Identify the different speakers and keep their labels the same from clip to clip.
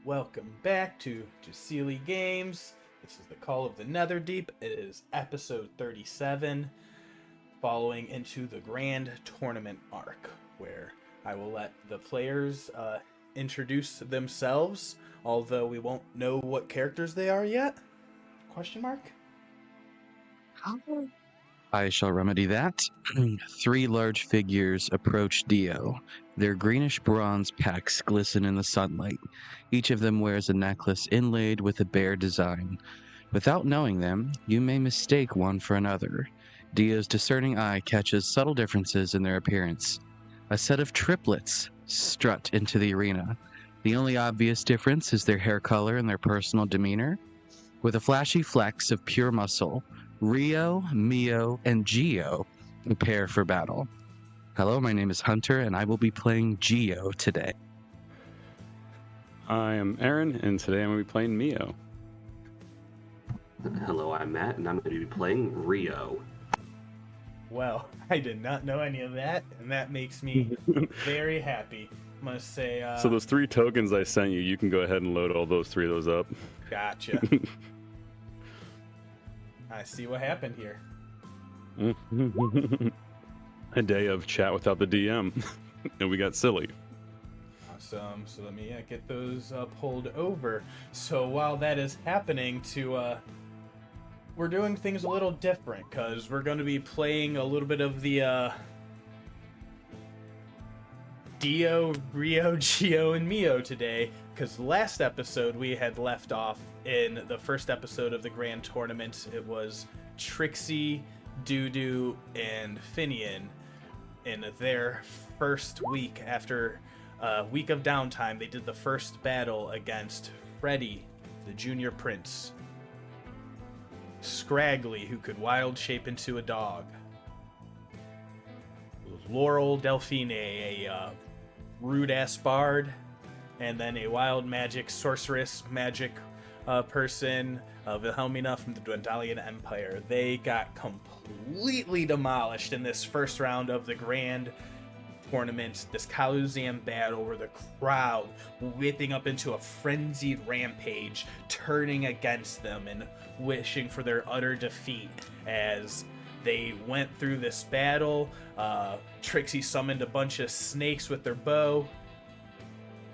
Speaker 1: Welcome back to Jasilionis Games. This is the Call of the Netherdeep. It is episode 37, following into the Grand Tournament arc, where I will let the players introduce themselves, although we won't know what characters they are yet. Question mark?
Speaker 2: I shall remedy that. 3 large figures approach Dio. Their greenish bronze packs glisten in the sunlight. Each of them wears a necklace inlaid with a bear design. Without knowing them, you may mistake one for another. Dio's discerning eye catches subtle differences in their appearance. A set of triplets strut into the arena. The only obvious difference is their hair color and their personal demeanor. With a flashy flex of pure muscle, Rio, Mio, and Geo prepare for battle. Hello, my name is Hunter, and I will be playing Geo today.
Speaker 3: I am Aaron, and today I'm going to be playing Mio.
Speaker 4: Hello, I'm Matt, and I'm going to be playing Rio.
Speaker 1: Well, I did not know any of that, and that makes me very happy. I'm going to say...
Speaker 3: So those 3 tokens I sent you, you can go ahead and load all those 3 of those up.
Speaker 1: Gotcha. I see what happened here.
Speaker 3: A day of chat without the DM, and we got silly.
Speaker 1: Awesome. So let me get those pulled over. So while that is happening, we're doing things a little different, because we're going to be playing a little bit of the Dio, Rio, Geo, and Mio today, because last episode we had left off in the first episode of the Grand Tournament. It was Trixie, Dudu, and Finian in their first week. After a week of downtime, they did the first battle against Freddy, the Junior Prince, Scraggly, who could wild shape into a dog, Laurel Delphine, a rude-ass bard, and then a wild magic sorceress magic person, Wilhelmina from the Dwendalian Empire. They got completely demolished in this first round of the Grand Tournament, this Coliseum battle, where the crowd whipping up into a frenzied rampage, turning against them and wishing for their utter defeat. As they went through this battle, Trixie summoned a bunch of snakes with their bow,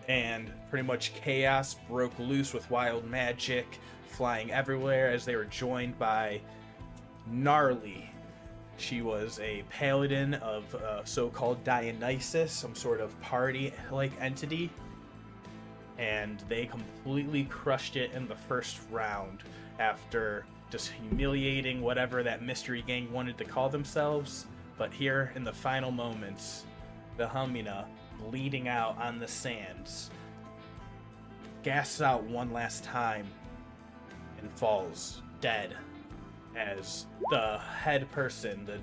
Speaker 1: and pretty much chaos broke loose with wild magic flying everywhere, as they were joined by Gnarly. She was a paladin of so-called Dionysus, some sort of party-like entity, and they completely crushed it in the first round after just humiliating whatever that mystery gang wanted to call themselves. But here in the final moments, Wilhelmina, bleeding out on the sands, gasps out one last time and falls dead, as the head person, the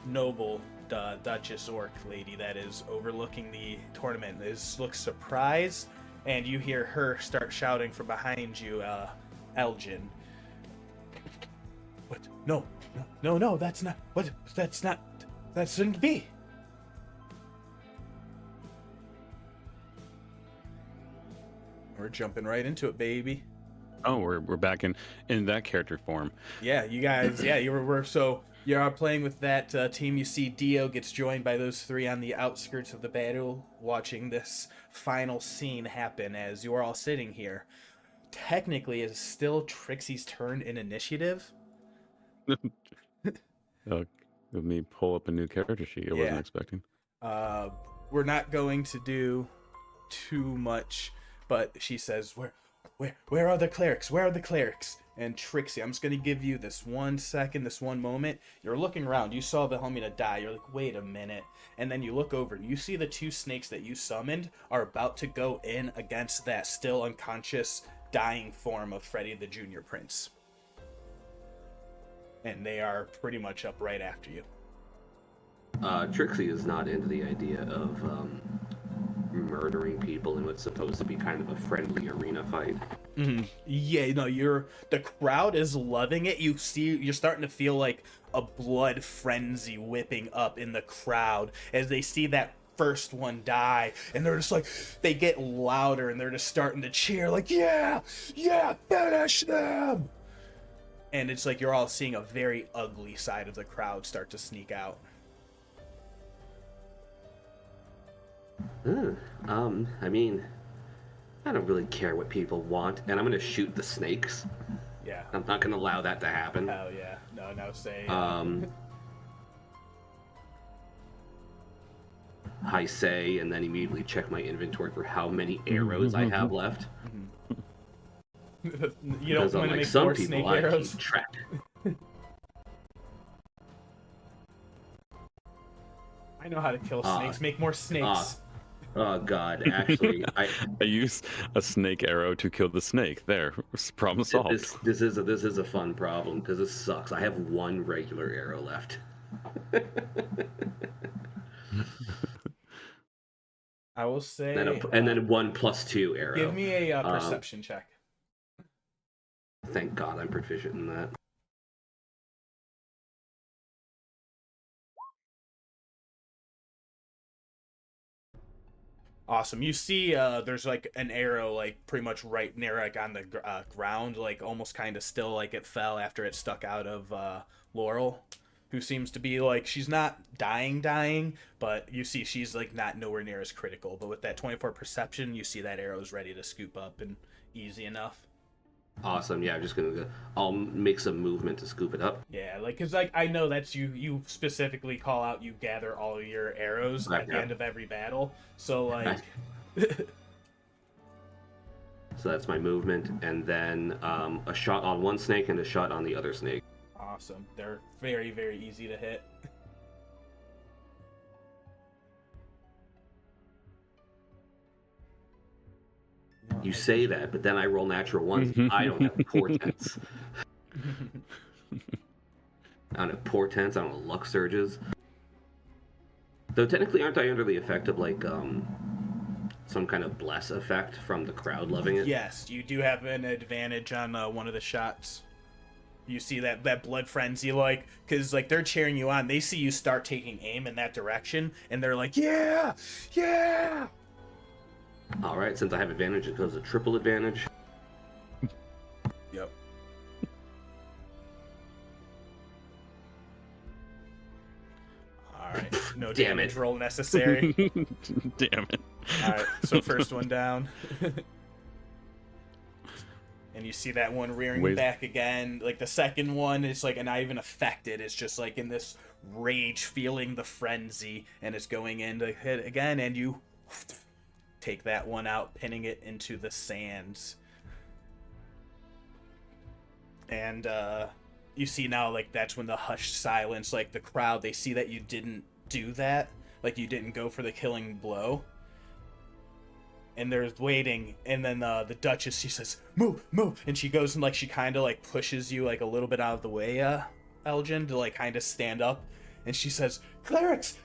Speaker 1: noble Duchess Orc lady that is overlooking the tournament, looks surprised, and you hear her start shouting from behind you, Aljin. What? No, that's not. What? That shouldn't be. We're jumping right into it, baby.
Speaker 3: Oh, we're back in that character form.
Speaker 1: Yeah, you guys. Yeah, you're playing with that team. You see Dio gets joined by those 3 on the outskirts of the battle, watching this final scene happen as you are all sitting here. Technically, it's still Trixie's turn in initiative.
Speaker 3: Let me pull up a new character sheet I wasn't expecting.
Speaker 1: We're not going to do too much, but she says, Where are the clerics? Where are the clerics? And Trixie, I'm just going to give you this 1 second, this one moment. You're looking around. You saw Wilhelmina die. You're like, wait a minute. And then you look over and you see the 2 snakes that you summoned are about to go in against that still unconscious, dying form of Freddy the Junior Prince. And they are pretty much up right after you.
Speaker 4: Trixie is not into the idea of murdering people in what's supposed to be kind of a friendly arena fight.
Speaker 1: Mm-hmm. Yeah, no, the crowd is loving it. You're starting to feel like a blood frenzy whipping up in the crowd as they see that first one die, and they're just like, they get louder and they're just starting to cheer like, yeah, finish them. And it's like you're all seeing a very ugly side of the crowd start to sneak out.
Speaker 4: I mean, I don't really care what people want, and I'm gonna shoot the snakes.
Speaker 1: Yeah.
Speaker 4: I'm not gonna allow that to happen.
Speaker 1: Hell yeah. No, say.
Speaker 4: I say, and then immediately check my inventory for how many arrows I have left.
Speaker 1: You don't want to make more snake arrows.
Speaker 4: Keep track.
Speaker 1: I know how to kill snakes. Make more snakes.
Speaker 4: Oh god, actually, I
Speaker 3: use a snake arrow to kill the snake. There, problem solved.
Speaker 4: This is a fun problem because this sucks. I have one regular arrow left.
Speaker 1: I will say,
Speaker 4: and then 1 + 2 arrow.
Speaker 1: Give me a perception check.
Speaker 4: Thank God I'm proficient in that.
Speaker 1: Awesome. You see there's like an arrow like pretty much right near like on the ground, like almost kind of still, like it fell after it stuck out of Laurel, who seems to be like, she's not dying, but you see she's like not nowhere near as critical. But with that 24 perception, you see that arrow's ready to scoop up and easy enough.
Speaker 4: Awesome. Yeah, I'm just gonna. I'll make some movement to scoop it up.
Speaker 1: Yeah, like, cause like I know that's you specifically call out, you gather all your arrows at the end of every battle. So like.
Speaker 4: So that's my movement, and then a shot on one snake and a shot on the other snake.
Speaker 1: Awesome. They're very, very easy to hit.
Speaker 4: You say that, but then I roll natural ones. I don't have portents. I don't have portents. I don't have luck surges. Though technically, aren't I under the effect of like some kind of bless effect from the crowd loving it?
Speaker 1: Yes, you do have an advantage on one of the shots. You see that blood frenzy, like, because like they're cheering you on. They see you start taking aim in that direction, and they're like, yeah.
Speaker 4: All right, since I have advantage, it goes a triple advantage.
Speaker 1: Yep. All right, no damage roll necessary.
Speaker 3: Damn it.
Speaker 1: All right, so first one down. And you see that one rearing back again. Like the second one is like not even affected. It's just like in this rage, feeling the frenzy, and it's going in to hit again, and you take that one out, pinning it into the sands. And you see now, like, that's when the hushed silence, like the crowd, they see that you didn't do that, like you didn't go for the killing blow, and they're waiting. And then the Duchess, she says, move, and she goes and like she kind of like pushes you like a little bit out of the way, Aljin, to like kind of stand up, and she says, clerics,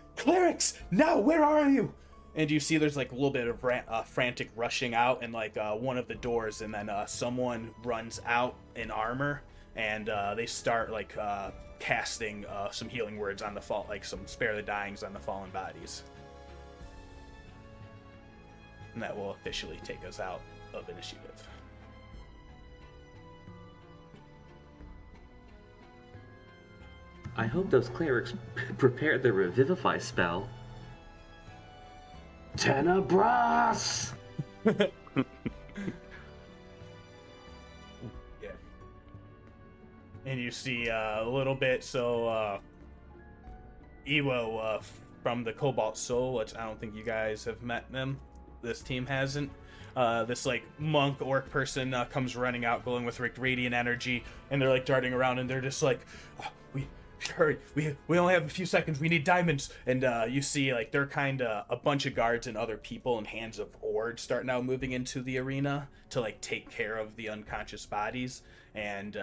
Speaker 1: now where are you? And you see there's like a little bit of frantic rushing out, and like one of the doors, and then someone runs out in armor, and they start like casting some healing words on the fall, like some spare the dyings on the fallen bodies. And that will officially take us out of initiative.
Speaker 4: I hope those clerics prepared the revivify spell. Tenebras!
Speaker 1: Yeah. And you see a little bit, so Ewo from the Cobalt Soul, which I don't think you guys have met them. This team hasn't. This like monk orc person comes running out, glowing with radiant energy, and they're like darting around, and they're just like, hurry, we only have a few seconds, we need diamonds. And you see like they're kind of a bunch of guards and other people in hands of Ord start now moving into the arena to like take care of the unconscious bodies. And you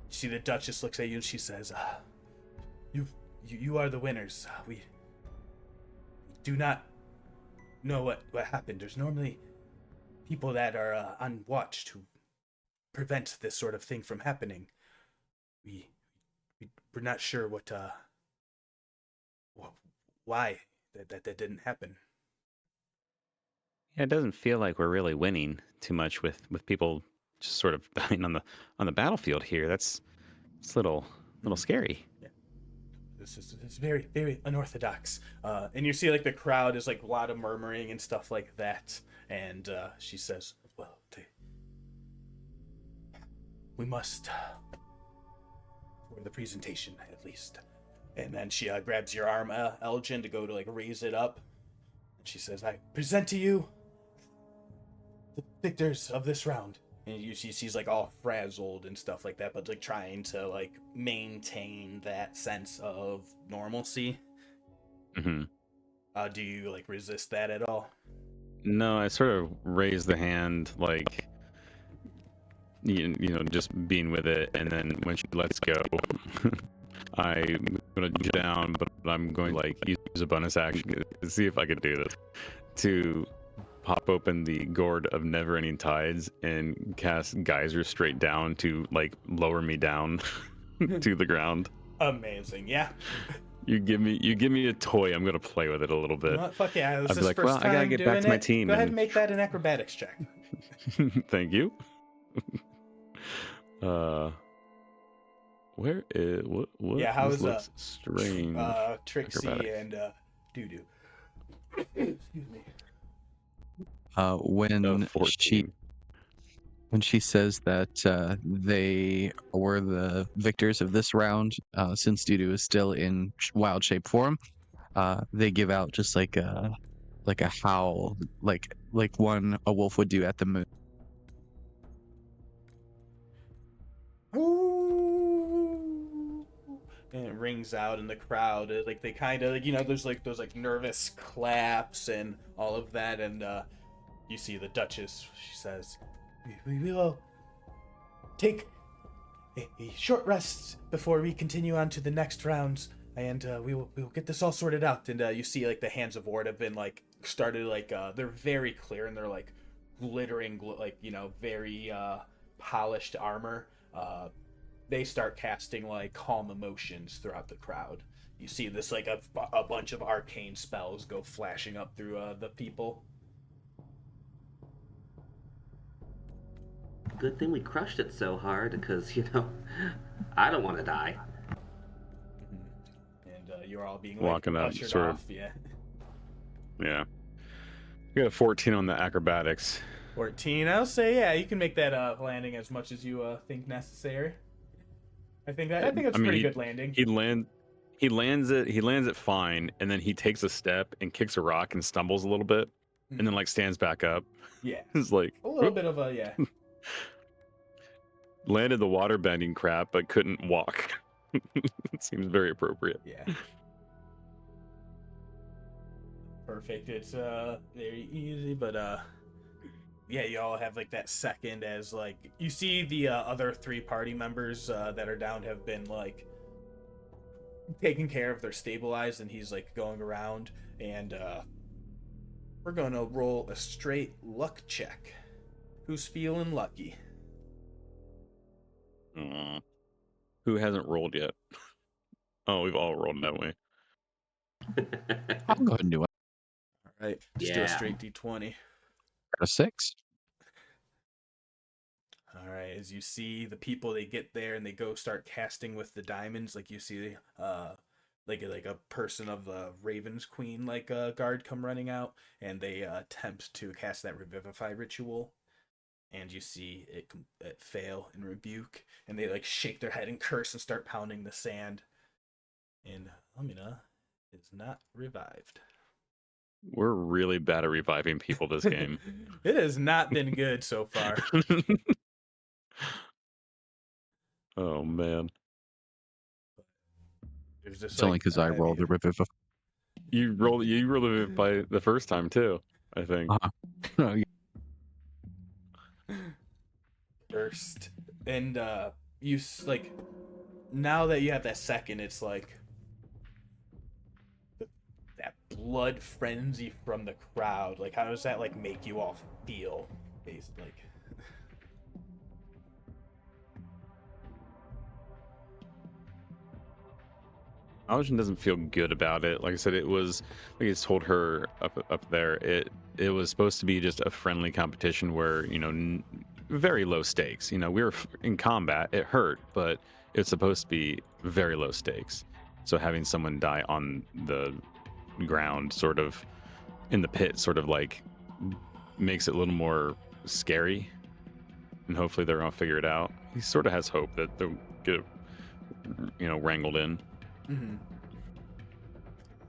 Speaker 1: see the Duchess looks at you and she says, you are the winners. We do not know what happened. There's normally people that are on watch to prevent this sort of thing from happening. We're not sure why that didn't happen.
Speaker 3: Yeah, it doesn't feel like we're really winning too much with people just sort of dying on the battlefield here. It's a little scary.
Speaker 1: Yeah. This is very, very unorthodox. And you see, like, the crowd is, like, a lot of murmuring and stuff like that. And she says, well, we must, for the presentation, at least. And then she grabs your arm, Aljin, to go to, like, raise it up. And she says, I present to you the victors of this round. And she's like all frazzled and stuff like that, but like trying to like maintain that sense of normalcy.
Speaker 3: Mm-hmm.
Speaker 1: Do you like resist that at all?
Speaker 3: No, I sort of raise the hand, like you know, just being with it, and then when she lets go, I'm gonna jump down, but I'm going to like use a bonus action to see if I can do this to pop open the gourd of never-ending tides and cast geyser straight down to like lower me down to the ground.
Speaker 1: Amazing, yeah.
Speaker 3: You give me a toy, I'm gonna play with it a little bit.
Speaker 1: You know what? Fuck yeah! This
Speaker 3: I'd be
Speaker 1: is
Speaker 3: like,
Speaker 1: first
Speaker 3: well, I
Speaker 1: time
Speaker 3: gotta get
Speaker 1: doing
Speaker 3: back to my
Speaker 1: it.
Speaker 3: team.
Speaker 1: Go ahead and make that an acrobatics check.
Speaker 3: Thank you. Where is what?
Speaker 1: Yeah, how
Speaker 3: this
Speaker 1: is
Speaker 3: looks strange.
Speaker 1: Trixie
Speaker 3: Acrobatics.
Speaker 1: and Doo-Doo? Excuse me.
Speaker 2: When
Speaker 3: 14.
Speaker 2: she says that they were the victors of this round, since Dudu is still in wild shape form, they give out just like a howl, like one a wolf would do at the moon.
Speaker 1: And it rings out in the crowd. Like they kind of, like, you know, there's like those like nervous claps and all of that, and you see the Duchess. She says, "We will take a short rest before we continue on to the next rounds, and we will get this all sorted out." And you see like the hands of Ward have been like started like they're very clear and they're like glittering, like, you know, very polished armor. They start casting like calm emotions throughout the crowd. You see this like a bunch of arcane spells go flashing up through the people.
Speaker 4: Good thing we crushed it so hard, because, you know, I don't want to die.
Speaker 1: And you're all being
Speaker 3: Walking
Speaker 1: like
Speaker 3: up,
Speaker 1: ushered
Speaker 3: sort of.
Speaker 1: off. Yeah.
Speaker 3: Yeah. You got a 14 on the acrobatics.
Speaker 1: 14. I'll say, yeah, you can make that landing as much as you think necessary. I think that's pretty good landing.
Speaker 3: He lands it fine, and then he takes a step and kicks a rock and stumbles a little bit, and then like stands back up.
Speaker 1: Yeah.
Speaker 3: It's like
Speaker 1: A little bit of a, yeah.
Speaker 3: Landed the water bending crap, but couldn't walk. It seems very appropriate.
Speaker 1: Yeah. Perfect. It's very easy, but yeah, you all have like that second as like you see the other 3 party members that are down have been like taking care of, their stabilized, and he's like going around, and we're gonna roll a straight luck check. Who's feeling lucky?
Speaker 3: Who hasn't rolled yet? Oh, we've all rolled, haven't we?
Speaker 2: I'll go ahead and do it.
Speaker 1: All right, just do a straight d20.
Speaker 2: A 6.
Speaker 1: All right, as you see the people, they get there and they go start casting with the diamonds. Like you see, like a person of the Raven's Queen, like a guard come running out, and they attempt to cast that Revivify ritual, and you see it fail and rebuke, and they like shake their head and curse and start pounding the sand. And Amina is not revived.
Speaker 3: We're really bad at reviving people this game.
Speaker 1: It has not been good so far.
Speaker 3: Oh man.
Speaker 1: There's just
Speaker 2: It's only because I rolled the Revivify.
Speaker 3: You rolled it by the first time too, I think.
Speaker 2: Oh, yeah.
Speaker 1: First, and you like now that you have that second, it's like that blood frenzy from the crowd. Like, how does that like make you all feel? Basically, like.
Speaker 3: Aljin doesn't feel good about it. Like I said, it was like I told her up there. It was supposed to be just a friendly competition where very low stakes. We were in combat. It hurt, but it's supposed to be very low stakes. So having someone die on the ground, sort of in the pit, sort of like makes it a little more scary. And hopefully they're gonna figure it out. He sort of has hope that they'll get wrangled in.
Speaker 1: Mm-hmm.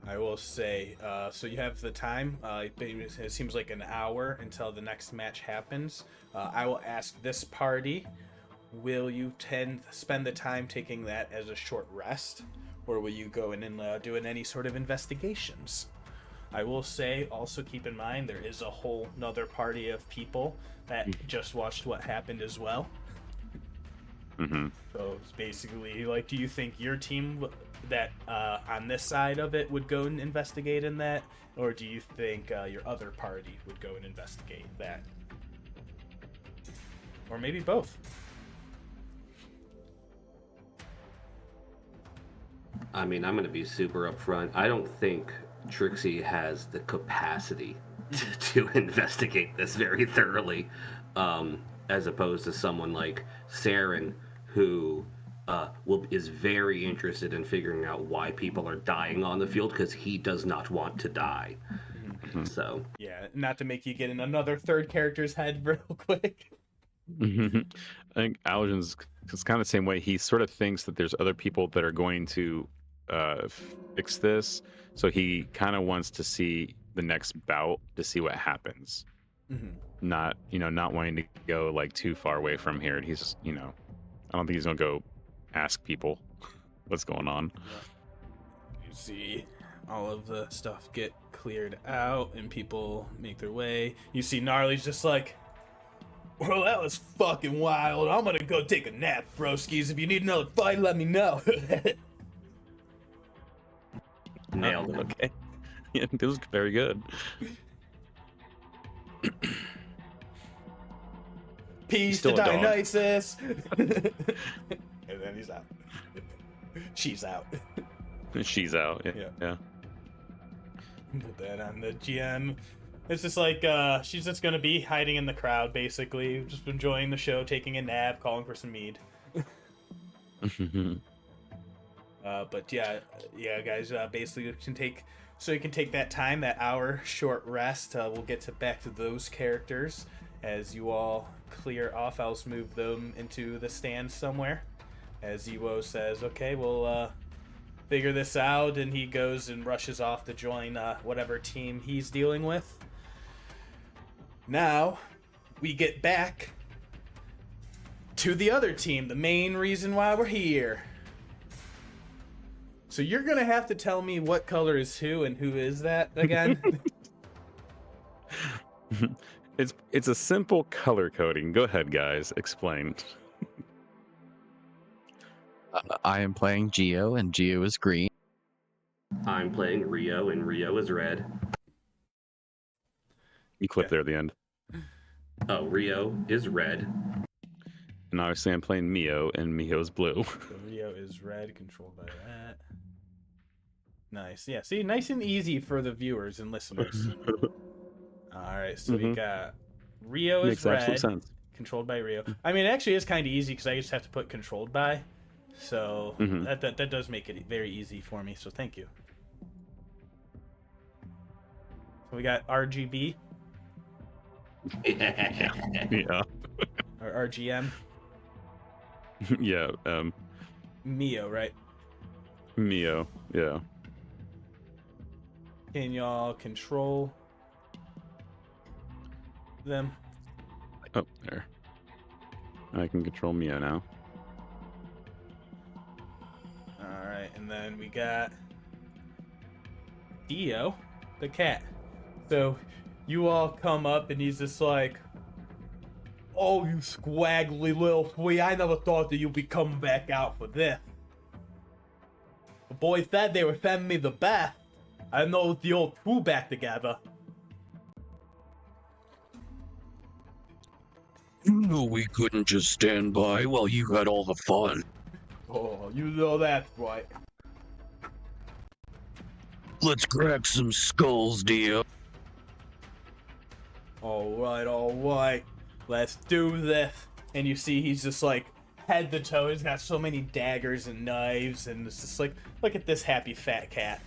Speaker 1: I will say, so you have the time. It seems like an hour until the next match happens. I will ask this party, will you spend the time taking that as a short rest, or will you go in and do any sort of investigations? I will say, also keep in mind, there is a whole nother party of people that just watched what happened as well.
Speaker 3: Mm-hmm.
Speaker 1: So it's basically like, do you think your team that on this side of it would go and investigate in that, or do you think your other party would go and investigate that, or maybe both?
Speaker 4: I mean, I'm going to be super upfront. I don't think Trixie has the capacity to investigate this very thoroughly, as opposed to someone like Saeryn, who is very interested in figuring out why people are dying on the field, because he does not want to die. Mm-hmm. So
Speaker 1: yeah, not to make you get in another third character's head real quick.
Speaker 3: I think Aljin's kind of the same way. He sort of thinks that there's other people that are going to fix this, so he kind of wants to see the next bout to see what happens.
Speaker 1: Mm-hmm.
Speaker 3: Not wanting to go like too far away from here. He's I don't think he's gonna go ask people what's going on.
Speaker 1: You see all of the stuff get cleared out and people make their way. You see Gnarly's just like, well, that was fucking wild. I'm gonna go take a nap, broskies. If you need another fight, let me know.
Speaker 4: Nailed it.
Speaker 3: Okay. Yeah, it was very good.
Speaker 1: Peace to Dionysus. And then he's out. She's out.
Speaker 3: She's out. Yeah.
Speaker 1: Put that on the GM. It's just like she's just gonna be hiding in the crowd, basically, just enjoying the show, taking a nap, calling for some mead. But yeah, guys. Basically, you can take that time, that hour short rest. We'll get back to those characters as you all clear off. I'll just move them into the stand somewhere. As Ewo says, "Okay, we'll figure this out," and he goes and rushes off to join whatever team he's dealing with. Now, we get back to the other team, the main reason why we're here. So you're gonna have to tell me what color is who and who is that again?
Speaker 3: It's a simple color coding. Go ahead, guys. Explain.
Speaker 2: I am playing Geo, and Geo is green.
Speaker 4: I'm playing Rio, and Rio is red.
Speaker 3: You clip there at the end.
Speaker 4: Oh, Rio is red.
Speaker 3: And obviously I'm playing Mio, and Mio's blue.
Speaker 1: So Rio is red, controlled by that. Nice. Yeah, see, nice and easy for the viewers and listeners. Alright, so we got Rio is
Speaker 3: Makes
Speaker 1: red,
Speaker 3: absolute sense.
Speaker 1: controlled by Rio. I mean, it actually is kind of easy because I just have to put controlled by. So that does make it very easy for me, so thank you. So we got RGB.
Speaker 3: Yeah.
Speaker 1: Or RGM.
Speaker 3: Yeah.
Speaker 1: Mio, right?
Speaker 3: Mio. Yeah.
Speaker 1: Can y'all control them?
Speaker 3: Oh, there. I can control Mio now.
Speaker 1: Alright, and then we got Dio, the cat. So you all come up and he's just like, "Oh, you squaggly little flea, I never thought that you'd be coming back out for this. The boys said they were sending me the best. I know the old two back together."
Speaker 2: You know we couldn't just stand by while you had all the fun.
Speaker 1: Oh, you know that's right.
Speaker 2: Let's crack some skulls, Dio.
Speaker 1: All right. Let's do this. And you see he's just like head to toe. He's got so many daggers and knives, and it's just like, look at this happy fat cat.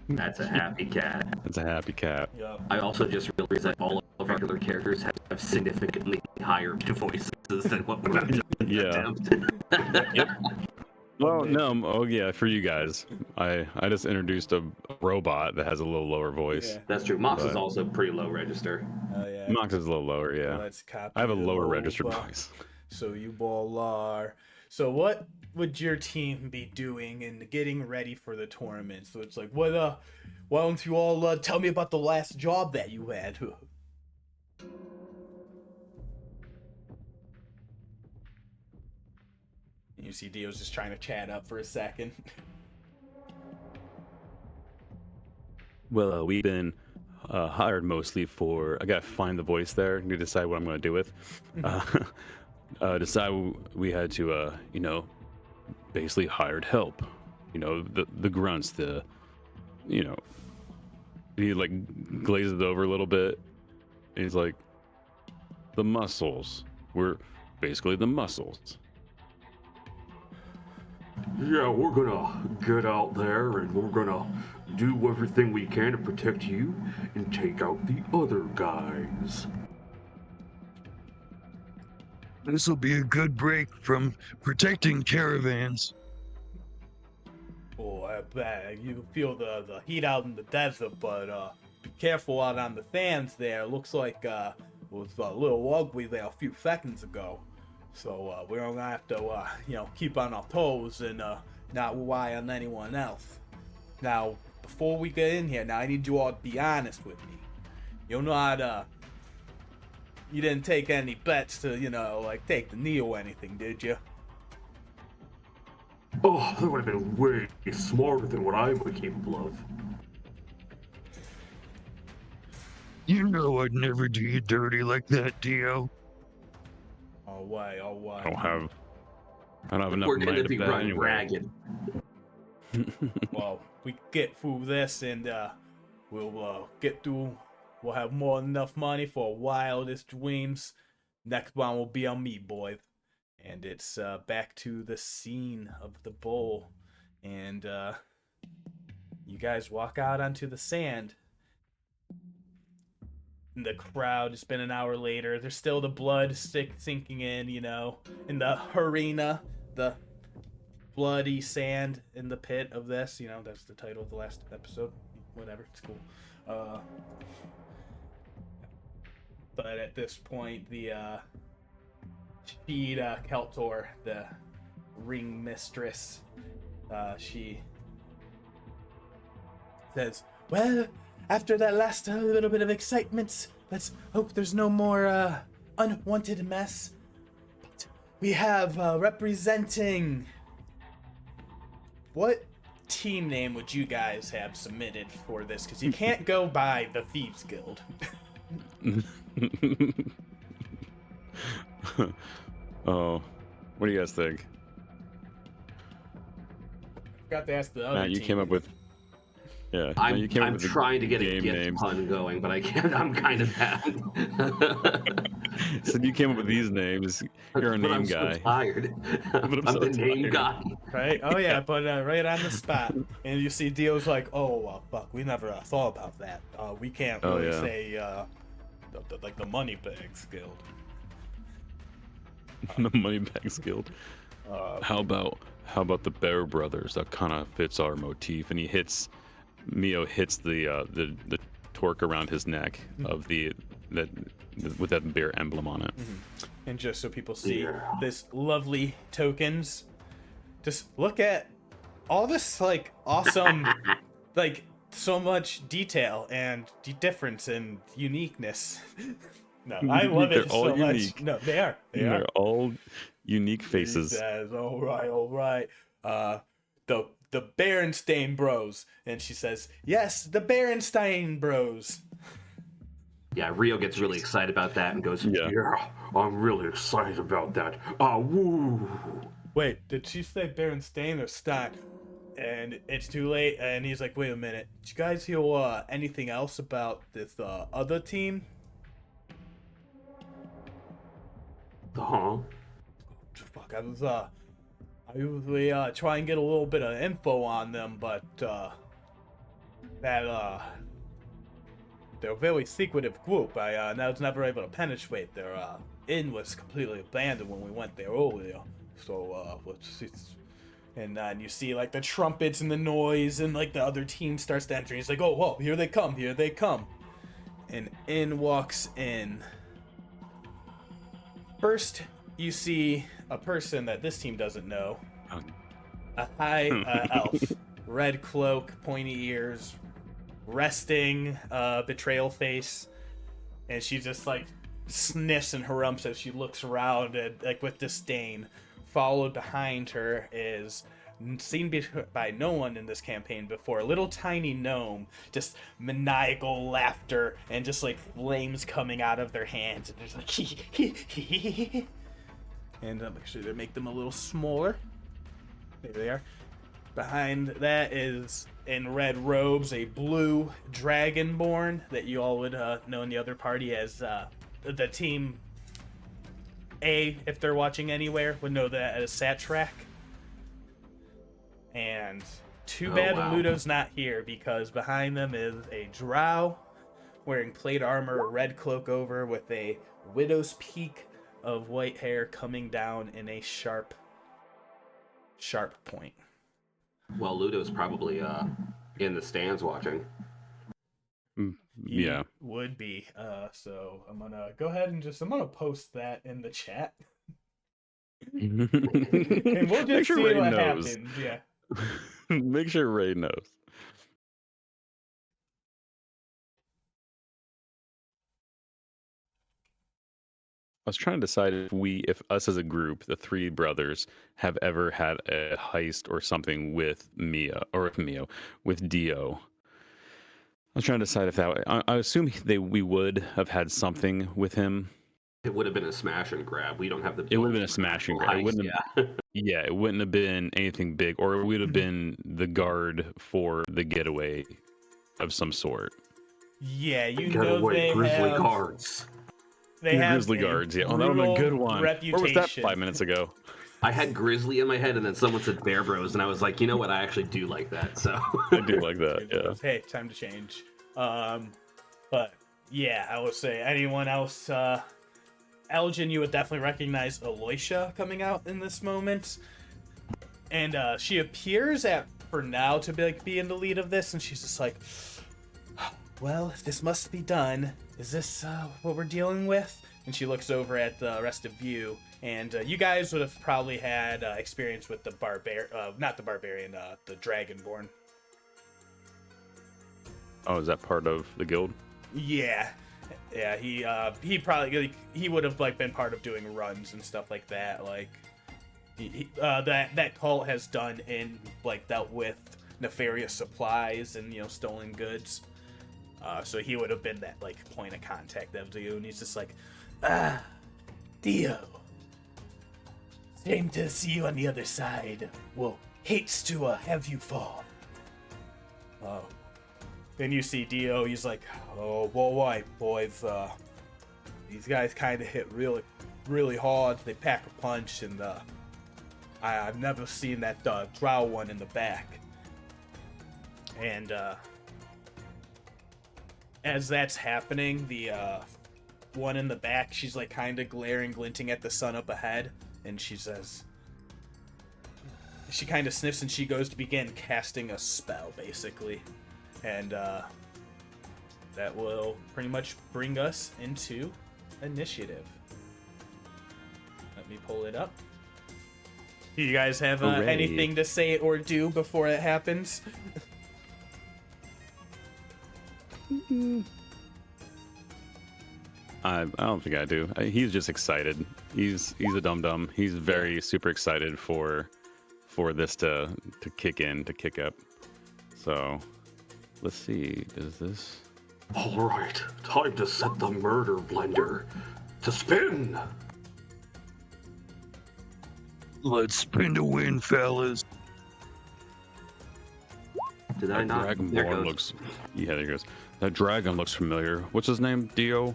Speaker 4: That's a happy cat.
Speaker 3: It's a happy cat.
Speaker 1: Yep.
Speaker 4: I also just realized that all of our regular characters have significantly higher voices than what we're about to
Speaker 3: Yeah.
Speaker 1: Yep.
Speaker 3: Well, no. Oh, yeah. For you guys, I just introduced a robot that has a little lower voice.
Speaker 1: Yeah.
Speaker 4: That's true. Mox is
Speaker 3: But-
Speaker 4: also pretty low register.
Speaker 1: Oh yeah.
Speaker 3: Mox is a little lower. Yeah.
Speaker 1: Let's copy
Speaker 3: I have a
Speaker 1: the
Speaker 3: lower registered
Speaker 1: robot.
Speaker 3: voice.
Speaker 1: So you all are. So what would your team be doing in getting ready for the tournament? So it's like, why don't you all tell me about the last job that you had? You see Dio's just trying to chat up for a second.
Speaker 3: Well, we've been hired mostly I gotta find the voice there to decide what I'm gonna do with. Decide we had to, basically hired help. The grunts, he like glazes it over a little bit. He's like, the muscles. We're basically the muscles.
Speaker 5: Yeah, we're gonna get out there and we're gonna do everything we can to protect you and take out the other guys.
Speaker 2: This'll be a good break from protecting caravans.
Speaker 1: Oh, I bet you feel the heat out in the desert, but be careful out on the sands there. Looks like it was a little ugly there a few seconds ago. So we're gonna have to, keep on our toes and not rely on anyone else. Now, before we get in here, now I need you all to be honest with me. You're not, you didn't take any bets to, take the knee or anything, did you?
Speaker 5: Oh, that would have been way smarter than what I am capable of.
Speaker 2: You know I'd never do you dirty like that, Dio.
Speaker 1: All right.
Speaker 3: I don't have enough
Speaker 4: We're
Speaker 3: money
Speaker 4: gonna
Speaker 3: to
Speaker 4: be
Speaker 3: bet
Speaker 4: run
Speaker 3: anyway.
Speaker 4: ragged.
Speaker 1: Well, we get through this and we'll get through. We'll have more than enough money for wildest dreams. Next one will be on me, boys. And it's back to the scene of the bowl. And you guys walk out onto the sand. And the crowd, it's been an hour later. There's still the blood sinking in, in the arena. The bloody sand in the pit of this. That's the title of the last episode. Whatever, it's cool. But at this point, the Sheed Keltor, the ring mistress, she says, well, after that last little bit of excitement, let's hope there's no more unwanted mess. But we have representing... What team name would you guys have submitted for this? Because you can't go by the Thieves Guild.
Speaker 3: Oh, what do you guys think?
Speaker 1: Forgot to ask the other
Speaker 3: Matt, you
Speaker 1: team.
Speaker 3: came up with. Yeah, Matt, you came up
Speaker 4: I'm
Speaker 3: with the
Speaker 4: trying to get a
Speaker 3: game
Speaker 4: Gith
Speaker 3: names.
Speaker 4: pun going, but I can't. I'm kind of bad.
Speaker 3: So you came up with these names. You're a
Speaker 4: But
Speaker 3: name
Speaker 4: I'm
Speaker 3: guy.
Speaker 4: so tired.
Speaker 3: I'm
Speaker 4: I'm
Speaker 3: so
Speaker 4: the name
Speaker 3: tired.
Speaker 4: guy.
Speaker 1: Right? Oh yeah, but right on the spot. And you see Dio's like, oh, fuck, we never thought about that. We can't
Speaker 3: Oh,
Speaker 1: really
Speaker 3: yeah.
Speaker 1: say, like the Moneybags Guild.
Speaker 3: The Moneybags Guild. How about the Bear Brothers? That kind of fits our motif. And Mio hits the torque around his neck of with that bear emblem on it.
Speaker 1: And just so people see
Speaker 5: Yeah.
Speaker 1: this lovely tokens, just look at all this like awesome, like so much detail and difference and uniqueness. No, I love
Speaker 3: They're
Speaker 1: it
Speaker 3: all
Speaker 1: so much.
Speaker 3: unique.
Speaker 1: No, they are.
Speaker 3: They're all unique
Speaker 1: He
Speaker 3: faces.
Speaker 1: says, all right. The Berenstain Bros, and she says, yes, the Berenstain Bros.
Speaker 4: Yeah, Rio gets really excited about that and goes,
Speaker 3: Yeah.
Speaker 5: Yeah, I'm really excited about that. Ah, woo!
Speaker 1: Wait, did she say Berenstain or Stein? And it's too late, and he's like, wait a minute, did you guys hear anything else about this other team?
Speaker 5: Huh?
Speaker 1: Fuck, I usually try and get a little bit of info on them, but they're a very secretive group. I was never able to penetrate. Their inn was completely abandoned when we went there earlier. So and then you see like the trumpets and the noise, and like the other team starts to enter. He's like, oh, whoa, here they come, here they come. And in walks in. First, you see a person that this team doesn't know. A high elf, red cloak, pointy ears, resting betrayal face, and she just like sniffs and harumphs as she looks around and like with disdain. Followed behind her is seen by no one in this campaign before, a little tiny gnome, just maniacal laughter and just like flames coming out of their hands, and there's like and make sure to make them a little smaller. There they are. Behind that is, in red robes, a blue dragonborn that you all would know in the other party as the team A, if they're watching anywhere, would know that as Satrak. And too bad Ludo's not here, because behind them is a drow wearing plate armor, a red cloak over with a widow's peak of white hair coming down in a sharp point.
Speaker 4: Well, Ludo's probably in the stands watching.
Speaker 3: Yeah.
Speaker 1: He would be. So I'm gonna go ahead and I'm gonna post that in the chat. And we'll just
Speaker 3: Make sure
Speaker 1: see
Speaker 3: Ray
Speaker 1: what
Speaker 3: knows.
Speaker 1: happens. Yeah.
Speaker 3: Make sure Ray knows. I was trying to decide if us as a group, the three brothers, have ever had a heist or something with with Dio. I was trying to decide if that. I assume we would have had something with him.
Speaker 4: It would have been a smash and grab. We don't have the.
Speaker 3: It would have been a smash and grab. It wouldn't have,
Speaker 4: yeah.
Speaker 3: It wouldn't have been anything big, or it would have been the guard for the getaway of some sort.
Speaker 1: Yeah, you
Speaker 5: Get
Speaker 1: know
Speaker 5: away,
Speaker 1: they
Speaker 5: grizzly
Speaker 1: have.
Speaker 5: guards.
Speaker 1: They have
Speaker 3: Grizzly guards. Yeah, oh, that would have been a good one.
Speaker 1: Reputation.
Speaker 3: Where was that 5 minutes ago?
Speaker 4: I had grizzly in my head, and then someone said bear bros, and I was like, you know what? I actually do like that. So
Speaker 3: I do like that. Yeah.
Speaker 1: Hey, time to change. But yeah, I would say anyone else. Aljin, you would definitely recognize Aloysia coming out in this moment, and she appears for now to be in the lead of this, and she's just like, well, if this must be done, is this what we're dealing with? And she looks over at the rest of you, and you guys would have probably had experience with the Dragonborn.
Speaker 3: Oh, is that part of the guild?
Speaker 1: Yeah, he probably would have been part of doing runs and stuff like that. Like that cult has done in dealt with nefarious supplies and stolen goods. So he would have been that point of contact of you, and he's just like, Dio. Shame to see you on the other side. Well, hates to have you fall. Oh. Then you see Dio, he's like, oh, boy, boys, these guys kind of hit really, really hard. They pack a punch, and I've never seen that drow one in the back. And as that's happening, the one in the back, she's kind of glinting at the sun up ahead, and she says, she kind of sniffs, and she goes to begin casting a spell, basically. And that will pretty much bring us into initiative. Let me pull it up. Do you guys have anything to say or do before it happens?
Speaker 3: I don't think I do. He's just excited. He's a dum-dum. He's very super excited for this to kick in, to kick up. So let's see, does this...
Speaker 5: All right, time to set the murder blender to spin.
Speaker 2: Let's spin to win, fellas.
Speaker 4: Did I
Speaker 3: That
Speaker 4: not? There it
Speaker 3: dragonborn
Speaker 4: goes.
Speaker 3: looks. Yeah, there he goes. That dragon looks familiar. What's his name? Dio?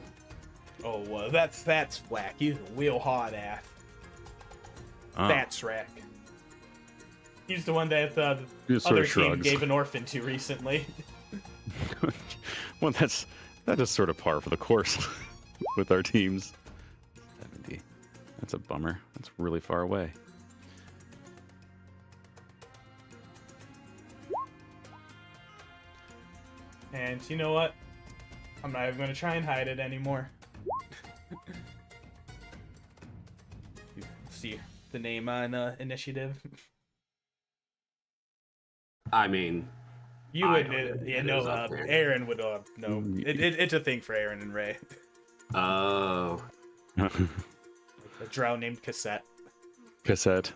Speaker 1: Oh, that's whack. He's a real hard ass.
Speaker 3: Ah,
Speaker 1: That's Rack. He's the one that the
Speaker 3: he just sort
Speaker 1: other
Speaker 3: of
Speaker 1: team
Speaker 3: shrugs.
Speaker 1: gave an orphan to recently.
Speaker 3: Well, that is sort of par for the course with our teams. 70. That's a bummer. That's really far away.
Speaker 1: And you know what? I'm not even going to try and hide it anymore. You see the name on initiative?
Speaker 4: I mean,
Speaker 1: You
Speaker 4: I
Speaker 1: would,
Speaker 4: don't know
Speaker 1: yeah,
Speaker 4: who
Speaker 1: no,
Speaker 4: is up there.
Speaker 1: Aaron would know. It's a thing for Aaron and Ray.
Speaker 4: oh,
Speaker 1: A drow named Cassette.
Speaker 3: Cassette.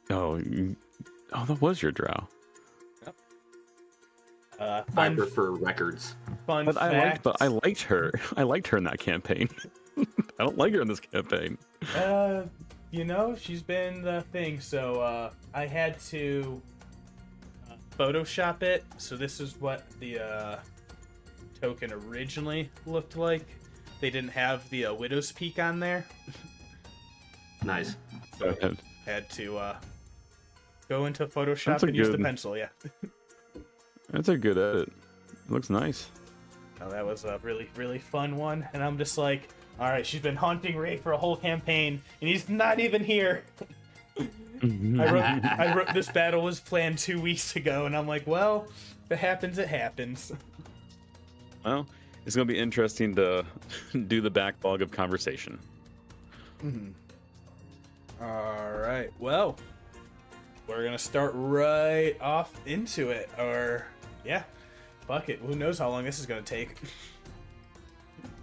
Speaker 3: Oh, that was your drow.
Speaker 4: I
Speaker 1: Fun,
Speaker 4: prefer records.
Speaker 1: fun
Speaker 3: But
Speaker 1: fact.
Speaker 3: I liked her. I liked her in that campaign. I don't like her in this campaign.
Speaker 1: You know, she's been the thing, so I had to Photoshop it. So this is what the token originally looked like. They didn't have the Widow's Peak on there.
Speaker 4: Nice.
Speaker 1: So had to go into Photoshop
Speaker 3: That's a
Speaker 1: and use the
Speaker 3: good-
Speaker 1: pencil, yeah.
Speaker 3: That's a good edit. It looks nice.
Speaker 1: Oh, that was a really, really fun one. And I'm just like, alright, she's been haunting Ray for a whole campaign, and he's not even here. I wrote this battle was planned 2 weeks ago, and I'm like, well, if it happens, it happens.
Speaker 3: Well, it's going to be interesting to do the backlog of conversation.
Speaker 1: Alright, well, we're gonna start right off into it. Or, yeah, fuck it. Who knows how long this is gonna take.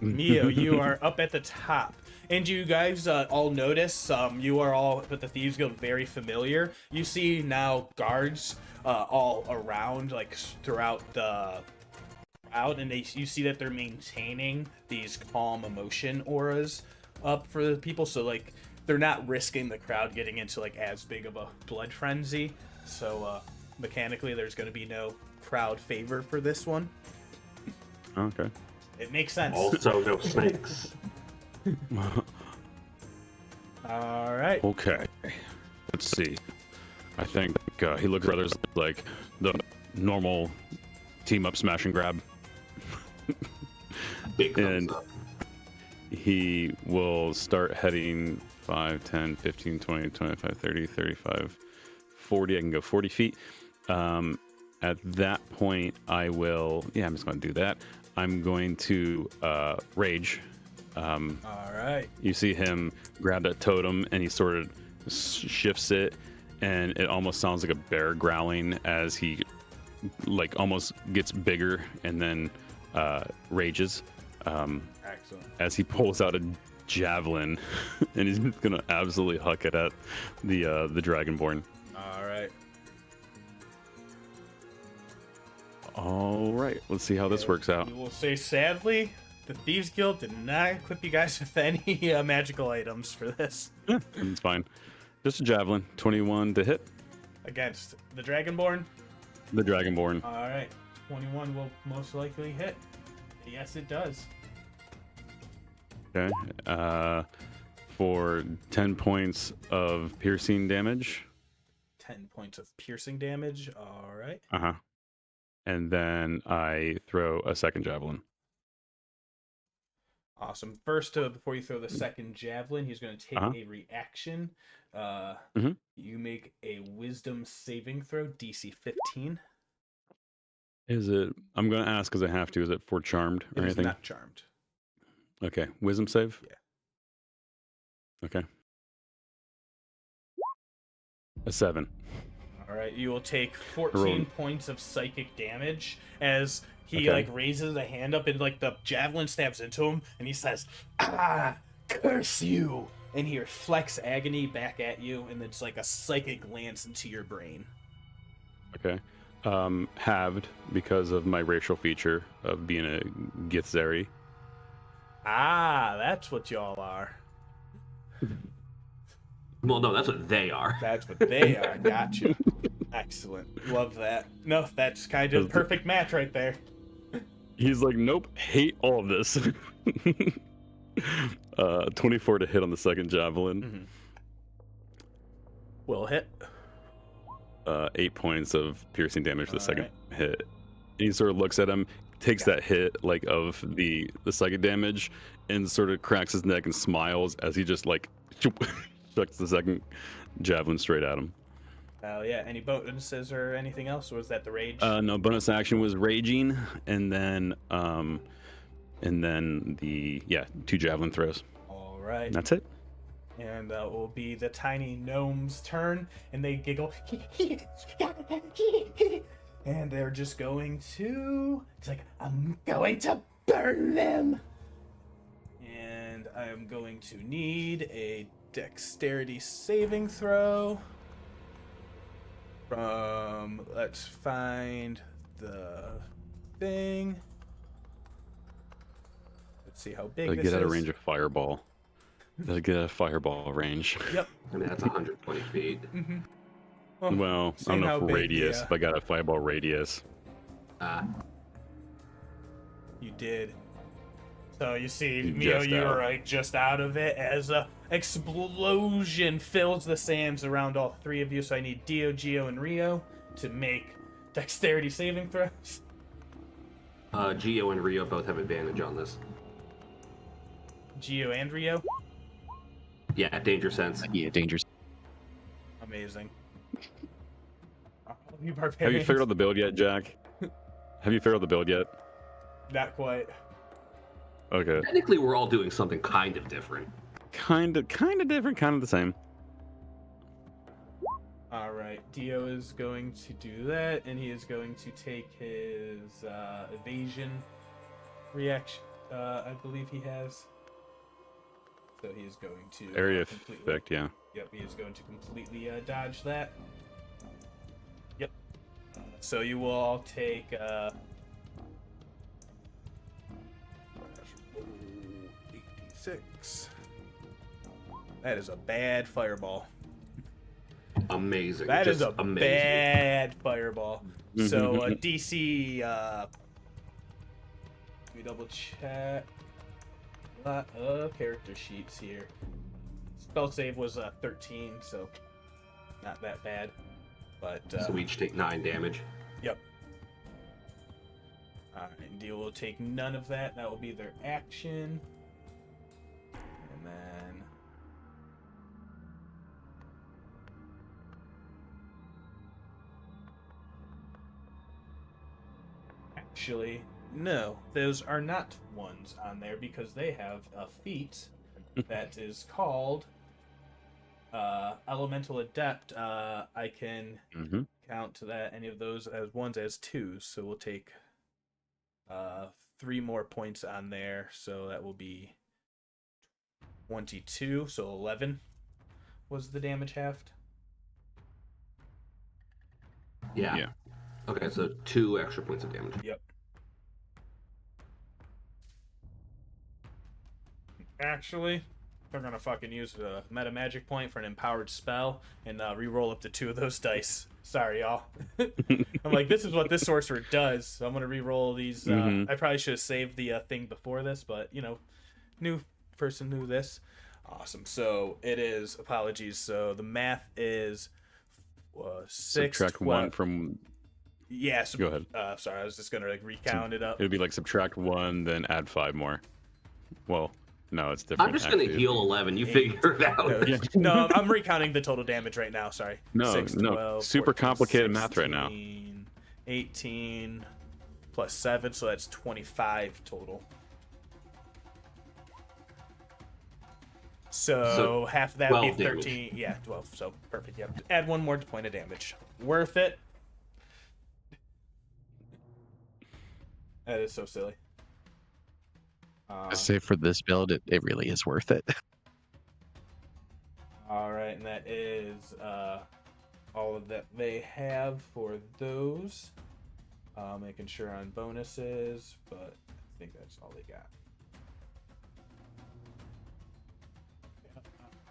Speaker 1: Mio, you are up at the top. And you guys all notice, you are all with the Thieves Guild very familiar. You see now guards all around, like throughout the crowd, and you see that they're maintaining these calm emotion auras up for the people. So like they're not risking the crowd getting into like as big of a blood frenzy. So mechanically, there's going to be no crowd favor for this one.
Speaker 3: Okay.
Speaker 1: It makes sense.
Speaker 5: Also, no snakes.
Speaker 1: All right.
Speaker 3: Okay. Let's see. I think he looks rather like the normal team up smash and grab.
Speaker 4: Big thumbs
Speaker 3: And
Speaker 4: up.
Speaker 3: he will start heading 5, 10, 15, 20, 25, 30, 35, 40. I can go 40 feet. At that point, I will... Yeah, I'm just going to do that. I'm going to rage.
Speaker 1: All right.
Speaker 3: You see him grab that totem, and he sort of shifts it, and it almost sounds like a bear growling as he like almost gets bigger and then rages.
Speaker 1: Excellent.
Speaker 3: As he pulls out a javelin, and he's gonna absolutely huck it at the dragonborn.
Speaker 1: All right.
Speaker 3: All right, let's see how this works out.
Speaker 1: We will say, sadly, the Thieves Guild did not equip you guys with any magical items for this.
Speaker 3: It's fine. Just a javelin. 21 to hit
Speaker 1: Against the Dragonborn.
Speaker 3: the dragonborn.
Speaker 1: All right. 21 will most likely hit. Yes, it does.
Speaker 3: Okay. For 10 points of piercing damage.
Speaker 1: 10 points of piercing damage. All right.
Speaker 3: Uh-huh. And then I throw a second javelin.
Speaker 1: Awesome. First, before you throw the second javelin, he's going to take a reaction.
Speaker 3: Mhm.
Speaker 1: You make a wisdom saving throw, DC 15.
Speaker 3: Is it... I'm going to ask because I have to. Is it for charmed or
Speaker 1: It is
Speaker 3: anything?
Speaker 1: not charmed.
Speaker 3: Okay. Wisdom save?
Speaker 1: Yeah.
Speaker 3: Okay. A 7.
Speaker 1: All right, you will take 14
Speaker 3: Roll.
Speaker 1: points of psychic damage as he
Speaker 3: Okay.
Speaker 1: like raises a hand up and like the javelin stabs into him, and he says, "Ah, curse you!" And he reflects agony back at you, and it's like a psychic lance into your brain.
Speaker 3: Okay. Halved because of my racial feature of being a Githzeri.
Speaker 1: Ah, that's what y'all are.
Speaker 4: Well, no, that's what they are.
Speaker 1: That's what they are. Gotcha. Excellent. Love that. No, that's kind of perfect match right there.
Speaker 3: He's like, nope, hate all of this. 24 to hit on the second javelin.
Speaker 1: Mm-hmm. Will hit.
Speaker 3: 8 points of piercing damage for the second
Speaker 1: right.
Speaker 3: hit. And he sort of looks at him, takes that hit like of the second damage, and sort of cracks his neck and smiles as he just like chucks the second javelin straight at him.
Speaker 1: Oh yeah. Any bonuses or anything else, or was that the rage?
Speaker 3: No, bonus action was raging, and then the 2 javelin throws.
Speaker 1: All right.
Speaker 3: And that's it.
Speaker 1: And that will be the tiny gnome's turn, and they giggle. And they're just going to... It's like, I'm going to burn them! And I'm going to need a dexterity saving throw from... Let's find the thing. Let's see how big this is.
Speaker 3: Get out of range of fireball. Gotta get a fireball range.
Speaker 1: Yep.
Speaker 4: I mean, that's 120 feet.
Speaker 1: Mm-hmm.
Speaker 3: Well, I don't know if radius, if I got a fireball radius.
Speaker 1: You did. So you see,
Speaker 3: Just
Speaker 1: Mio, you
Speaker 3: out.
Speaker 1: were like just out of it as a explosion fills the sands around all three of you. So I need Dio, Gio, and Rio to make dexterity saving throws.
Speaker 4: Gio and Rio both have advantage on this.
Speaker 1: Gio and Rio.
Speaker 4: Yeah, danger sense.
Speaker 2: Yeah, dangerous.
Speaker 1: Amazing. You
Speaker 3: Have you
Speaker 1: barbarians.
Speaker 3: figured out the build yet, Jack? Have you figured out the build yet?
Speaker 1: Not quite.
Speaker 3: Okay.
Speaker 4: Technically, we're all doing something kind of different.
Speaker 3: Kind of different, kind of the same.
Speaker 1: All right, Dio is going to do that, and he is going to take his evasion reaction. I believe he has. So he is going to
Speaker 3: Area
Speaker 1: completely,
Speaker 3: effect, yeah.
Speaker 1: Yep, he is going to completely dodge that. Yep. So you will all take 86. That is a bad fireball.
Speaker 4: Amazing.
Speaker 1: That is
Speaker 4: Just
Speaker 1: a
Speaker 4: amazing.
Speaker 1: bad fireball. So DC. Let me double check. A lot of character sheets here. Spell save was 13, so not that bad. But
Speaker 4: So we each take 9 damage.
Speaker 1: Yep. Alright, Dio will take none of that. That will be their action. And then actually, no, those are not ones on there because they have a feat that is called Elemental Adept. I can count to that any of those as ones as twos, so we'll take 3 more points on there, so that will be 22, so 11 was the damage halved.
Speaker 4: Yeah. Okay, so 2 extra points of damage.
Speaker 1: Yep. Actually, they're gonna fucking use a meta magic point for an empowered spell and re-roll up to 2 of those dice. Sorry, y'all. I'm like, this is what this sorcerer does, so I'm gonna re-roll these. I probably should have saved the thing before this, but you know, new person knew this. Awesome. So it is. Apologies. So the math is 6.
Speaker 3: Subtract
Speaker 1: 12.
Speaker 3: 1 from.
Speaker 1: Yeah. So,
Speaker 3: Go ahead.
Speaker 1: Sorry, I was just gonna like recount it up.
Speaker 3: It would be like subtract 1, then add 5 more. Well, no, it's different.
Speaker 4: I'm just going to heal 11. You figure it out.
Speaker 1: No, I'm recounting the total damage right now. Sorry.
Speaker 3: No,
Speaker 1: 6,
Speaker 3: no,
Speaker 1: 12,
Speaker 3: super
Speaker 1: 14,
Speaker 3: complicated math right now.
Speaker 1: 18 plus 7, so that's 25 total. So half of that would be 13.
Speaker 4: Damage.
Speaker 1: Yeah, 12. So perfect. Yep. Add 1 more point of damage. Worth it. That is so silly.
Speaker 2: I say for this build, it really is worth it.
Speaker 1: All right, and that is all of that they have for those. Making sure on bonuses, but I think that's all they got.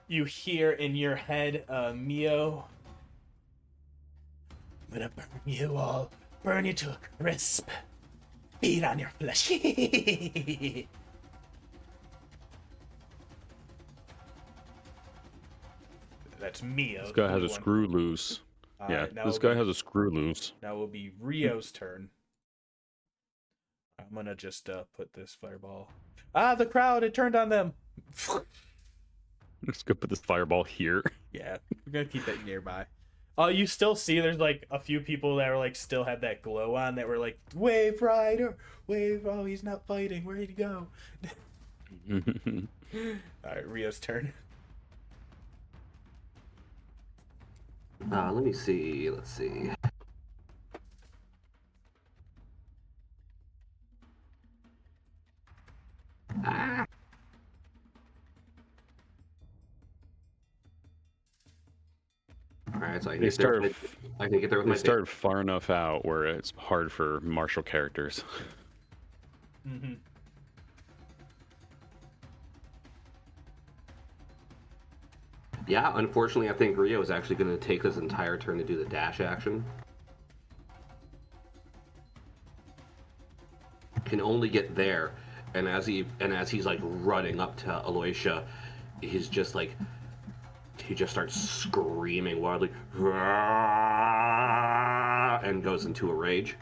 Speaker 1: You hear in your head, Mio, gonna burn you all. Burn you to a crisp. Feed on your flesh. That's Mio.
Speaker 3: This guy
Speaker 1: the
Speaker 3: has
Speaker 1: new
Speaker 3: a
Speaker 1: one.
Speaker 3: screw loose.
Speaker 1: All
Speaker 3: Yeah,
Speaker 1: right, now
Speaker 3: this
Speaker 1: it'll
Speaker 3: guy
Speaker 1: be-
Speaker 3: has a screw loose.
Speaker 1: Now will be Rio's turn. I'm gonna just put this fireball. Ah, the crowd! It turned on them.
Speaker 3: Let's go put this fireball here.
Speaker 1: Yeah, we're gonna keep it nearby. Oh, you still see there's like a few people that were like still had that glow on that were like, Wave Rider, Wave. Oh, he's not fighting. Where'd he go? All right, Rio's turn.
Speaker 4: Let me see. Let's see. Ah. All right, so I can
Speaker 3: They
Speaker 4: get there.
Speaker 3: start.
Speaker 4: I can get there with
Speaker 3: They
Speaker 4: my
Speaker 3: start far enough out where it's hard for martial characters.
Speaker 1: Mm-hmm.
Speaker 4: Yeah, unfortunately, I think Rio is actually going to take this entire turn to do the dash action. Can only get there, and as he's like running up to Aloysia, he's just like he just starts screaming wildly, and goes into a rage.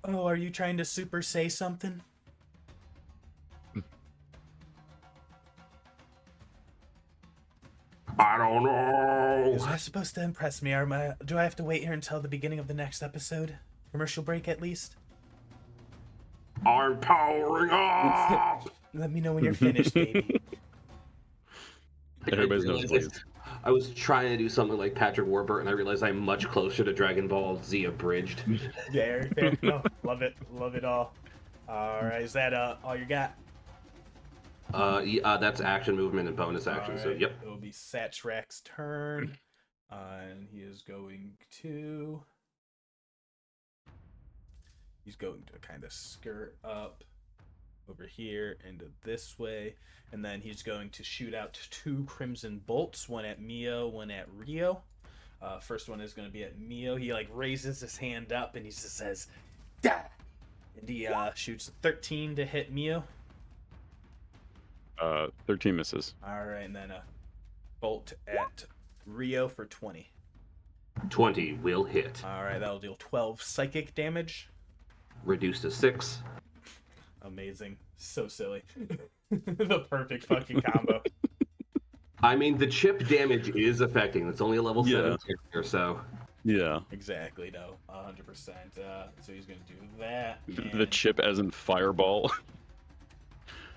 Speaker 1: Oh, are you trying to super say something?
Speaker 5: I don't know.
Speaker 1: Is that supposed to impress me? Do I have to wait here until the beginning of the next episode? Commercial break, at least?
Speaker 5: I'm powering up.
Speaker 1: Let me know when you're finished, baby.
Speaker 3: Everybody's nosebleeds.
Speaker 4: I was trying to do something like Patrick Warburton, and I realized I'm much closer to Dragon Ball Z Abridged.
Speaker 1: There you go. Love it. Love it all. All right, is that all you got?
Speaker 4: Yeah, that's action, movement, and bonus action.
Speaker 1: All
Speaker 4: So,
Speaker 1: right,
Speaker 4: yep.
Speaker 1: It will be Satchrak's turn. And he is going to... He's going to kind of skirt up over here into this way. And then he's going to shoot out 2 crimson bolts, one at Mio, one at Rio. First one is going to be at Mio. He like raises his hand up and he just says, "Dah!" And he shoots 13 to hit Mio.
Speaker 3: 13 misses.
Speaker 1: All right, and then a bolt at Rio for 20.
Speaker 4: 20 will hit.
Speaker 1: All right, that'll deal 12 psychic damage.
Speaker 4: Reduced to 6.
Speaker 1: Amazing. So silly. The perfect fucking combo.
Speaker 4: I mean, the chip damage is affecting. It's only a level 7
Speaker 3: Yeah.
Speaker 4: or so.
Speaker 3: Yeah.
Speaker 1: Exactly, no. 100%. So he's going to do that.
Speaker 3: The
Speaker 1: and-
Speaker 3: chip as in fireball.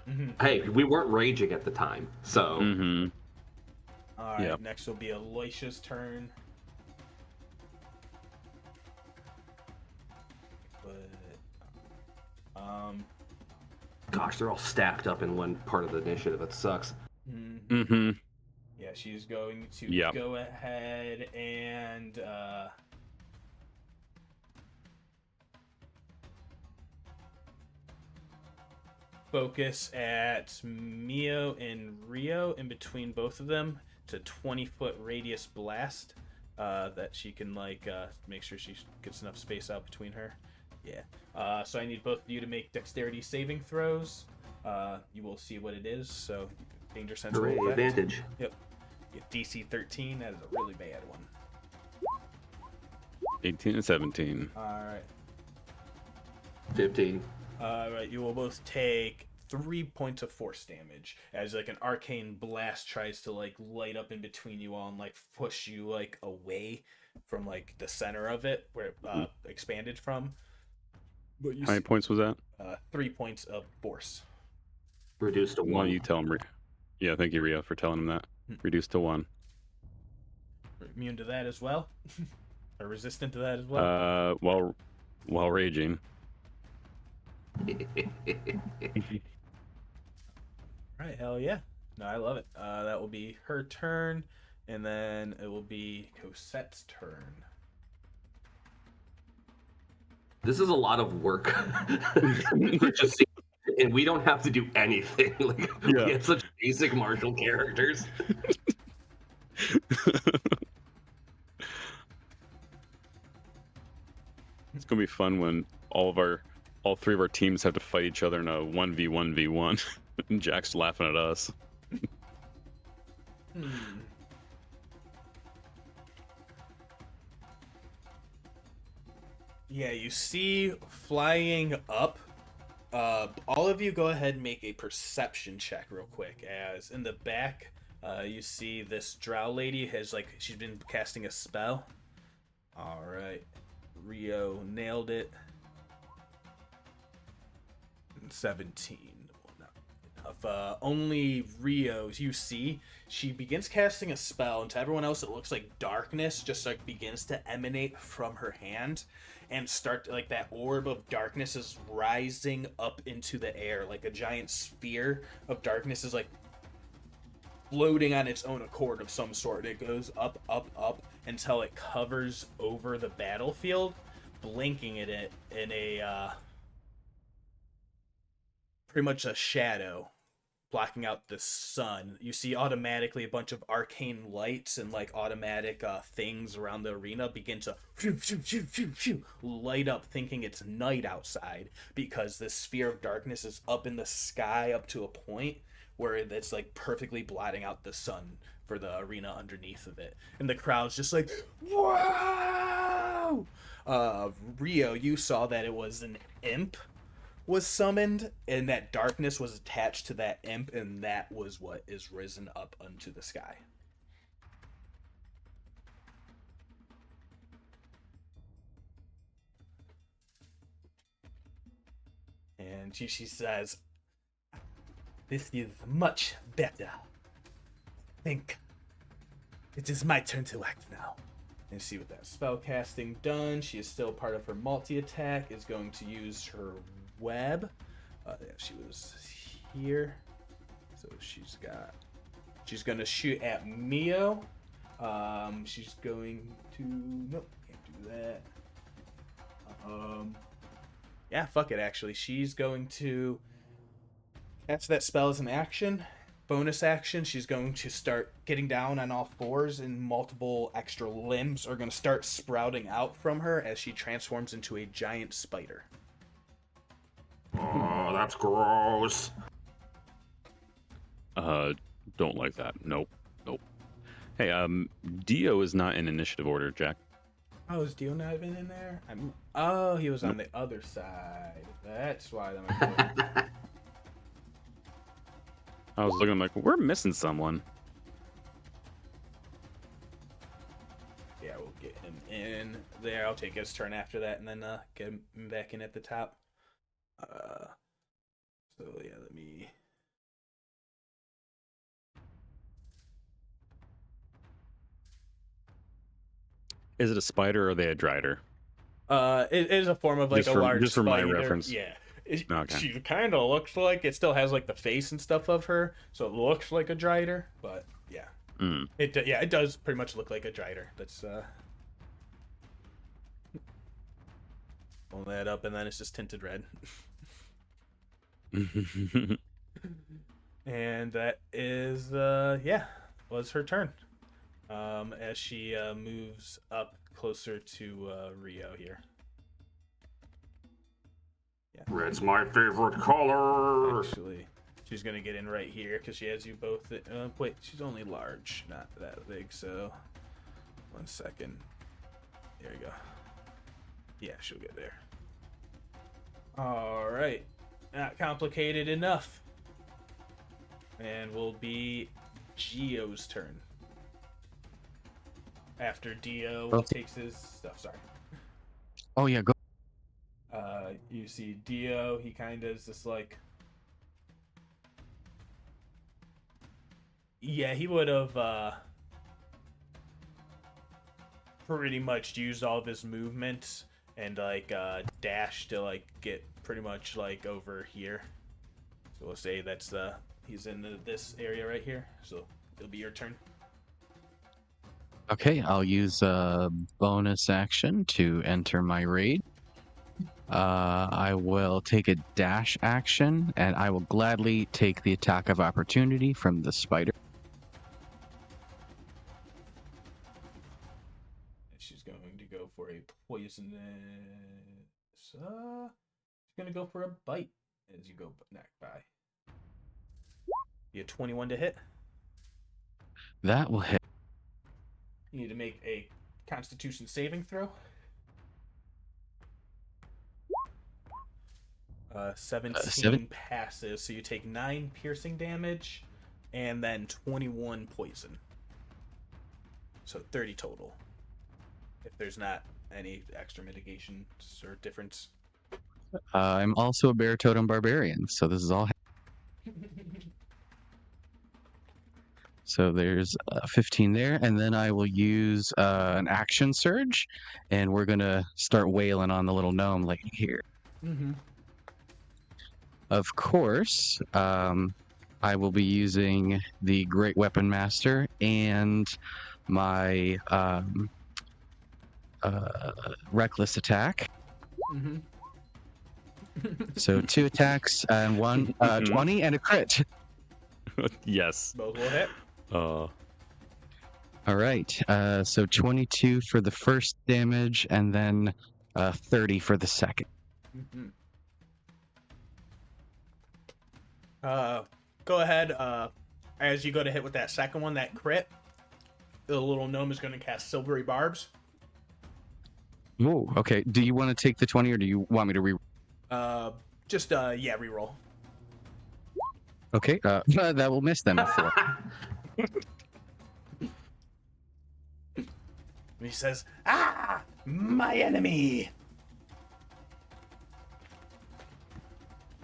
Speaker 1: Mhm.
Speaker 4: Hey, we weren't raging at the time, so...
Speaker 3: Mm-hmm.
Speaker 1: All right,
Speaker 3: Yep.
Speaker 1: next will be Aloysia's turn. But,
Speaker 4: Gosh, they're all stacked up in one part of the initiative. It sucks.
Speaker 3: Mm-hmm.
Speaker 1: yeah, she's going to
Speaker 3: Yep.
Speaker 1: go ahead and focus at Mio and Rio in between both of them. It's a 20-foot radius blast that she can like make sure she gets enough space out between her. Yeah. So I need both of you to make dexterity saving throws. You will see what it is. So danger sense
Speaker 4: Hooray,
Speaker 1: roll effect.
Speaker 4: advantage.
Speaker 1: Yep. Get DC 13. That is a really bad one.
Speaker 3: 18 and 17.
Speaker 1: All right.
Speaker 4: 15.
Speaker 1: All right. You will both take 3 points of force damage as like an arcane blast tries to like light up in between you all and like push you like away from like the center of it where it expanded from. But you
Speaker 3: How many points was that?
Speaker 1: 3 points of force.
Speaker 4: Reduced to
Speaker 3: Why
Speaker 4: 1.
Speaker 3: don't you tell him? Yeah, thank you, Rio, for telling him that. Reduced to 1.
Speaker 1: Immune to that as well, or resistant to that as well.
Speaker 3: While raging.
Speaker 1: Right, hell yeah. No, I love it. That will be her turn, and then it will be Cosette's turn.
Speaker 4: This is a lot of work. And we don't have to do anything. Like,
Speaker 3: Yeah.
Speaker 4: we have such basic martial characters.
Speaker 3: gonna be fun when all three of our teams have to fight each other in a 1v1v1, and Jack's laughing at us.
Speaker 1: Yeah, you see flying up. All of you go ahead and make a perception check real quick. As in the back, you see this drow lady has she's been casting a spell. All right, Rio nailed it. 17. Well, not enough. Only Rio, you see, she begins casting a spell, and to everyone else, it looks like darkness just begins to emanate from her hand, and start that orb of darkness is rising up into the air, like a giant sphere of darkness is floating on its own accord of some sort. It goes up, up, up until it covers over the battlefield, blinking at it in a pretty much a shadow, blocking out the sun. You see automatically a bunch of arcane lights and automatic things around the arena begin to light up, thinking it's night outside, because this sphere of darkness is up in the sky up to a point where it's perfectly blotting out the sun for the arena underneath of it. And the crowd's just wow! Rio, you saw that it was an imp was summoned, and that darkness was attached to that imp, and that was what is risen up unto the sky. And she says, "This is much better. I think it is my turn to act now." And see, with that spell casting done, she is still part of her multi-attack, is going to use her web. Yeah, she was here, so she's going to shoot at Mio. She's going to, nope, can't do that. Yeah, fuck it, actually. She's going to cast that spell as an action. Bonus action, she's going to start getting down on all fours, and multiple extra limbs are going to start sprouting out from her as she transforms into a giant spider.
Speaker 5: Oh, that's gross.
Speaker 3: Don't like that. Nope. Hey, Dio is not in initiative order, Jack.
Speaker 1: Oh, is Dio not even in there? Oh, he was on the other side. That's why that might be.
Speaker 3: I was looking we're missing someone.
Speaker 1: Yeah, we'll get him in there. I'll take his turn after that, and then get him back in at the top. So yeah, let me.
Speaker 3: Is it a spider or are they a drider?
Speaker 1: It is a form of a large spider.
Speaker 3: Just for my reference.
Speaker 1: Yeah.
Speaker 3: Okay.
Speaker 1: She kind of looks like it still has the face and stuff of her, so it looks like a drider, but yeah. It does pretty much look like a drider. That's pull that up, and then it's just tinted red. And that is was her turn. As she moves up closer to Rio here. Yeah.
Speaker 5: Red's my favorite color.
Speaker 1: Actually, she's gonna get in right here because she has you both. Wait, she's only large, not that big. So, 1 second. There you go. Yeah, she'll get there. All right, not complicated enough. And will be Gio's turn. After Dio takes his stuff. Sorry.
Speaker 2: Oh yeah, go.
Speaker 1: You see Dio, he kind of is just yeah, he would have pretty much used all of his movement and dash to get pretty much over here. So we'll say that's he's in this area right here. So it'll be your turn.
Speaker 2: Okay, I'll use a bonus action to enter my raid. I will take a dash action, and I will gladly take the attack of opportunity from the spider.
Speaker 1: She's going to go for a poison. gonna go for a bite as you go neck by. You 21 to hit.
Speaker 2: That will hit.
Speaker 1: You need to make a Constitution saving throw. 17 passes, so you take 9 piercing damage, and then 21 poison. So 30 total. If there's not any extra mitigations or difference.
Speaker 2: I'm also a bear totem barbarian, so this is all. So there's 15 there, and then I will use an action surge, and we're gonna start wailing on the little gnome like here.
Speaker 1: Mm-hmm.
Speaker 2: Of course, I will be using the Great Weapon Master and my reckless attack.
Speaker 1: Mm-hmm.
Speaker 2: So 2 attacks and 20 and a crit.
Speaker 3: Yes.
Speaker 1: Both will hit.
Speaker 2: All right. So 22 for the first damage, and then 30 for the second.
Speaker 1: Mm-hmm. Go ahead. As you go to hit with that second one, that crit, the little gnome is going to cast Silvery Barbs.
Speaker 2: Oh, okay. Do you want to take the 20, or do you want me to re?
Speaker 1: Reroll.
Speaker 2: Okay. That will miss then.
Speaker 1: He says, "Ah, my enemy."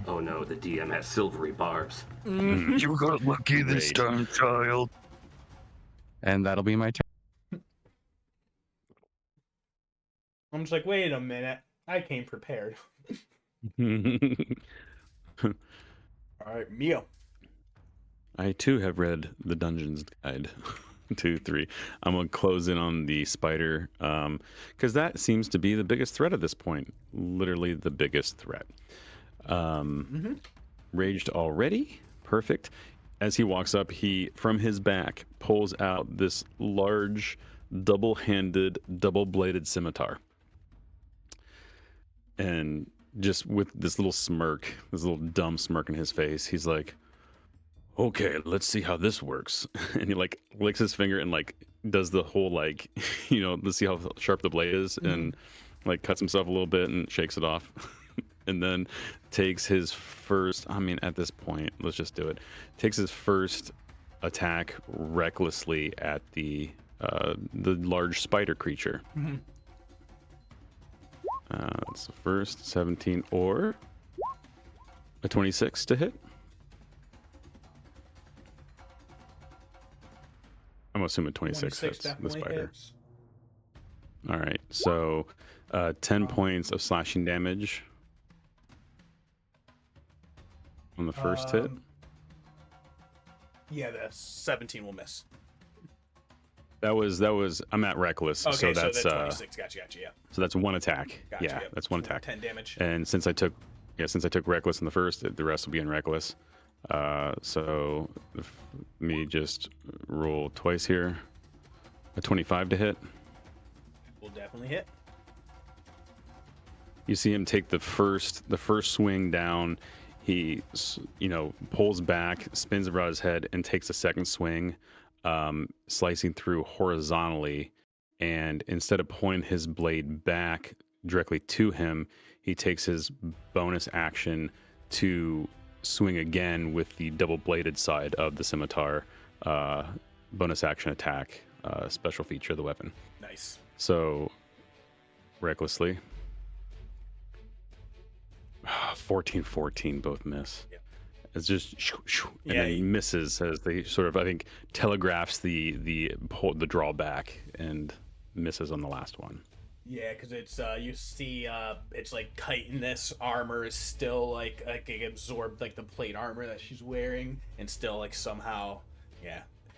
Speaker 4: Oh no, the DM has silvery barbs.
Speaker 2: You got lucky this time, child. And that'll be my turn.
Speaker 1: I'm just like, wait a minute. I came prepared. All right, Mio.
Speaker 3: I too have read the Dungeons Guide 2, 3. I'm gonna close in on the spider, because that seems to be the biggest threat at this point. Literally the biggest threat. Raged already. Perfect. As he walks up, he from his back pulls out this large, double-handed, double-bladed scimitar, and just with this little smirk, this little dumb smirk in his face, he's like, okay, let's see how this works. And he like licks his finger and like does the whole like, let's see how sharp the blade is, and like cuts himself a little bit and shakes it off. And then takes his first, at this point, let's just do it. Takes his first attack recklessly at the large spider creature. That's the first 17 or a 26 to hit. I'm assuming 26 hits the spider.
Speaker 1: Hits.
Speaker 3: All right, so 10 points of slashing damage on the first hit.
Speaker 1: Yeah, the 17 will miss.
Speaker 3: That was. I'm at reckless,
Speaker 1: Okay,
Speaker 3: so that's
Speaker 1: 26. Gotcha. Yeah.
Speaker 3: So that's one attack.
Speaker 1: Gotcha,
Speaker 3: Yeah,
Speaker 1: yep.
Speaker 3: that's one attack.
Speaker 1: 10 damage.
Speaker 3: And since I took reckless in the first, the rest will be in reckless. So let me just roll twice here. A 25 to hit.
Speaker 1: Will definitely hit.
Speaker 3: You see him take the first swing down. He, pulls back, spins around his head, and takes a second swing, slicing through horizontally. And instead of pointing his blade back directly to him, he takes his bonus action to swing again with the double-bladed side of the scimitar. Bonus action attack, special feature of the weapon.
Speaker 1: Nice.
Speaker 3: So, recklessly. 14, both miss.
Speaker 1: Yep.
Speaker 3: It's just and then he misses as they sort of, I think, telegraphs the drawback and misses on the last one.
Speaker 1: Yeah, because it's you see it's like chitinous armor is still like it absorbed like the plate armor that she's wearing, and still like somehow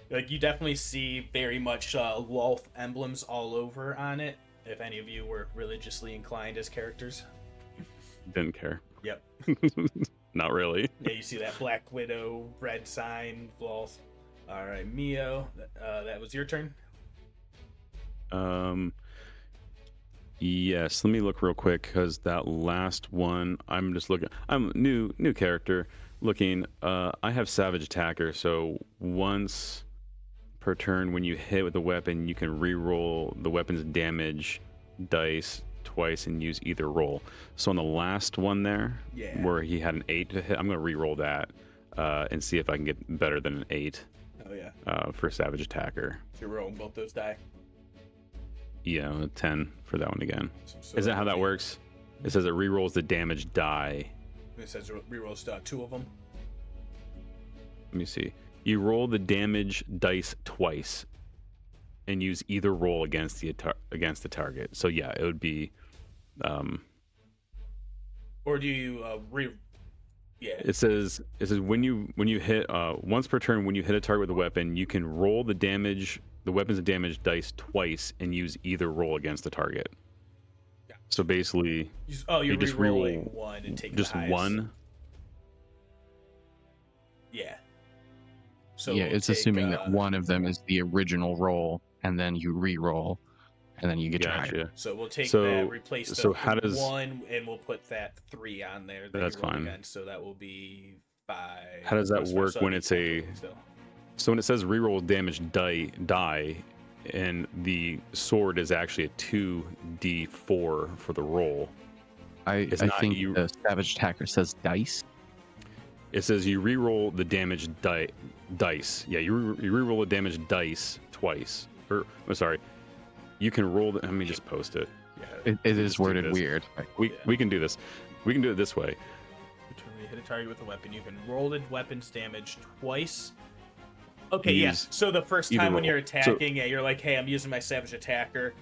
Speaker 1: like you definitely see very much Lolth emblems all over on it. If any of you were religiously inclined as characters.
Speaker 3: Didn't care.
Speaker 1: Yep.
Speaker 3: Not really.
Speaker 1: Yeah, you see that Black Widow red sign, Lolth. All right, Mio, that was your turn.
Speaker 3: Yes, let me look real quick because that last one, I'm just looking. I'm new character looking. I have Savage Attacker, so once per turn when you hit with a weapon, you can re-roll the weapon's damage dice twice and use either roll. So on the last one there, where he had an 8 to hit, I'm going to re-roll that and see if I can get better than an 8.
Speaker 1: Oh yeah.
Speaker 3: For Savage Attacker.
Speaker 1: So you're rolling both those die.
Speaker 3: Yeah, a 10 for that one again.
Speaker 1: So
Speaker 3: Is that how that works? It says it re-rolls the damage die.
Speaker 1: It says rerolls 2 of them.
Speaker 3: Let me see. You roll the damage dice twice and use either roll against the target. So yeah, it would be
Speaker 1: or do you yeah.
Speaker 3: It says when you hit once per turn when you hit a target with a weapon, you can roll the weapon's damage dice twice and use either roll against the target.
Speaker 1: Yeah.
Speaker 3: So basically,
Speaker 1: you're
Speaker 3: just
Speaker 1: re-rolling
Speaker 3: re-roll
Speaker 1: one and take
Speaker 3: just
Speaker 1: the highest.
Speaker 3: one.
Speaker 1: Yeah. So
Speaker 2: yeah,
Speaker 1: we'll
Speaker 2: it's
Speaker 1: take,
Speaker 2: assuming that one of them is the original roll, and then you re-roll, and then you get your higher.
Speaker 3: Gotcha.
Speaker 1: So we'll take
Speaker 3: So-
Speaker 1: that, replace the
Speaker 3: so how does-
Speaker 1: 1, and we'll put that 3 on there. That
Speaker 3: That's
Speaker 1: you rolled
Speaker 3: fine.
Speaker 1: Against, so that will be 5.
Speaker 3: How does that
Speaker 1: plus
Speaker 3: work
Speaker 1: so
Speaker 3: when
Speaker 1: that'd
Speaker 3: it's
Speaker 1: be
Speaker 3: a-
Speaker 1: 10 still.
Speaker 3: So when it says reroll damage die, and the sword is actually a 2d4 for the roll.
Speaker 2: I
Speaker 3: not
Speaker 2: think
Speaker 3: you-
Speaker 2: the Savage Attacker says dice.
Speaker 3: It says you reroll the damage dice. Yeah, you reroll the damage dice twice. Or I'm sorry, you can roll. Let me just post it.
Speaker 1: Yeah.
Speaker 2: It
Speaker 3: Let's
Speaker 2: is
Speaker 3: do
Speaker 2: worded
Speaker 3: this.
Speaker 2: weird.
Speaker 3: We can do this. We can do it this way.
Speaker 1: When you hit a target with a weapon, you can roll the weapon's damage twice. Okay, yes.
Speaker 3: Use
Speaker 1: So the first
Speaker 3: either
Speaker 1: time when
Speaker 3: roll.
Speaker 1: you're attacking, you're like, hey, I'm using my Savage Attacker.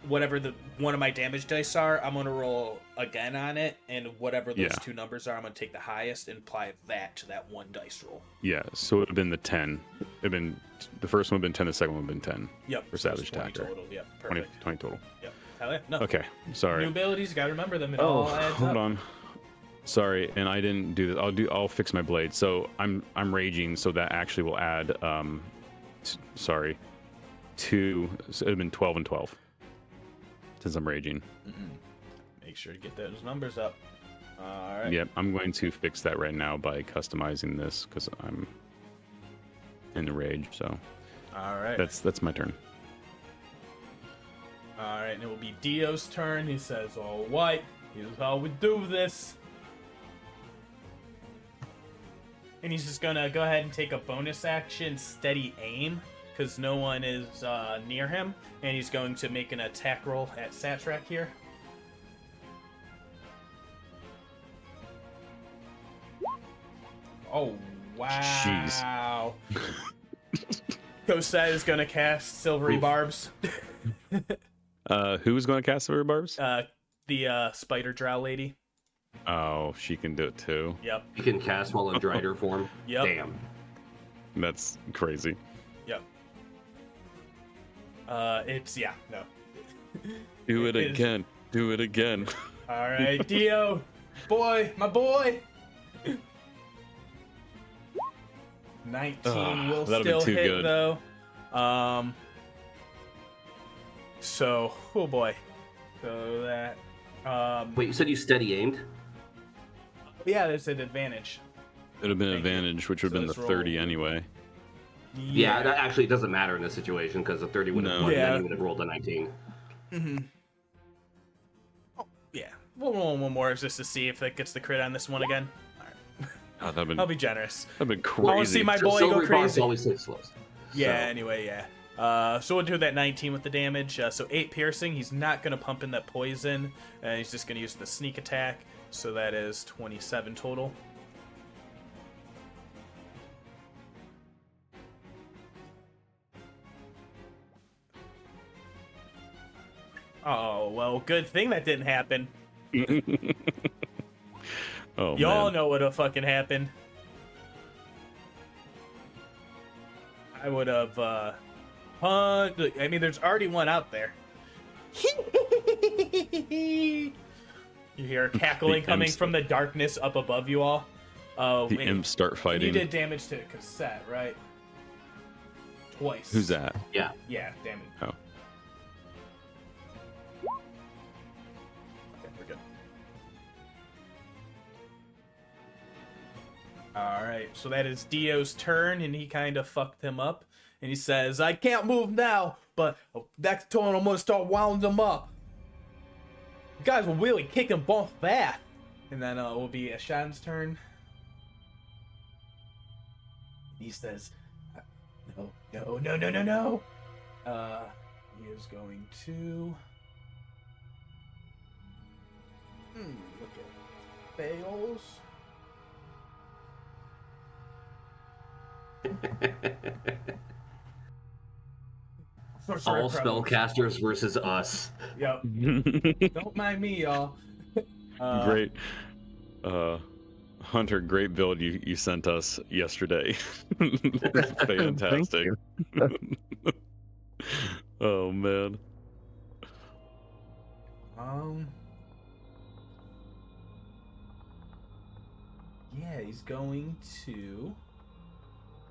Speaker 1: Whatever one of my damage dice are, I'm gonna roll again on it, and whatever those
Speaker 3: Yeah.
Speaker 1: 2 numbers are, I'm gonna take the highest and apply that to that 1 dice roll.
Speaker 3: Yeah, so it would have been the 10. It'd been the first one would have been 10, the second one would have been 10.
Speaker 1: Yep.
Speaker 3: For
Speaker 1: so it's
Speaker 3: Savage
Speaker 1: 20
Speaker 3: Attacker.
Speaker 1: total. Yep.
Speaker 3: 20,
Speaker 1: Perfect.
Speaker 3: 20 total.
Speaker 1: Yep. Hell yeah. No.
Speaker 3: Okay, sorry.
Speaker 1: New abilities, you gotta remember them. It
Speaker 3: Oh,
Speaker 1: all adds
Speaker 3: hold
Speaker 1: up.
Speaker 3: on. Sorry, and I didn't do this. I'll fix my blade. So I'm raging, so that actually will add sorry, 2. So it'd have been 12 and 12 since I'm raging.
Speaker 1: Make sure to get those numbers up. All right.
Speaker 3: Yep, I'm going to fix that right now by customizing this because I'm in the rage. So
Speaker 1: All right.
Speaker 3: that's my turn.
Speaker 1: All right, and it will be Dio's turn. He says, "All right, here's how we do this." And he's just gonna go ahead and take a bonus action, steady aim, because no one is near him, and he's going to make an attack roll at Satrak here. Oh wow! Kosai is gonna cast Silvery Barbs.
Speaker 3: Who's going to cast Silver Barbs?
Speaker 1: The spider drow lady.
Speaker 3: Oh, she can do it too.
Speaker 1: Yep.
Speaker 4: You can cast while in Drider form.
Speaker 1: Yep.
Speaker 4: Damn.
Speaker 3: That's crazy.
Speaker 1: Yep. It's no.
Speaker 3: Do it
Speaker 1: It is-
Speaker 3: again. Do it again.
Speaker 1: All right, Dio, boy, my boy. 19 will
Speaker 3: that'll be
Speaker 1: still
Speaker 3: too
Speaker 1: hit
Speaker 3: good.
Speaker 1: though. So, oh boy. So that.
Speaker 4: Wait, you said you steady aimed?
Speaker 1: Yeah, there's an advantage.
Speaker 3: It would have been an
Speaker 1: Thank you.
Speaker 3: advantage, which would
Speaker 1: So
Speaker 3: have been
Speaker 1: let's
Speaker 3: the
Speaker 1: roll.
Speaker 3: 30 anyway.
Speaker 4: Yeah, that actually doesn't matter in this situation because the 30 would have
Speaker 3: No.
Speaker 4: won,
Speaker 1: Yeah.
Speaker 4: then you would have rolled a 19.
Speaker 1: Mm-hmm. Oh, yeah. We'll roll one more just to see if that gets the crit on this one again. All right.
Speaker 3: Oh, that'd been
Speaker 1: I'll be generous.
Speaker 3: crazy.
Speaker 1: I want to see my boy go
Speaker 4: Silvery Barbs
Speaker 1: crazy.
Speaker 4: always hit slows.
Speaker 1: Yeah,
Speaker 4: So-
Speaker 1: anyway, yeah. So we'll do that 19 with the damage. So 8 piercing. He's not going to pump in that poison. He's just going to use the sneak attack. So that is 27 total. Oh, well, good thing that didn't happen.
Speaker 3: Oh,
Speaker 1: Y'all
Speaker 3: man.
Speaker 1: know what have fucking happened. I would have, I mean, there's already one out there. You hear cackling
Speaker 3: The
Speaker 1: coming
Speaker 3: imps-
Speaker 1: from the darkness up above you all. Oh,
Speaker 3: The
Speaker 1: wait.
Speaker 3: imps start
Speaker 1: And
Speaker 3: fighting.
Speaker 1: you did damage to Cassette, right? Twice.
Speaker 3: Who's that?
Speaker 4: Yeah.
Speaker 1: Yeah, damage.
Speaker 3: Oh.
Speaker 1: All right, so that is Dio's turn, and he kind of fucked him up. And he says, I can't move now, but next turn I'm going to start winding them up. You guys will really kick them both back. And then it will be Ashan's turn. He says, no. He is going to... look at fails.
Speaker 4: All spellcasters versus us.
Speaker 1: Yep. Don't mind me, y'all.
Speaker 3: Great. Hunter, great build you sent us yesterday. Fantastic. Oh, man.
Speaker 1: Yeah, he's going to...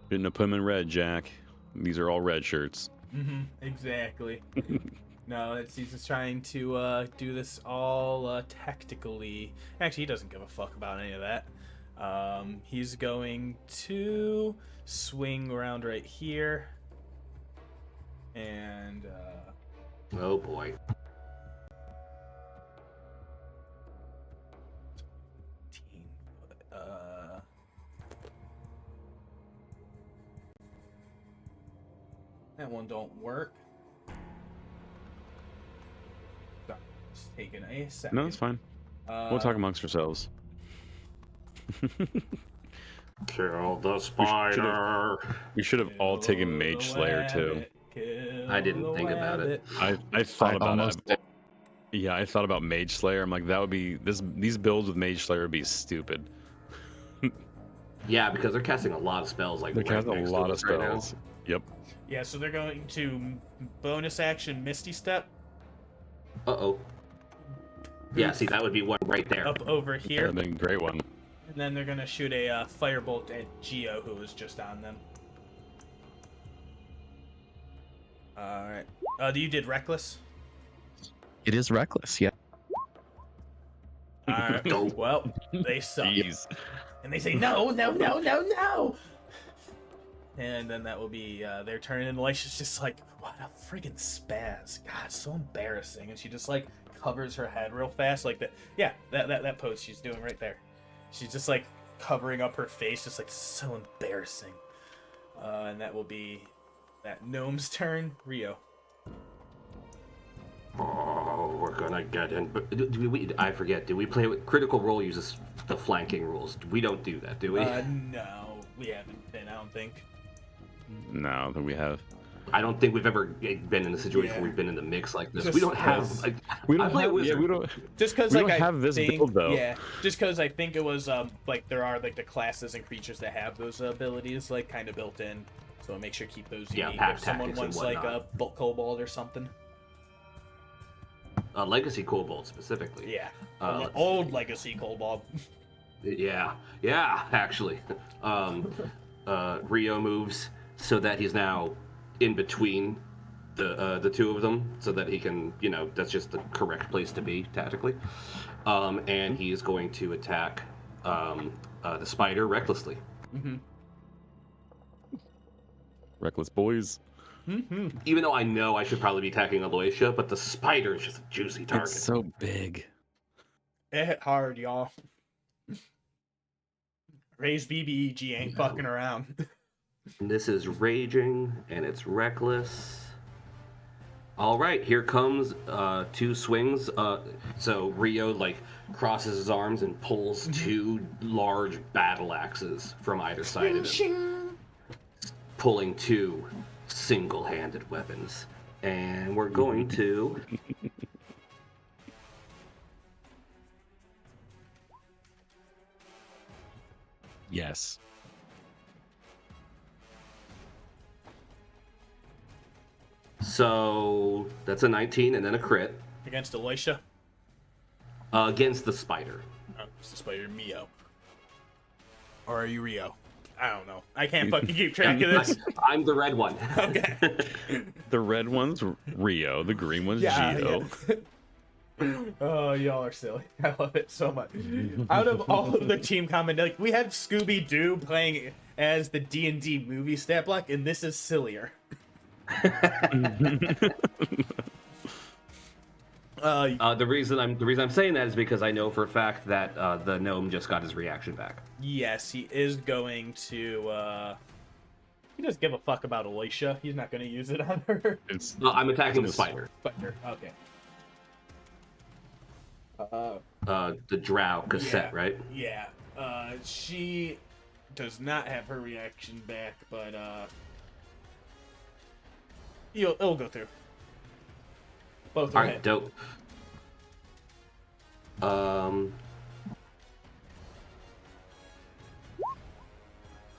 Speaker 3: Shouldn't have put him in red, Jack. These are all red shirts.
Speaker 1: Exactly. No, he's just trying to do this all tactically. Actually, he doesn't give a fuck about any of that. He's going to swing around right here. And,
Speaker 4: Oh boy.
Speaker 1: That one don't work. It's taking a second.
Speaker 3: No, it's fine. We'll talk amongst ourselves.
Speaker 5: Kill the spider.
Speaker 3: We should have all taken Mage Slayer too.
Speaker 4: I didn't think about it.
Speaker 3: I thought about it. Yeah, I thought about Mage Slayer. I'm like, that would be these builds with Mage Slayer would be stupid.
Speaker 4: Yeah, because they're casting a lot of spells. Like
Speaker 3: They're casting a lot of spells. Yep.
Speaker 1: Yeah, so they're going to bonus action Misty Step.
Speaker 4: Uh-oh. Yeah, see, that would be one right there.
Speaker 1: Up over
Speaker 3: That
Speaker 1: here.
Speaker 3: would have been a great one.
Speaker 1: And then they're going to shoot a firebolt at Geo, who was just on them. Alright. You did Reckless?
Speaker 2: It is reckless, yeah.
Speaker 1: Alright. Well, they suck.
Speaker 3: Jeez.
Speaker 1: And they say, no! And then that will be their turn. And Elisha's just like, what a friggin' spaz. God, so embarrassing. And she just like covers her head real fast. Like that. Yeah, that pose she's doing right there. She's just like covering up her face, just like so embarrassing. And that will be that gnome's turn. Rio.
Speaker 4: Oh, we're gonna get in. But I forget. Do we play with Crtiical Role? Uses the flanking rules. We don't do that, do we?
Speaker 1: No, we haven't been. I don't think.
Speaker 3: No, that we have.
Speaker 4: I don't think we've ever been in a situation where we've been in the mix like this.
Speaker 1: Just
Speaker 4: we don't have. Like,
Speaker 3: We don't
Speaker 4: I play
Speaker 3: have.
Speaker 4: Wizard.
Speaker 3: Yeah, we don't.
Speaker 1: Just because
Speaker 3: We
Speaker 1: like
Speaker 3: don't
Speaker 1: I
Speaker 3: have this
Speaker 1: think,
Speaker 3: build, though.
Speaker 1: Yeah, just because I think it was like there are like the classes and creatures that have those abilities like kind of built in, so make sure keep those
Speaker 4: Yeah,
Speaker 1: unique.
Speaker 4: pack
Speaker 1: If someone
Speaker 4: tactics and
Speaker 1: wants like a
Speaker 4: whatnot.
Speaker 1: bulk kobold or something.
Speaker 4: Legacy Kobold specifically.
Speaker 1: Yeah,
Speaker 4: let's
Speaker 1: old legacy kobold.
Speaker 4: Yeah, actually. Rio moves so that he's now in between the two of them, so that he can, that's just the correct place to be tactically. And he is going to attack the spider recklessly.
Speaker 1: Mm-hmm.
Speaker 3: Reckless boys.
Speaker 1: Mm-hmm.
Speaker 4: Even though I know I should probably be attacking Aloysia, but the spider is just a juicy target.
Speaker 3: It's so big.
Speaker 1: It hit hard, y'all. Ray's BBEG ain't fucking around.
Speaker 4: And this is raging, and it's reckless. All right, here comes two swings. So Rio crosses his arms and pulls two large battle axes from either side of him, pulling two single-handed weapons. And we're going to
Speaker 3: Yes.
Speaker 4: So that's a 19 and then a crit
Speaker 1: Against Elisha.
Speaker 4: against the spider.
Speaker 1: Oh, it's the spider Mio. Or are you Rio? I don't know. I can't fucking keep track of this.
Speaker 4: I'm the red one.
Speaker 1: Okay.
Speaker 3: The red one's Rio. The green one's Geo.
Speaker 1: Oh, y'all are silly. I love it so much. Out of all of the team comment, like we had Scooby Doo playing as the D&D movie stat block, and this is sillier.
Speaker 4: The reason I'm saying that is because I know for a fact that the gnome just got his reaction back.
Speaker 1: Yes, he is going to. He doesn't give a fuck about Alicia. He's not going to use it on her.
Speaker 4: I'm attacking the spider.
Speaker 1: Spider. Okay.
Speaker 4: The drow cassette,
Speaker 1: Yeah.
Speaker 4: right?
Speaker 1: Yeah. She does not have her reaction back, but it'll go through. Both
Speaker 4: All
Speaker 1: are
Speaker 4: right,
Speaker 1: hit.
Speaker 4: dope.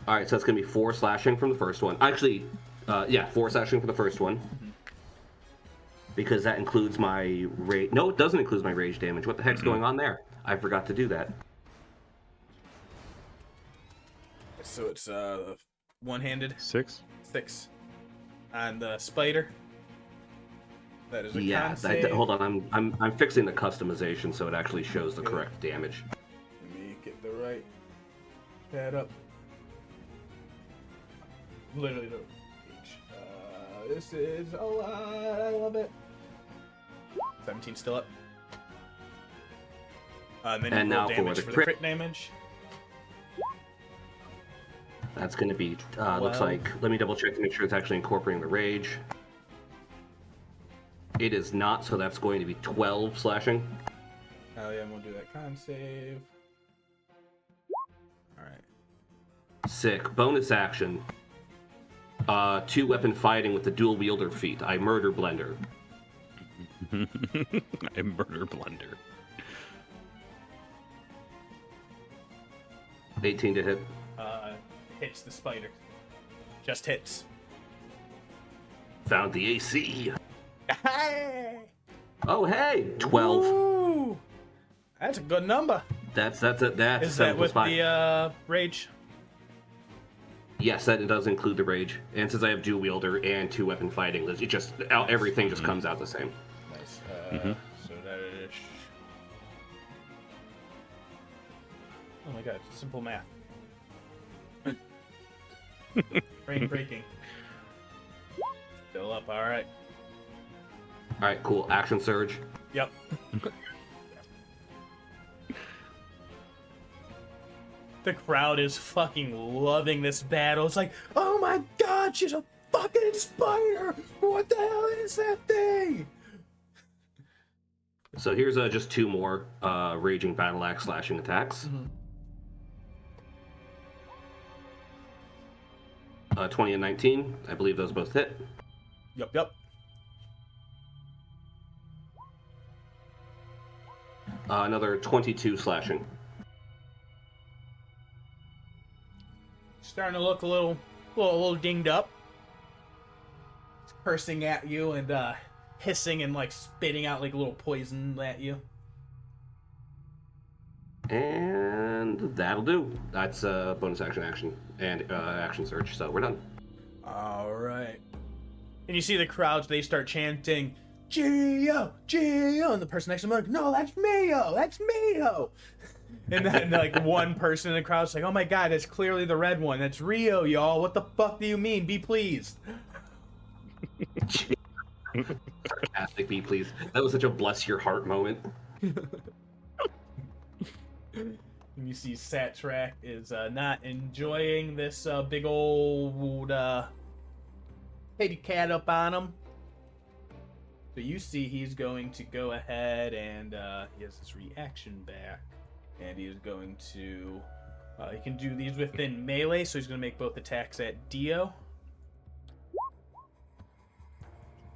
Speaker 4: All right, so it's gonna be 4 slashing from the first one. Actually, 4 slashing for the first one. Because that includes my rage. No, it doesn't include my rage damage. What the heck's going on there? I forgot to do that.
Speaker 1: So it's one-handed
Speaker 3: 6.
Speaker 1: 6 on the spider. That is a
Speaker 4: Yeah,
Speaker 1: con save.
Speaker 4: hold on. I'm fixing the customization so it actually shows the correct damage.
Speaker 1: Let me get the right pad up. Literally the page. This is a lot. I love it. 17 still up. Then
Speaker 4: And
Speaker 1: you roll
Speaker 4: now for
Speaker 1: damage
Speaker 4: the
Speaker 1: for the
Speaker 4: crit.
Speaker 1: crit damage.
Speaker 4: That's going to be, looks
Speaker 1: 12.
Speaker 4: like, let me double check to make sure it's actually incorporating the rage. It is not, so that's going to be 12 slashing.
Speaker 1: Oh yeah, I'm gonna do that con save. Alright.
Speaker 4: Sick. Bonus action. 2 weapon fighting with the dual wielder feat. I murder blender.
Speaker 3: I murder blender.
Speaker 4: 18 to hit.
Speaker 1: Hits the spider. Just hits.
Speaker 4: Found the AC.
Speaker 1: Hey!
Speaker 4: Oh, hey! 12.
Speaker 1: Ooh, that's a good number.
Speaker 4: That's
Speaker 1: Is
Speaker 4: 7
Speaker 1: that
Speaker 4: plus
Speaker 1: with
Speaker 4: 5.
Speaker 1: the rage?
Speaker 4: Yes, that does include the rage. And since I have dual wielder and 2 weapon fighting, it just everything just comes out the same.
Speaker 1: Nice. So that is. Oh my god! Simple math. Brain breaking. Still up. All right.
Speaker 4: All right, cool. Action surge.
Speaker 1: Yep. The crowd is fucking loving this battle. It's like, oh my god, she's a fucking spider! What the hell is that thing?
Speaker 4: So here's just 2 more raging battle axe slashing attacks. 20 and 19. I believe those both hit.
Speaker 1: Yep.
Speaker 4: Another 22 slashing.
Speaker 1: Starting to look a little dinged up. It's cursing at you and hissing and like spitting out like little poison at you.
Speaker 4: And that'll do. That's bonus action and action surge. So we're done.
Speaker 1: All right. And you see the crowds, they start chanting, Gio, Gio, and the person next to them like, no, that's Mio, that's Mio. And then like one person in the crowd's like, oh my god, that's clearly the red one. That's Rio, y'all. What the fuck do you mean? Be pleased.
Speaker 4: Sarcastic, be please. That was such a bless your heart moment.
Speaker 1: And you see Satrak is not enjoying this big old kitty cat up on him. So you see he's going to go ahead and he has his reaction back. And he is going to... he can do these within melee, so he's going to make both attacks at Dio.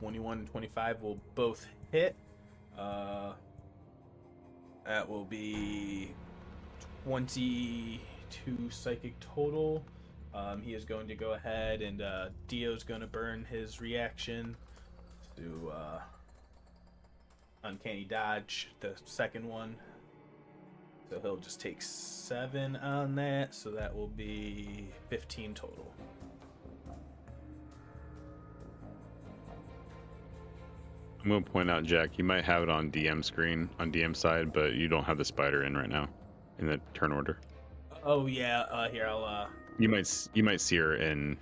Speaker 1: 21 and 25 will both hit. That will be 22 psychic total. He is going to go ahead and Dio's going to burn his reaction to Uncanny Dodge, the second one. So he'll just take 7 on that, so that will be 15 total.
Speaker 3: I'm gonna point out, Jack, you might have it on DM screen, on DM side, but you don't have the spider in right now, in the turn order.
Speaker 1: Oh yeah, here I'll.
Speaker 3: You might see her in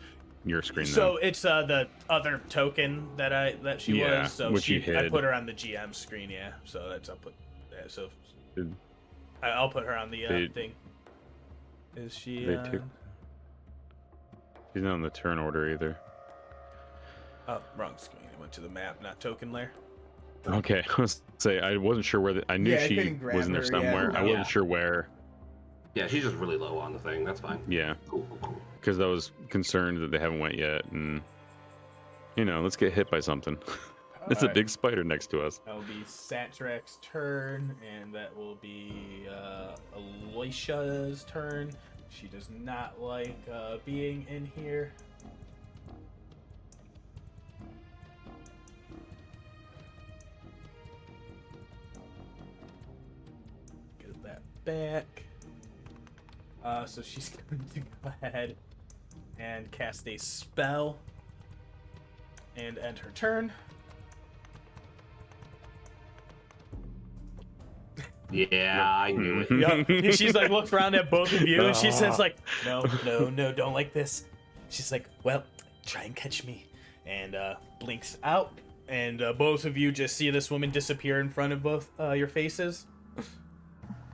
Speaker 3: your screen
Speaker 1: So
Speaker 3: though.
Speaker 1: it's the other token that she
Speaker 3: Yeah,
Speaker 1: was. So
Speaker 3: which you
Speaker 1: I
Speaker 3: hid.
Speaker 1: put her on the GM screen. Yeah. So that's I'll put. Yeah. So
Speaker 3: Did
Speaker 1: I'll put her on the
Speaker 3: They-
Speaker 1: thing. Is she?
Speaker 3: they took- She's not on the turn order either.
Speaker 1: Oh, wrong screen. I went to the map, not token layer.
Speaker 3: Okay, I was say I wasn't sure where. I knew
Speaker 1: Yeah, I
Speaker 3: she
Speaker 1: couldn't grab
Speaker 3: was in there
Speaker 1: her,
Speaker 3: somewhere.
Speaker 1: yeah.
Speaker 3: I wasn't
Speaker 4: Yeah.
Speaker 3: sure where.
Speaker 4: Yeah, she's just really low on the thing. That's fine.
Speaker 3: Yeah,
Speaker 4: Cool.
Speaker 3: because I was concerned that they haven't went yet, and let's get hit by something. It's a
Speaker 1: Alright.
Speaker 3: big spider next to us.
Speaker 1: That will be Satrak's turn, and that will be Alicia's turn. She does not like being in here. Get that back. So she's going to go ahead and cast a spell and end her turn.
Speaker 4: Yeah, I knew it.
Speaker 1: Yep. She's like looks around at both of you and she says like, no, don't like this. She's like, well, try and catch me, and blinks out, and both of you just see this woman disappear in front of both your faces.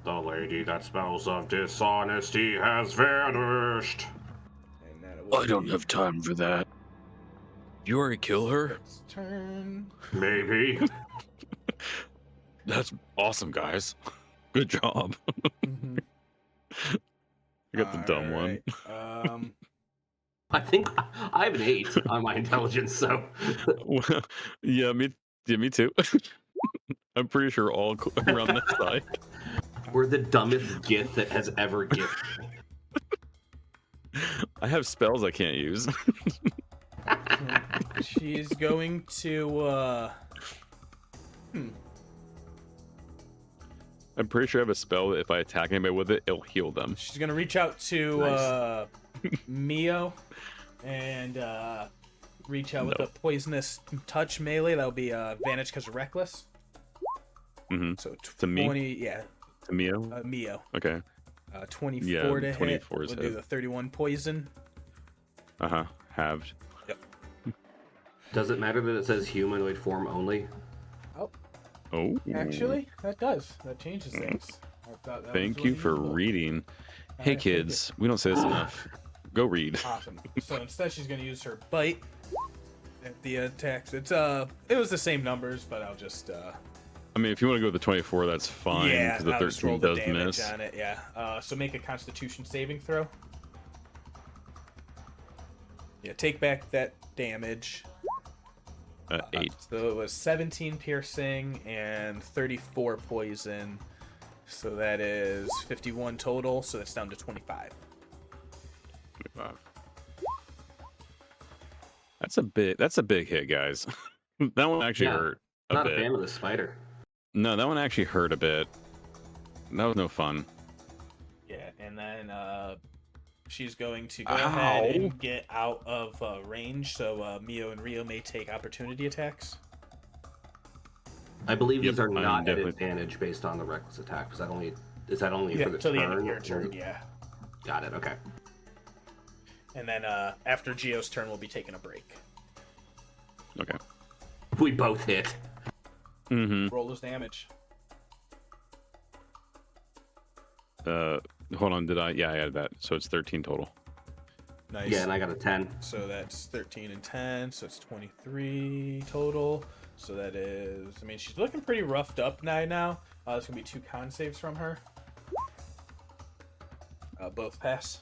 Speaker 5: The lady that smells of dishonesty has vanished.
Speaker 1: And that will
Speaker 2: I don't
Speaker 1: be
Speaker 2: have time for that. You already kill her?
Speaker 1: Seth's turn.
Speaker 5: Maybe.
Speaker 3: That's awesome, guys. Good job.
Speaker 1: Mhm.
Speaker 3: I got the dumb one.
Speaker 1: Alright,
Speaker 4: I think I have an 8 on my intelligence, so
Speaker 3: Well, yeah, me too. I'm pretty sure all around that side.
Speaker 4: we're the dumbest Gith that has ever gifted.
Speaker 3: I have spells I can't use.
Speaker 1: she's going to
Speaker 3: I'm pretty sure I have a spell that if I attack anybody with it, it'll heal them.
Speaker 1: she's gonna reach out to Mio and reach out with
Speaker 3: No.
Speaker 1: a poisonous touch melee. That'll be advantage because of reckless.
Speaker 3: Mm-hmm.
Speaker 1: So
Speaker 3: To me?
Speaker 1: 20, yeah,
Speaker 3: To Mio?
Speaker 1: Mio.
Speaker 3: Okay.
Speaker 1: 24
Speaker 3: Yeah,
Speaker 1: to hit.
Speaker 3: 24 is
Speaker 1: We'll do
Speaker 3: hit.
Speaker 1: the 31 poison.
Speaker 3: Uh-huh. Halved.
Speaker 4: Does it matter that it says humanoid form only?
Speaker 3: Oh.
Speaker 1: Actually, that does. That changes things. I thought that
Speaker 3: Thank
Speaker 1: was
Speaker 3: you
Speaker 1: really
Speaker 3: for
Speaker 1: useful.
Speaker 3: reading.
Speaker 1: All
Speaker 3: Hey,
Speaker 1: right, thank you.
Speaker 3: kids. We don't say this enough. Go read.
Speaker 1: Awesome. So instead, she's gonna use her bite at the attacks. It was the same numbers, but I'll just
Speaker 3: I mean, if you want to go with the 24, that's fine.
Speaker 1: yeah,
Speaker 3: Because the
Speaker 1: I'll just roll
Speaker 3: 13
Speaker 1: the
Speaker 3: does
Speaker 1: damage
Speaker 3: miss.
Speaker 1: on it. Yeah. So make a Constitution saving throw. Yeah, take back that damage.
Speaker 3: 8.
Speaker 1: So it was 17 piercing and 34 poison. So that is 51 total. So that's down to 25.
Speaker 3: 25. That's a big hit, guys. That one actually
Speaker 4: Yeah,
Speaker 3: hurt a
Speaker 4: Not
Speaker 3: bit.
Speaker 4: a fan of the spider.
Speaker 3: No, that one actually hurt a bit. That was no fun.
Speaker 1: Yeah, and then she's going to go ahead
Speaker 3: Ow.
Speaker 1: and get out of range. So Mio and Rio may take opportunity attacks.
Speaker 4: I believe
Speaker 3: Yep,
Speaker 4: these are
Speaker 3: I
Speaker 4: not at
Speaker 3: definitely-
Speaker 4: advantage based on the reckless attack. Is that only
Speaker 1: Yeah,
Speaker 4: for the
Speaker 1: till
Speaker 4: turn?
Speaker 1: the end of your turn. Yeah,
Speaker 4: Got it. Okay.
Speaker 1: and then after Gio's turn, we'll be taking a break.
Speaker 3: Okay.
Speaker 4: We both hit.
Speaker 3: Mm-hmm.
Speaker 1: Roll his damage.
Speaker 3: Hold on. Yeah, I added that. So it's 13 total.
Speaker 1: Nice.
Speaker 4: Yeah, and I got a 10.
Speaker 1: So that's 13 and 10, so it's 23 total. So that is, I mean, she's looking pretty roughed up now. There's going to be 2 con saves from her. Both pass.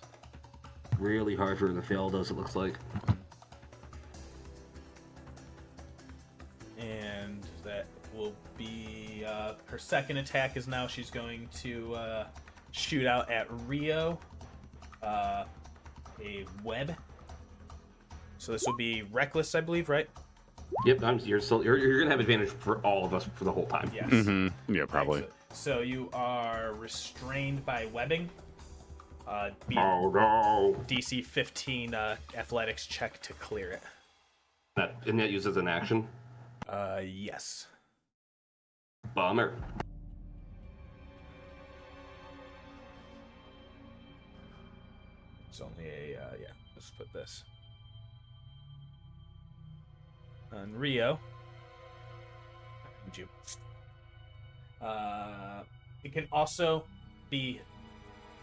Speaker 4: Really hard for her to fail those, it looks like.
Speaker 1: And that will be, her second attack is now she's going to shoot out at Rio. A web. So this will be reckless, I believe, right?
Speaker 4: Yep, you're gonna have advantage for all of us for the whole time.
Speaker 1: Yes.
Speaker 3: Mm-hmm. Yeah, probably.
Speaker 1: So you are restrained by webbing. Be
Speaker 5: Oh no.
Speaker 1: DC 15 athletics check to clear it.
Speaker 4: And that uses an action.
Speaker 1: Yes.
Speaker 4: Bummer.
Speaker 1: It's only a, yeah, let's put this. On Rio. You. It can also be,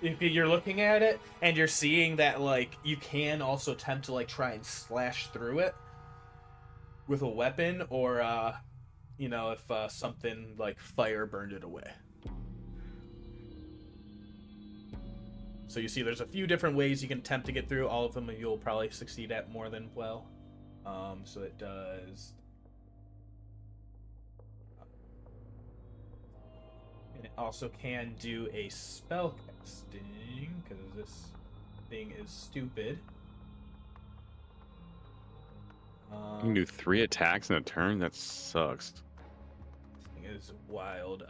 Speaker 1: if you're looking at it and you're seeing that, like, you can also attempt to, like, try and slash through it with a weapon, or, you know, if something like fire burned it away. So you see there's a few different ways you can attempt to get through. All of them you'll probably succeed at more than well. So it does... And it also can do a spell casting, because this thing is stupid.
Speaker 3: You can do 3 attacks in a turn? That sucks.
Speaker 1: This thing is wild.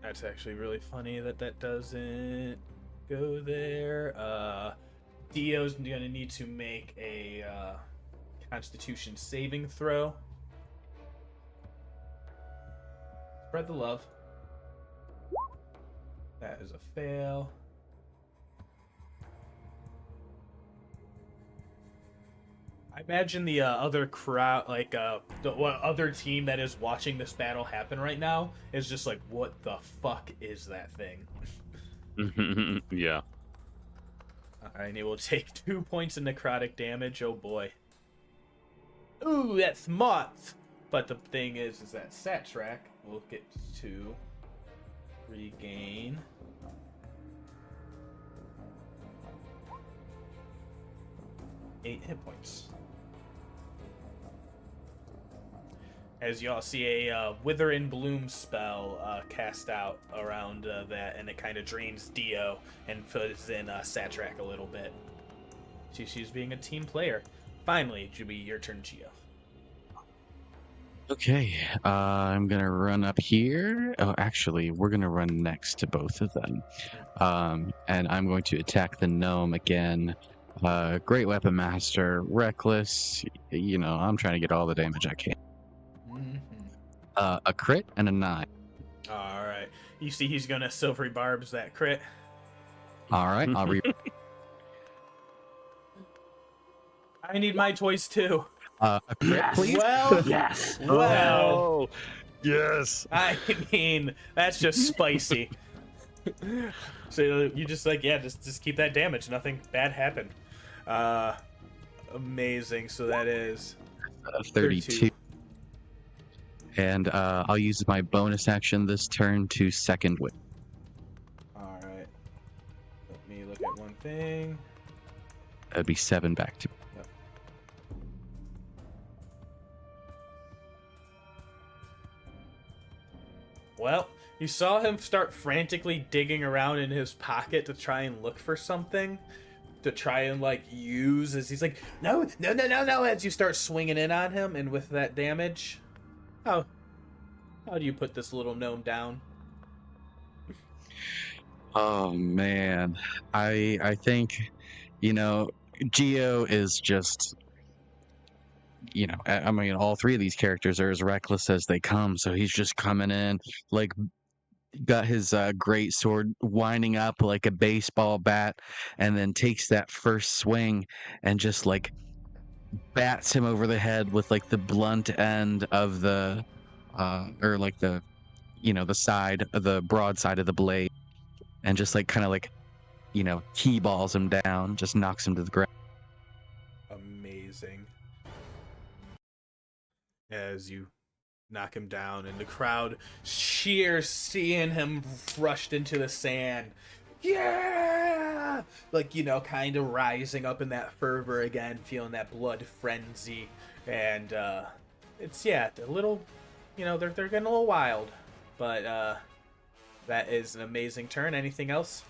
Speaker 1: That's actually really funny that that doesn't go there. Dio's gonna need to make a Constitution saving throw. Spread the love. That is a fail. I imagine the other crowd, like the other team that is watching this battle happen right now, is just like, what the fuck is that thing?
Speaker 3: Yeah.
Speaker 1: Alright, and it will take 2 points of necrotic damage. Oh boy. Ooh, that's smart. But the thing is that Satrak will get to regain 8 hit points. As y'all see a Wither in Bloom spell cast out around that, and it kind of drains Dio and fills in Satrak a little bit. She's being a team player. Finally, it should be your turn, Gio.
Speaker 2: Okay, I'm gonna run up here. Oh, actually, we're gonna run next to both of them. And I'm going to attack the gnome again. Great Weapon Master, Reckless. You know, I'm trying to get all the damage I can. A crit and a 9.
Speaker 1: All right. You see he's going to Silvery Barbs that crit.
Speaker 2: All right, I'll
Speaker 1: I need my toys too.
Speaker 2: a crit,
Speaker 4: Yes.
Speaker 2: please.
Speaker 1: Well,
Speaker 4: Yes.
Speaker 1: well.
Speaker 3: Oh, yes.
Speaker 1: I mean, that's just spicy. So you just like, yeah, just keep that damage. Nothing bad happened. Amazing. So that is
Speaker 2: 32. And I'll use my bonus action this turn to second whip.
Speaker 1: All right. Let me look at one thing.
Speaker 2: That'd be 7 back to.
Speaker 1: Yep. Well, you saw him start frantically digging around in his pocket to try and look for something to try and like use, as he's like, no, as you start swinging in on him, and with that damage, how do you put this little gnome down?
Speaker 2: Oh man, I think, you know, Geo is just, you know, I mean, all 3 of these characters are as reckless as they come, so he's just coming in like, got his great sword winding up like a baseball bat, and then takes that first swing and just like bats him over the head with like the blunt end of the or like the, you know, the side of the broad side of the blade, and just like kind of like, you know, key balls him down, just knocks him to the ground.
Speaker 1: Amazing. As you knock him down, and the crowd cheers, seeing him rushed into the sand. Yeah! Like, you know, kind of rising up in that fervor again, feeling that blood frenzy. And it's, yeah, a little, you know, they're getting a little wild. But that is an amazing turn. Anything else?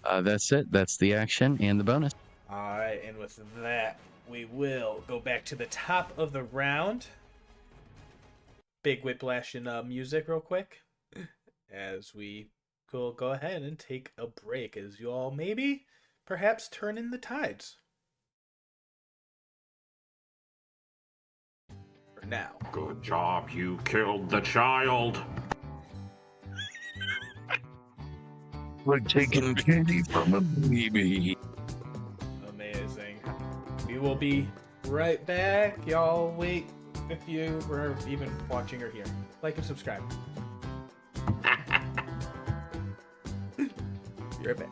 Speaker 2: That's it. That's the action and the bonus.
Speaker 1: All right, and with that, we will go back to the top of the round. Big whiplash in music real quick as we go ahead and take a break, as you all maybe perhaps turn in the tides. now.
Speaker 5: Good job, you killed the child.
Speaker 2: Like taking candy from a baby.
Speaker 1: Amazing. We will be right back. Y'all wait if you were even watching or here. Like and subscribe. Be right back.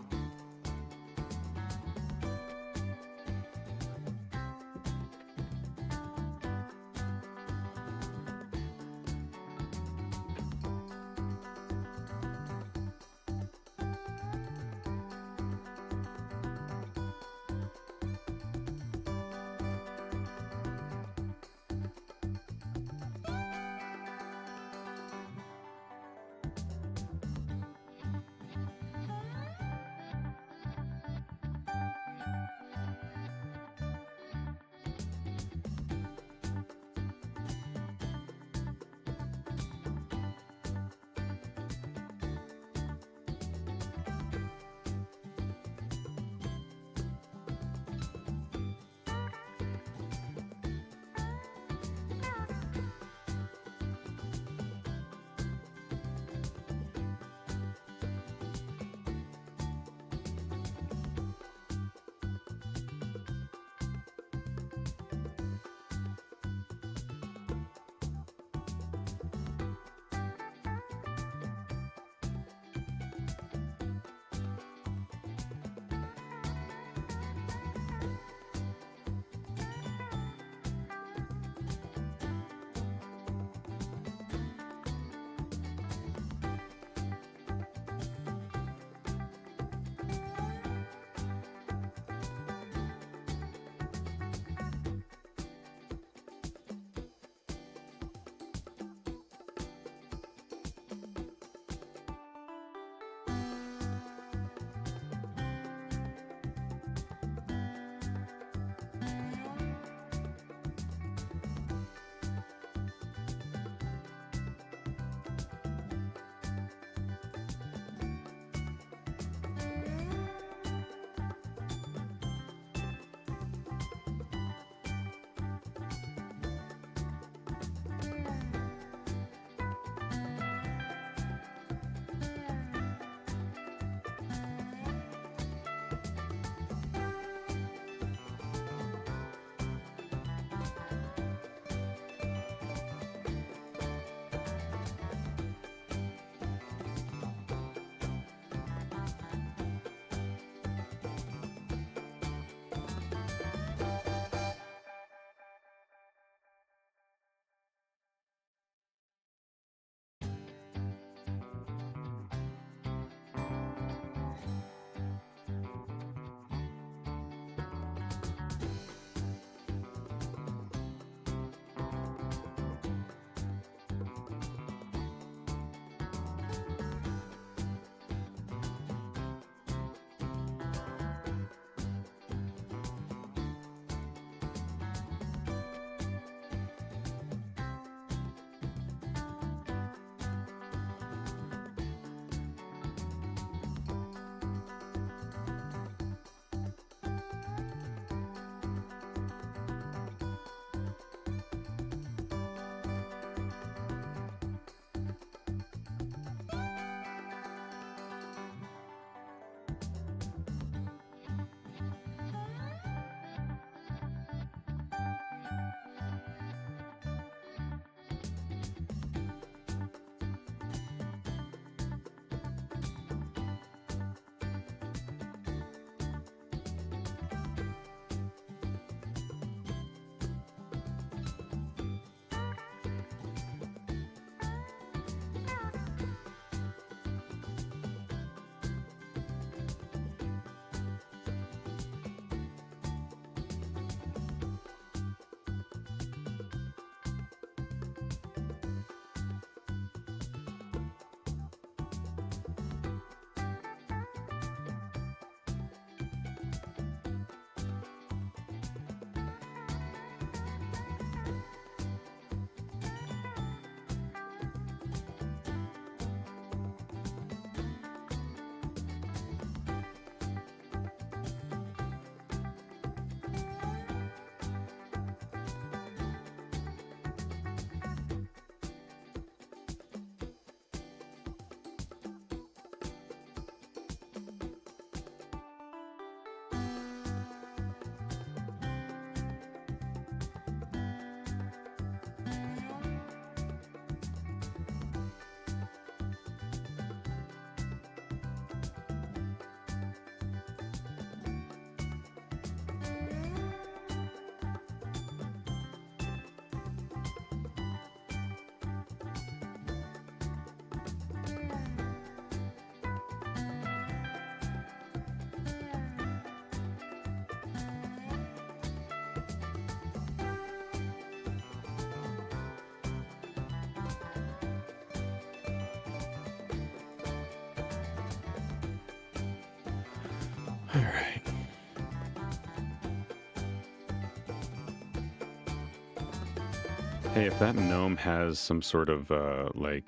Speaker 3: Hey, if that gnome has some sort of like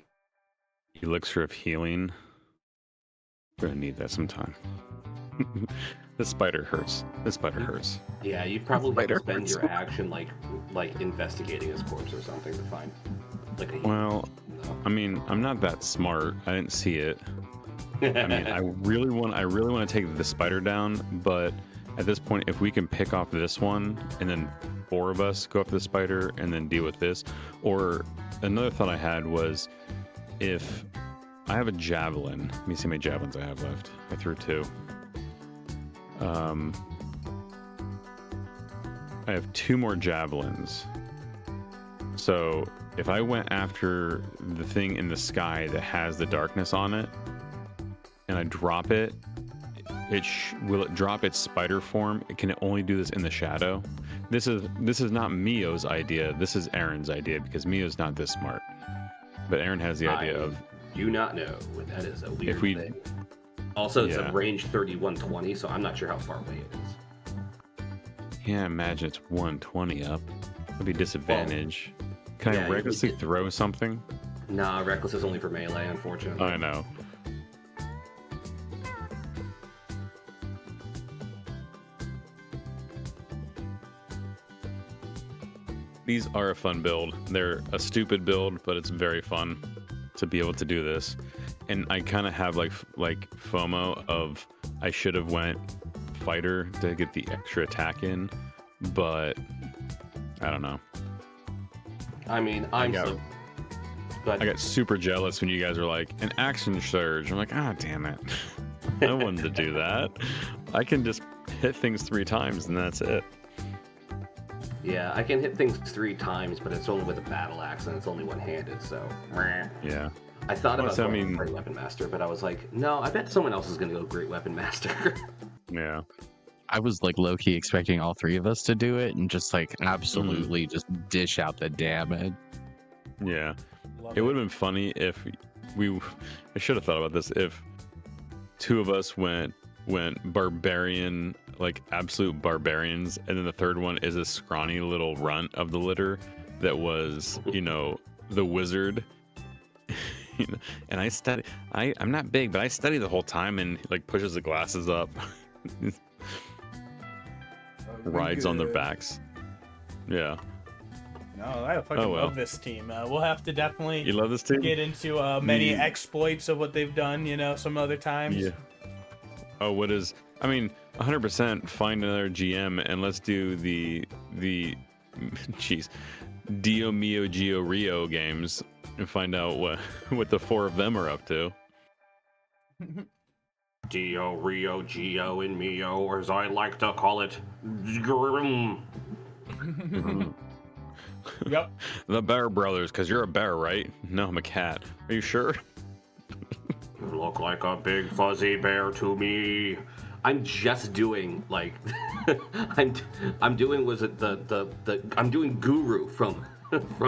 Speaker 3: elixir of healing, we're gonna need that sometime. The spider hurts. The spider hurts.
Speaker 4: Yeah, you probably have to
Speaker 2: Spider
Speaker 4: spend
Speaker 2: hurts.
Speaker 4: your action like investigating his corpse or something to find like a
Speaker 3: Well,
Speaker 4: no.
Speaker 3: I mean, I'm not that smart. I didn't see it. I mean, I really want to take the spider down, but at this point, if we can pick off this one and then 4 of us go after the spider and then deal with this, or another thought I had was if I have a javelin. Let me see how many javelins I have left. I threw 2. I have 2 more javelins. So if I went after the thing in the sky that has the darkness on it, and I drop it, will it drop its spider form? Can it only do this in the shadow? This is not Mio's idea. This is Aaron's idea because Mio's not this smart. But Aaron has the idea of.
Speaker 4: Do not know. That is a weird
Speaker 3: If we-
Speaker 4: thing. Also, it's
Speaker 3: Yeah.
Speaker 4: a range 3120, so I'm not sure how far away it is.
Speaker 3: Can't imagine it's 120 up. That'd be a disadvantage. Can
Speaker 4: yeah,
Speaker 3: I
Speaker 4: you
Speaker 3: recklessly
Speaker 4: would-
Speaker 3: throw something?
Speaker 4: Nah, reckless is only for melee, unfortunately.
Speaker 3: I know. These are a fun build. They're a stupid build, but it's very fun to be able to do this. And I kind of have like FOMO of I should have went fighter to get the extra attack in, but I don't know.
Speaker 4: I mean, but
Speaker 3: I got super jealous when you guys were like an action surge. I'm like, damn it. I wanted to do that. I can just hit things 3 times and that's it.
Speaker 4: yeah, I can hit things 3 times, but it's only with a battle axe and it's only one-handed, so. Meh.
Speaker 3: Yeah.
Speaker 4: I thought about
Speaker 3: So, I
Speaker 4: going
Speaker 3: mean-
Speaker 4: Great Weapon Master, but I was like, no, I bet someone else is going to go Great Weapon Master.
Speaker 3: Yeah.
Speaker 2: I was like low key expecting all 3 of us to do it and just like absolutely just dish out the damage.
Speaker 3: Yeah.
Speaker 1: Love
Speaker 3: It would have been funny if I should have thought about this, if 2 of us went barbarian, like absolute barbarians, and then the third one is a scrawny little runt of the litter that was, the wizard. And I'm not big, but I study the whole time and like pushes the glasses up, rides on their backs. Yeah.
Speaker 1: No, I fucking
Speaker 3: Oh, well.
Speaker 1: love this team. We'll have to definitely
Speaker 3: You love this team?
Speaker 1: get into many
Speaker 3: Me-
Speaker 1: exploits of what they've done, some other times.
Speaker 3: Yeah. Oh, 100% find another GM and let's do the jeez, Dio Mio Gio Rio games and find out what the 4 of them are up to.
Speaker 5: Dio, Rio, Gio, and Mio, or as I like to call it, Grim.
Speaker 1: Yep.
Speaker 3: The Bear Brothers, because you're a bear, right? No, I'm a cat. Are you sure?
Speaker 5: You look like a big fuzzy bear to me.
Speaker 4: I'm just doing like I'm doing I'm doing Guru from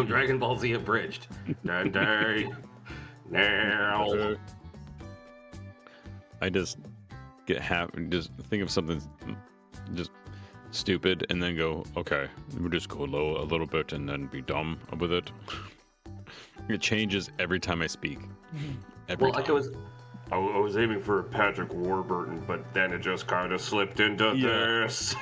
Speaker 4: Dragon Ball Z Abridged.
Speaker 5: Day. Now.
Speaker 3: I just just think of something just stupid and then go, okay, we'll just go low a little bit and then be dumb with it. It changes every time I speak. Every time.
Speaker 5: I was aiming for Patrick Warburton, but then it just kind of slipped into
Speaker 3: Yeah.
Speaker 5: this.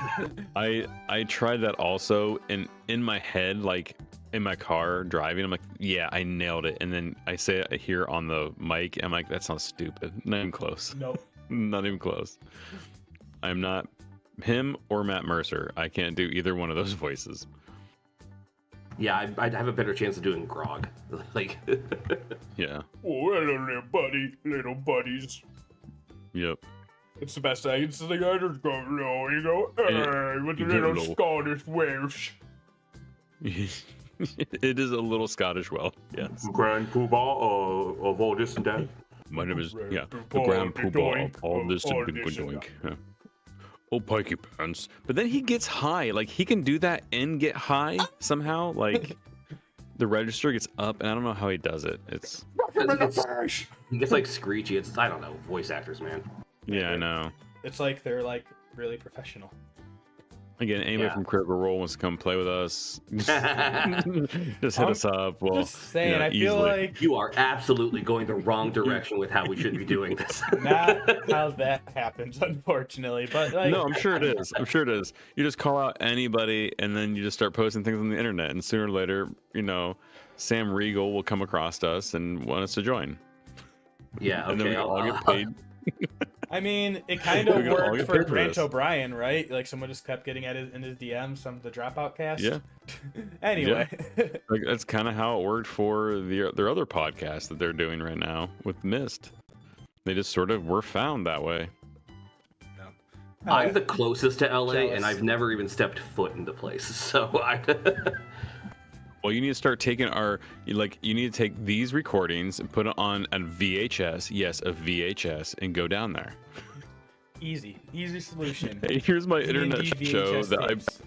Speaker 3: I tried that also, and in my head, like in my car driving, I'm like, yeah, I nailed it. And then I say it here on the mic, I'm like, that sounds stupid. Not even close.
Speaker 1: Nope.
Speaker 3: Not even close. I'm not him or Matt Mercer. I can't do either one of those voices.
Speaker 4: Yeah, I'd have a better chance of doing Grog. Like,
Speaker 3: Yeah.
Speaker 1: Oh, hello there, little buddies.
Speaker 3: Yep.
Speaker 1: It's the best I can say. I just go, you go, hey, with the
Speaker 3: you
Speaker 1: little
Speaker 3: go low.
Speaker 1: Scottish Welsh.
Speaker 3: It is a little Scottish well. Yes.
Speaker 5: Grand Poobah of all this and that.
Speaker 3: My name is
Speaker 1: Grand
Speaker 3: the
Speaker 1: Poobah,
Speaker 3: Grand
Speaker 1: the
Speaker 3: Poobah
Speaker 1: doink,
Speaker 3: of all this
Speaker 1: all
Speaker 3: and
Speaker 1: this and
Speaker 3: doink. Yeah. Oh, pikey pants. But then he gets high. Like he can do that and get high somehow. Like the register gets up, and I don't know how he does it. It's
Speaker 4: he gets like screechy. It's, I don't know, voice actors, man.
Speaker 3: yeah, I know.
Speaker 1: It's like they're like really professional.
Speaker 3: Again, anybody
Speaker 4: Yeah.
Speaker 3: from Critical Role wants to come play with us, just hit us up. Well,
Speaker 1: Just saying, I feel
Speaker 3: easily.
Speaker 1: like
Speaker 4: You are absolutely going the wrong direction with how we should be doing this.
Speaker 1: not how that happens, unfortunately. But like,
Speaker 3: No, I'm sure it is. I'm sure it is. You just call out anybody, and then you just start posting things on the internet, and sooner or later, Sam Regal will come across us and want us to join,
Speaker 4: Yeah,
Speaker 3: and then we
Speaker 4: okay.
Speaker 3: can all get paid.
Speaker 1: I mean, it kind
Speaker 3: We're
Speaker 1: of
Speaker 3: gonna all
Speaker 1: worked
Speaker 3: get
Speaker 1: for
Speaker 3: paid for
Speaker 1: Grant
Speaker 3: this.
Speaker 1: O'Brien, right? Like someone just kept getting at in his DMs some of the Dropout cast.
Speaker 3: Yeah.
Speaker 1: Anyway,
Speaker 3: Like that's kind of how it worked for their other podcast that they're doing right now with Mist. They just sort of were found that way.
Speaker 4: I'm the closest to LA,
Speaker 1: Jealous.
Speaker 4: and I've never even stepped foot into places. So
Speaker 3: Well, you need to start taking you need to take these recordings and put it on a VHS. Yes, a VHS, and go down there.
Speaker 1: easy solution.
Speaker 3: Hey, here's my internet
Speaker 1: D&D
Speaker 3: show
Speaker 1: VHS
Speaker 3: that
Speaker 1: tapes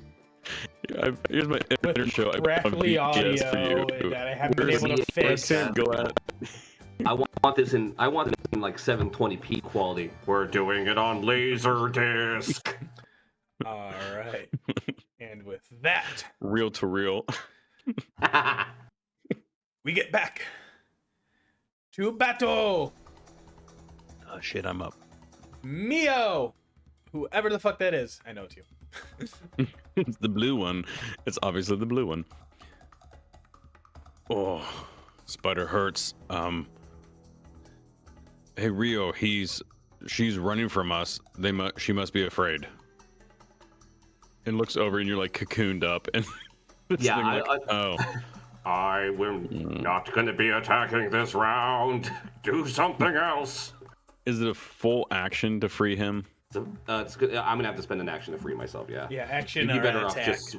Speaker 3: here's my internet show. I put on
Speaker 1: crackly
Speaker 3: VHS for
Speaker 1: audio
Speaker 3: you.
Speaker 1: that I haven't been
Speaker 3: Where's-
Speaker 1: able to
Speaker 3: where's
Speaker 1: fix.
Speaker 3: Sam go at?
Speaker 4: I want this in like 720p quality.
Speaker 5: We're doing it on Laserdisc.
Speaker 1: All right. And with that,
Speaker 3: Reel to reel.
Speaker 1: we get back to battle.
Speaker 3: Oh shit, I'm up.
Speaker 1: Mio, whoever the fuck that is, I know it's you.
Speaker 3: It's the blue one. It's obviously the blue one. Oh, spider hurts. Hey Rio, she's running from us. She must be afraid. And looks over, and you're like cocooned up, and this
Speaker 4: Yeah,
Speaker 3: thing like, oh,
Speaker 5: I am not going to be attacking this round. Do something else.
Speaker 3: is it a full action to free him?
Speaker 4: So, it's good. I'm gonna have to spend an action to free myself. Yeah.
Speaker 1: Yeah, action
Speaker 4: You'd be
Speaker 1: or
Speaker 4: better off
Speaker 1: attack.
Speaker 4: just.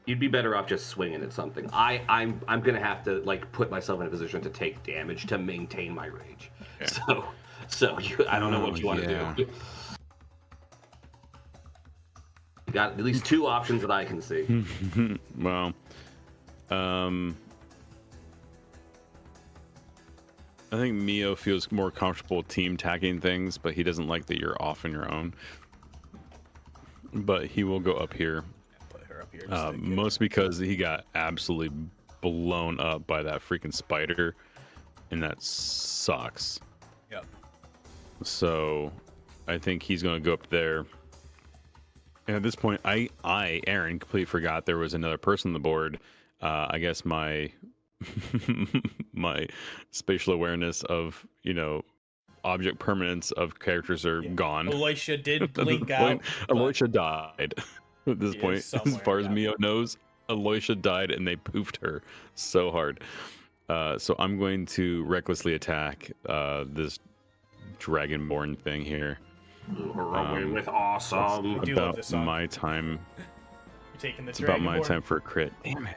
Speaker 4: You'd be better off just swinging at something. I'm gonna have to like put myself in a position to take damage to maintain my rage.
Speaker 3: Yeah.
Speaker 4: So I don't know what you want to
Speaker 3: yeah.
Speaker 4: do. You got at least two options that I can see.
Speaker 3: Well, I think Mio feels more comfortable team tagging things, but he doesn't like that you're off on your own. But he will go up here,
Speaker 1: Put her up here. just like-
Speaker 3: mostly because he got absolutely blown up by that freaking spider, and that sucks.
Speaker 1: Yep.
Speaker 3: So I think he's going to go up there. And at this point, Aaron, completely forgot there was another person on the board. I guess my my spatial awareness of object permanence of characters are gone.
Speaker 1: Elisha did blink
Speaker 3: At
Speaker 1: out.
Speaker 3: this point, Elisha died. At this
Speaker 1: He is
Speaker 3: point, as
Speaker 1: somewhere,
Speaker 3: far as
Speaker 1: yeah.
Speaker 3: Mio knows, Elisha died, and they poofed her so hard. So I'm going to recklessly attack this dragonborn thing here.
Speaker 5: Away with awesome.
Speaker 1: I do love
Speaker 3: About
Speaker 1: this song.
Speaker 3: my time.
Speaker 1: You're taking the
Speaker 3: It's about my
Speaker 1: Dragonborn.
Speaker 3: time for a crit. Damn it.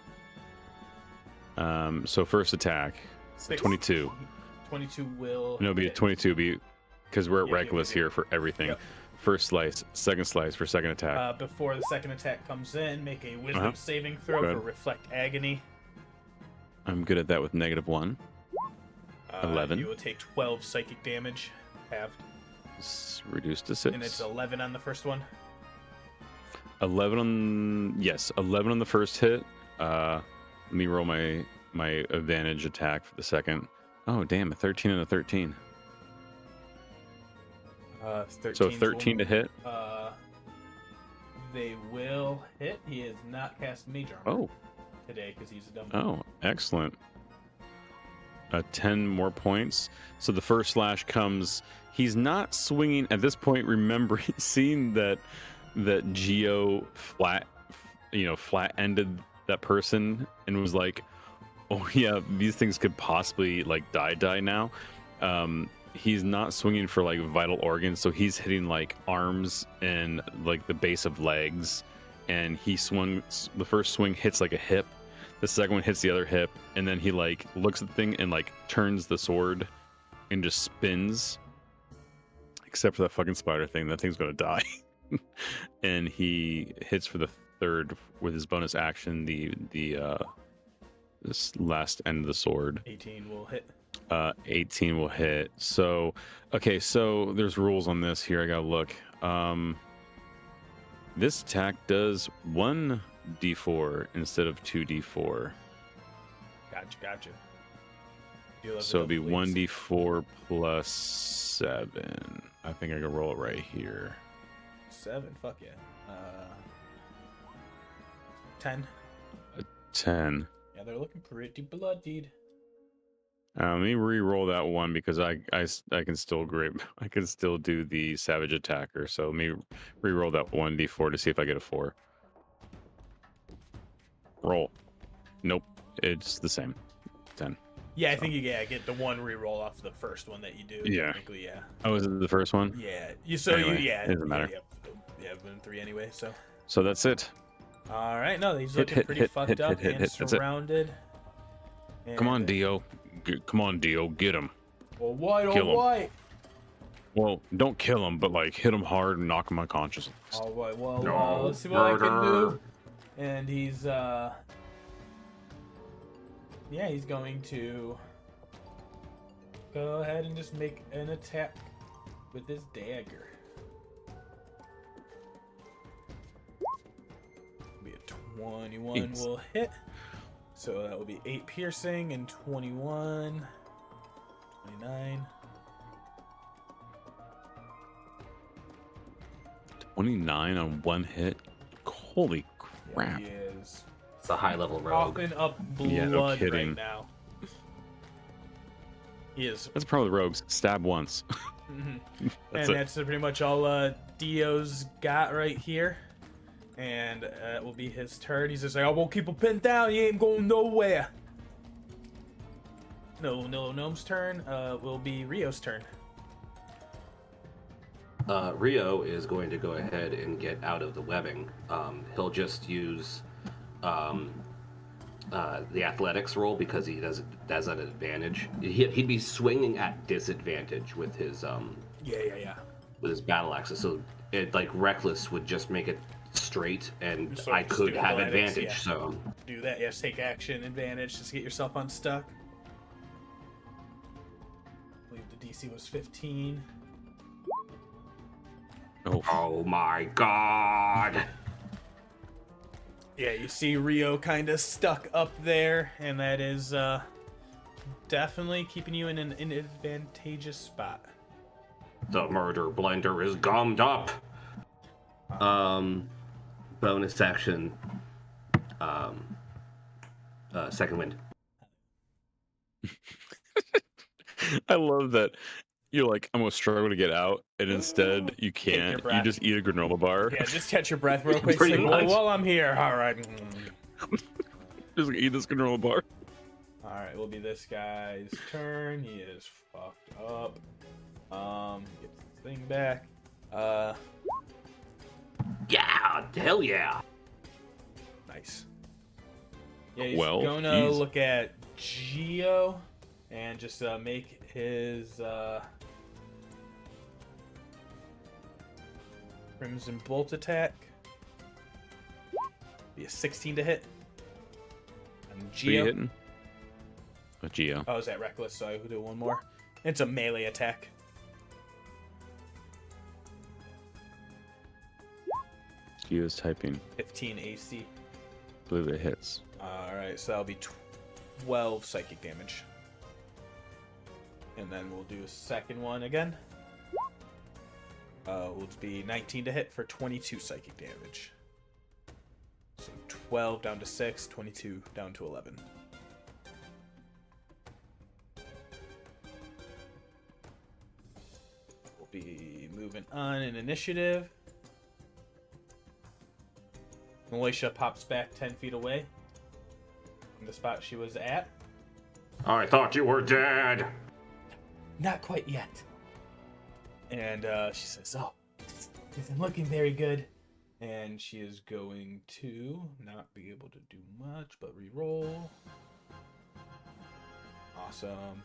Speaker 3: So first attack,
Speaker 1: Six.
Speaker 3: 22.
Speaker 1: 22 will.
Speaker 3: No, it'll be a 22 because we're at
Speaker 1: Yeah,
Speaker 3: reckless
Speaker 1: yeah.
Speaker 3: here for everything.
Speaker 1: Yep.
Speaker 3: First slice, second slice for second attack.
Speaker 1: Before the second attack comes in, make a wisdom
Speaker 3: Uh-huh.
Speaker 1: saving throw
Speaker 3: Good.
Speaker 1: for reflect agony.
Speaker 3: I'm good at that with -1. 11.
Speaker 1: You will take 12 psychic damage, halved,
Speaker 3: It's reduced to 6.
Speaker 1: and it's 11 on the first one.
Speaker 3: 11 on the first hit. Let me roll my advantage attack for the second. Oh damn, a 13 and a 13.
Speaker 1: 13
Speaker 3: So 13 to hit.
Speaker 1: They will hit. He has not cast Mage Armor
Speaker 3: Oh,
Speaker 1: today because he's a dumb.
Speaker 3: oh, excellent. 10 more points. So the first slash comes. He's not swinging at this point. Remembering seeing that Geo flat ended that person and was like, oh yeah, these things could possibly like die now. He's not swinging for like vital organs, so he's hitting like arms and like the base of legs. And he swings. The first swing hits like a hip. The second one hits the other hip, and then he like looks at the thing and like turns the sword and just spins. Except for that fucking spider thing, that thing's gonna die. And he hits for the third with his bonus action. This last end of the sword.
Speaker 1: 18 will hit.
Speaker 3: 18 will hit. So okay, so there's rules on this here. I gotta look. This attack does 1d4 instead of 2d4.
Speaker 1: Gotcha. Deal
Speaker 3: So it'd be
Speaker 1: please.
Speaker 3: 1d4 plus 7. I think I can roll it right here.
Speaker 1: 7, fuck yeah. 10.
Speaker 3: 10.
Speaker 1: Yeah, they're looking pretty bloodied.
Speaker 3: Let me re-roll that one because I can still I can still do the savage attacker. So let me re-roll that 1d4 to see if I get a 4. Roll. Nope, it's the same. 10.
Speaker 1: Yeah, I think you get the one reroll off the first one that you do.
Speaker 3: Yeah.
Speaker 1: Technically, yeah.
Speaker 3: Oh, is it the first one?
Speaker 1: Yeah.
Speaker 3: Anyway, it doesn't matter.
Speaker 1: Yeah, win 3 anyway.
Speaker 3: So that's it.
Speaker 1: All right, no, he's looking pretty fucked up and
Speaker 3: That's it.
Speaker 1: surrounded.
Speaker 3: Come on, Dio. Come on, Dio. Get him.
Speaker 1: All white,
Speaker 3: Kill
Speaker 1: all
Speaker 3: him.
Speaker 1: white.
Speaker 3: Well, don't kill him, but like hit him hard and knock him unconscious.
Speaker 1: All right, well,
Speaker 5: No,
Speaker 1: let's see what I can
Speaker 5: murder.
Speaker 1: do. And he's he's going to go ahead and just make an attack with his dagger. Be a 21
Speaker 3: Eight.
Speaker 1: will hit. So that will be 8 piercing and 21, 29.
Speaker 3: 29 on one hit. Holy
Speaker 1: Yeah,
Speaker 3: crap.
Speaker 1: he is
Speaker 4: It's a high level rogue.
Speaker 1: coughing up blood
Speaker 3: Yeah, no kidding.
Speaker 1: right now. He is.
Speaker 3: That's probably the rogues. Stab once.
Speaker 1: Mhm.
Speaker 3: That's
Speaker 1: And
Speaker 3: it.
Speaker 1: that's pretty much all Dio's got right here. And it will be his turn. He's just like, I won't keep him pinned down. He ain't going nowhere. No, Gnome's turn. Will be Rio's turn.
Speaker 4: Rio is going to go ahead and get out of the webbing. He'll just use the athletics roll because he does an advantage. He'd be swinging at disadvantage with his
Speaker 1: Yeah.
Speaker 4: with his battle axes. So it like reckless would just make it straight, and
Speaker 1: So
Speaker 4: I
Speaker 1: just
Speaker 4: could
Speaker 1: do
Speaker 4: have
Speaker 1: athletics,
Speaker 4: advantage.
Speaker 1: yeah.
Speaker 4: So
Speaker 1: Do that. Yes, take action, advantage. Just get yourself unstuck. I believe the DC was 15.
Speaker 3: Oh,
Speaker 4: oh my god.
Speaker 1: Yeah, you see Rio kind of stuck up there, and that is definitely keeping you in an advantageous spot.
Speaker 4: The murder blender is gummed up. Bonus action. Second wind.
Speaker 3: I love that. You're like, I'm gonna struggle to get out, and instead you
Speaker 1: Take your
Speaker 3: can't. You
Speaker 1: breath.
Speaker 3: just eat a granola bar.
Speaker 1: Yeah, just catch your breath real quick.
Speaker 4: Pretty
Speaker 1: Say, well,
Speaker 4: much.
Speaker 1: while I'm here, all right.
Speaker 3: Just eat this granola bar.
Speaker 1: All right, will be this guy's turn. He is fucked up. Gets his thing back.
Speaker 4: Yeah, hell yeah.
Speaker 1: Nice. Yeah, he's
Speaker 3: Well,
Speaker 1: gonna
Speaker 3: he's-
Speaker 1: look at Geo and just make his Crimson Bolt attack. Be a 16 to hit. And
Speaker 3: Who you
Speaker 1: Geo.
Speaker 3: hitting? Oh, Geo.
Speaker 1: Oh, is that reckless? So I will do one more. It's a melee attack.
Speaker 3: Geo's typing.
Speaker 1: 15 AC.
Speaker 3: I believe it hits.
Speaker 1: Alright, so that'll be 12 psychic damage. And then we'll do a second one again. Will be 19 to hit for 22 psychic damage. So 12 down to 6, 22 down to 11. We'll be moving on in initiative. Militia pops back 10 feet away from the spot she was at.
Speaker 5: I thought you were dead.
Speaker 1: Not quite yet. And she says, oh, this isn't looking very good. And she is going to not be able to do much, but re-roll. Awesome.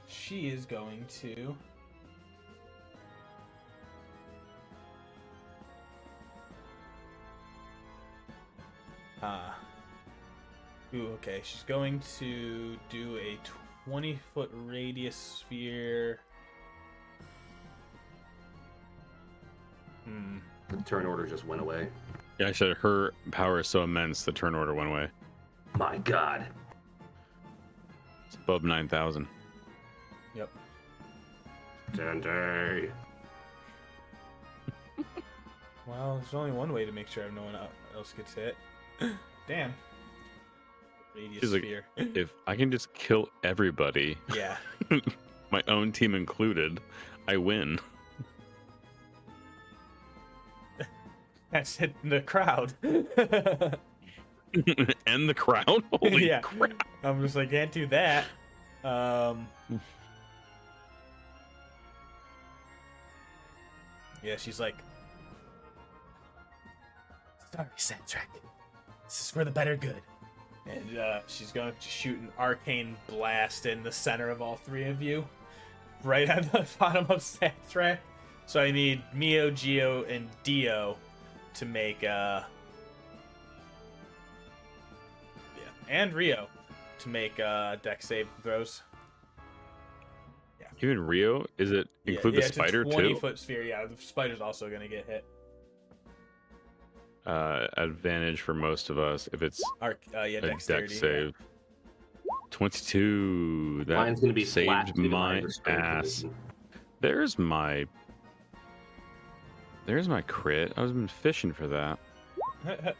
Speaker 1: She is going to... Ooh, okay. She's going to do a 20-foot radius sphere.
Speaker 4: The turn order just went away.
Speaker 3: Yeah, I said her power is so immense the turn order went away.
Speaker 4: My God.
Speaker 3: It's above 9,000.
Speaker 1: Yep.
Speaker 4: Dante.
Speaker 1: Well, there's only one way to make sure no one else gets hit. Damn. Radius
Speaker 3: She's like,
Speaker 1: sphere.
Speaker 3: if I can just kill everybody,
Speaker 1: Yeah.
Speaker 3: my own team included, I win.
Speaker 1: That's hitting the crowd.
Speaker 3: And the crowd? Holy
Speaker 1: Yeah.
Speaker 3: crap.
Speaker 1: I'm just like, can't do that. Yeah, she's like, sorry, Sandrak. This is for the better good. And she's going to shoot an arcane blast in the center of all three of you, right at the bottom of Sandrak. So I need Mio, Geo, and Dio to make and Rio to make dex save throws.
Speaker 3: Even Rio? Is it include the spider
Speaker 1: it's a
Speaker 3: too?
Speaker 1: 20-foot sphere. Yeah, the spider's also gonna get hit.
Speaker 3: Advantage for most of us if it's
Speaker 1: Yeah,
Speaker 3: a
Speaker 1: dexterity.
Speaker 3: dex save. 22. That
Speaker 4: Mine's gonna be flat
Speaker 3: saved
Speaker 4: due to
Speaker 3: my
Speaker 4: restraint
Speaker 3: ass.
Speaker 4: condition.
Speaker 3: There's my crit. I was been fishing for that.
Speaker 1: Yeah.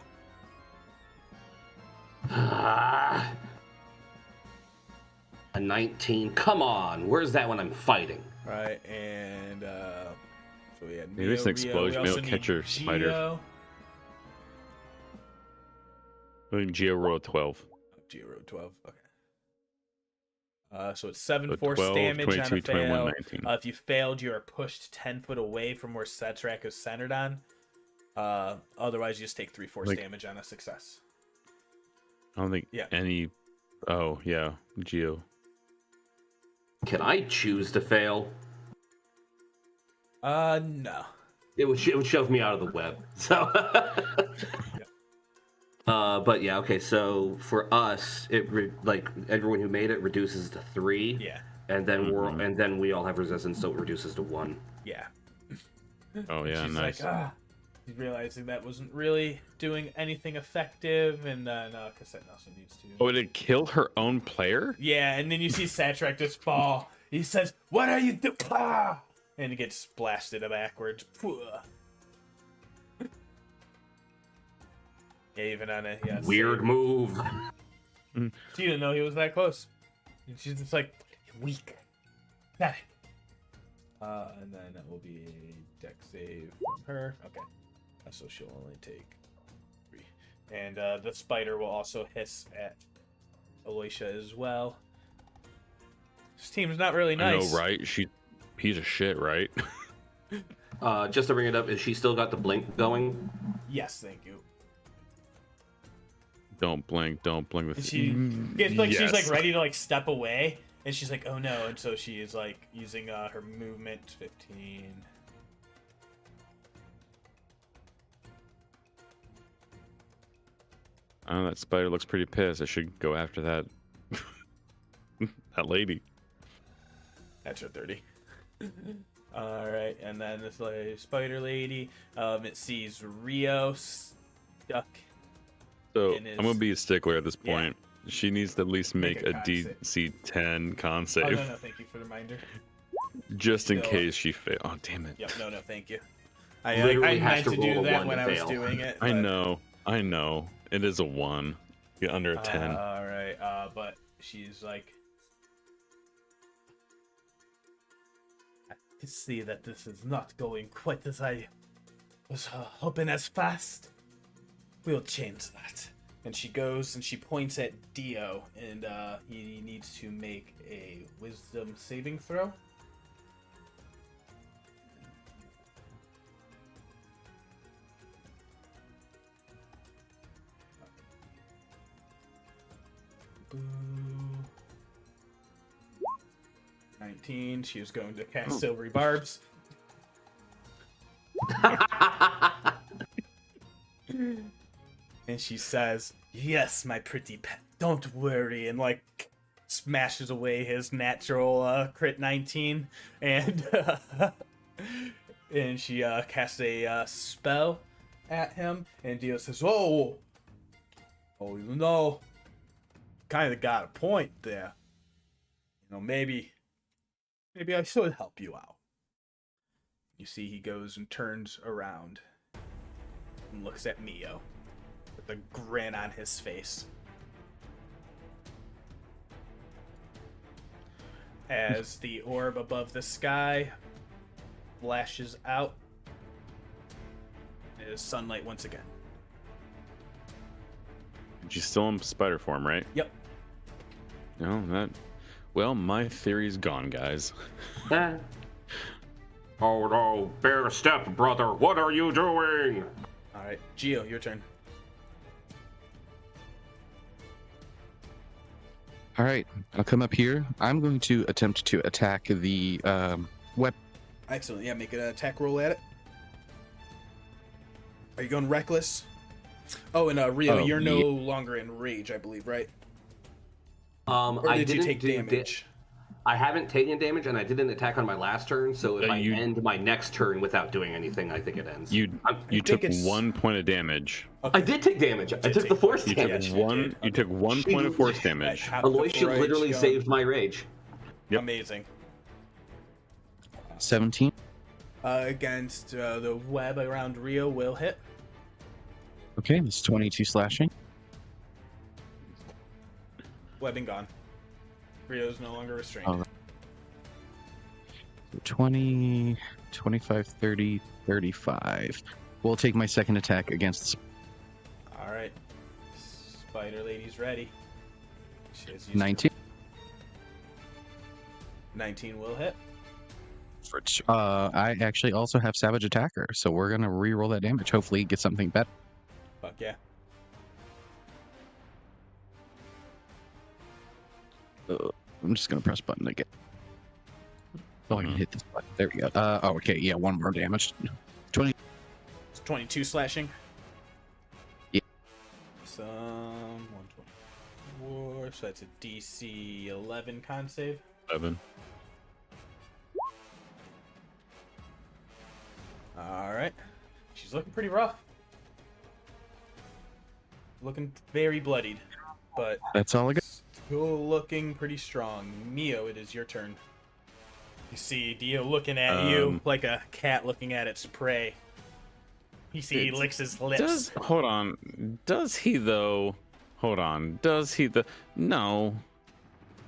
Speaker 4: A 19. Come on. Where's that when I'm fighting?
Speaker 1: Right, and so we had
Speaker 3: Maybe it's an explosion.
Speaker 1: We
Speaker 3: It'll
Speaker 1: also
Speaker 3: catch
Speaker 1: need
Speaker 3: your spider.
Speaker 1: Geo.
Speaker 3: I think Geo rolled 12.
Speaker 1: Geo rolled 12. Okay. So it's 7
Speaker 3: So
Speaker 1: force
Speaker 3: 12,
Speaker 1: damage
Speaker 3: 22,
Speaker 1: on a
Speaker 3: 21,
Speaker 1: fail.
Speaker 3: 19.
Speaker 1: If you failed, you are pushed 10 foot away from where Setrak is centered on. Otherwise, you just take 3 force damage on a success.
Speaker 3: I don't think
Speaker 1: Yeah.
Speaker 3: any. Oh yeah, Geo.
Speaker 4: Can I choose to fail?
Speaker 1: No.
Speaker 4: It would shove me out of the web. So, but yeah, okay. So for us, like everyone who made it reduces to 3.
Speaker 1: Yeah.
Speaker 4: And then we all have resistance, so it reduces to 1.
Speaker 1: Yeah.
Speaker 3: Oh yeah,
Speaker 1: She's
Speaker 3: nice.
Speaker 1: like, realizing that wasn't really doing anything effective, and no, Cassette also needs to.
Speaker 3: Oh, did it kill her own player?
Speaker 1: Yeah, and then you see Satrak just fall. He says, "What are you doing?" And he gets blasted backwards. Yeah, even on a
Speaker 4: Weird move.
Speaker 1: She didn't know he was that close. And she's just like, weak. Got it. And then that will be a dex save from her. Okay. So she'll only take 3. And the spider will also hiss at Alicia as well. This team's not really nice.
Speaker 3: I know, right? She piece of shit, right?
Speaker 4: Just to bring it up, is she still got the blink going?
Speaker 1: Yes, thank you.
Speaker 3: Don't blink with
Speaker 1: She gets like she's like
Speaker 3: Yes.
Speaker 1: ready to like step away, and she's like, "Oh no!" And so she is like using her movement 15.
Speaker 3: Oh, that spider looks pretty pissed. I should go after that that lady.
Speaker 1: That's her 30. All right, and then this like, spider lady, it sees Rio stuck.
Speaker 3: So
Speaker 1: in his-
Speaker 3: I'm gonna be a stickler at this
Speaker 1: Yeah.
Speaker 3: point. She needs to at least make
Speaker 1: a
Speaker 3: a
Speaker 1: con save.
Speaker 3: DC-10 con
Speaker 1: Oh
Speaker 3: save,
Speaker 1: no, thank you for the reminder.
Speaker 3: just in
Speaker 1: Still-
Speaker 3: case she fails. Oh damn it!
Speaker 1: Yep, no, thank you. I
Speaker 4: Literally has
Speaker 1: meant
Speaker 4: to
Speaker 1: to
Speaker 4: roll
Speaker 1: do
Speaker 4: a
Speaker 1: that
Speaker 4: 1
Speaker 1: when
Speaker 4: to
Speaker 1: I was
Speaker 4: fail.
Speaker 1: doing it.
Speaker 3: I
Speaker 1: but-
Speaker 3: know. It is a 1. Get under a 10.
Speaker 1: All right, but she's like, I can see that this is not going quite as I was hoping as fast. We'll change that. And she goes and she points at Dio, and he needs to make a wisdom saving throw. Boo. 19. She was going to cast Silvery Barbs. And she says, "Yes, my pretty pet, don't worry, and like smashes away his natural crit 19, and and she casts a spell at him, and Dio says, "Oh, you know, kind of got a point there. You know, maybe I should help you out." You see, he goes and turns around and looks at Mio with a grin on his face. As the orb above the sky flashes out, it is sunlight once again.
Speaker 3: She's still in spider form, right?
Speaker 1: Yep.
Speaker 3: No, that. Well, my theory's gone, guys.
Speaker 5: Oh no, bear step, brother. What are you doing?
Speaker 1: All right, Geo, your turn.
Speaker 2: All right, I'll come up here. I'm going to attempt to attack the weapon.
Speaker 1: Excellent. Yeah, make an attack roll at it. Are you going reckless? Oh, and Rio, you're no longer in rage, I believe, right? Or did you take damage?
Speaker 4: I haven't taken damage, and I did an attack on my last turn. So if I
Speaker 3: you-
Speaker 4: end my next turn without doing anything, I think it ends.
Speaker 3: You took
Speaker 1: it's-
Speaker 3: 1 point of damage.
Speaker 4: I did take damage. I took the force
Speaker 3: You
Speaker 4: damage.
Speaker 3: took one. You took 1 point of force damage.
Speaker 4: Aloysia literally saved my rage.
Speaker 3: Yep.
Speaker 1: Amazing.
Speaker 2: 17.
Speaker 1: Against the web around Rio will hit.
Speaker 2: Okay, that's 22 slashing.
Speaker 1: Webbing gone. Rio's no longer restrained.
Speaker 2: Oh. 20, 25, 30, 35. We'll take my second attack against the
Speaker 1: All right. Spider Lady's ready. She has used
Speaker 2: 19.
Speaker 1: 19 will hit.
Speaker 2: I actually also have Savage Attacker, so we're gonna re-roll that damage. Hopefully, get something better.
Speaker 1: Fuck yeah.
Speaker 2: I'm just gonna press button again. Oh, I can hit this button. There we go. Oh, okay. Yeah, 1 more damage. 20.
Speaker 1: It's 22 slashing.
Speaker 2: Yeah.
Speaker 1: Some 124. So that's a DC 11 con save.
Speaker 3: 11.
Speaker 1: All right. She's looking pretty rough. Looking very bloodied, but
Speaker 2: That's all I got.
Speaker 1: still looking pretty strong. Mio, it is your turn. You see Dio looking at you like a cat looking at its prey. You see he licks his lips.
Speaker 3: Hold on. Does he though? Hold on. Does he the? No.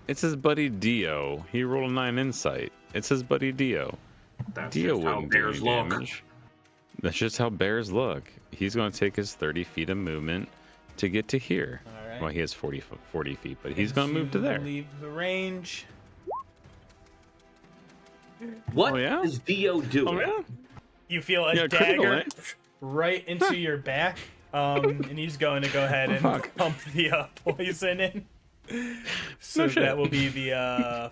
Speaker 3: It's his buddy Dio. He rolled a 9 insight. It's his buddy Dio.
Speaker 5: That's
Speaker 3: Dio
Speaker 5: just how
Speaker 3: wouldn't do
Speaker 5: bears
Speaker 3: any
Speaker 5: look.
Speaker 3: damage. That's just how bears look. He's going to take his 30 feet of movement to get to here.
Speaker 1: All right.
Speaker 3: Well, he has 40 feet, but he's going to move to there.
Speaker 1: Leave the range.
Speaker 4: What
Speaker 3: Oh, yeah?
Speaker 4: is Dio doing?
Speaker 3: Oh yeah.
Speaker 1: You feel a
Speaker 3: Yeah, critical,
Speaker 1: dagger
Speaker 3: eh?
Speaker 1: right into your back, and he's going to go ahead and
Speaker 3: fuck.
Speaker 1: pump the poison in. So
Speaker 3: No shit.
Speaker 1: that will be the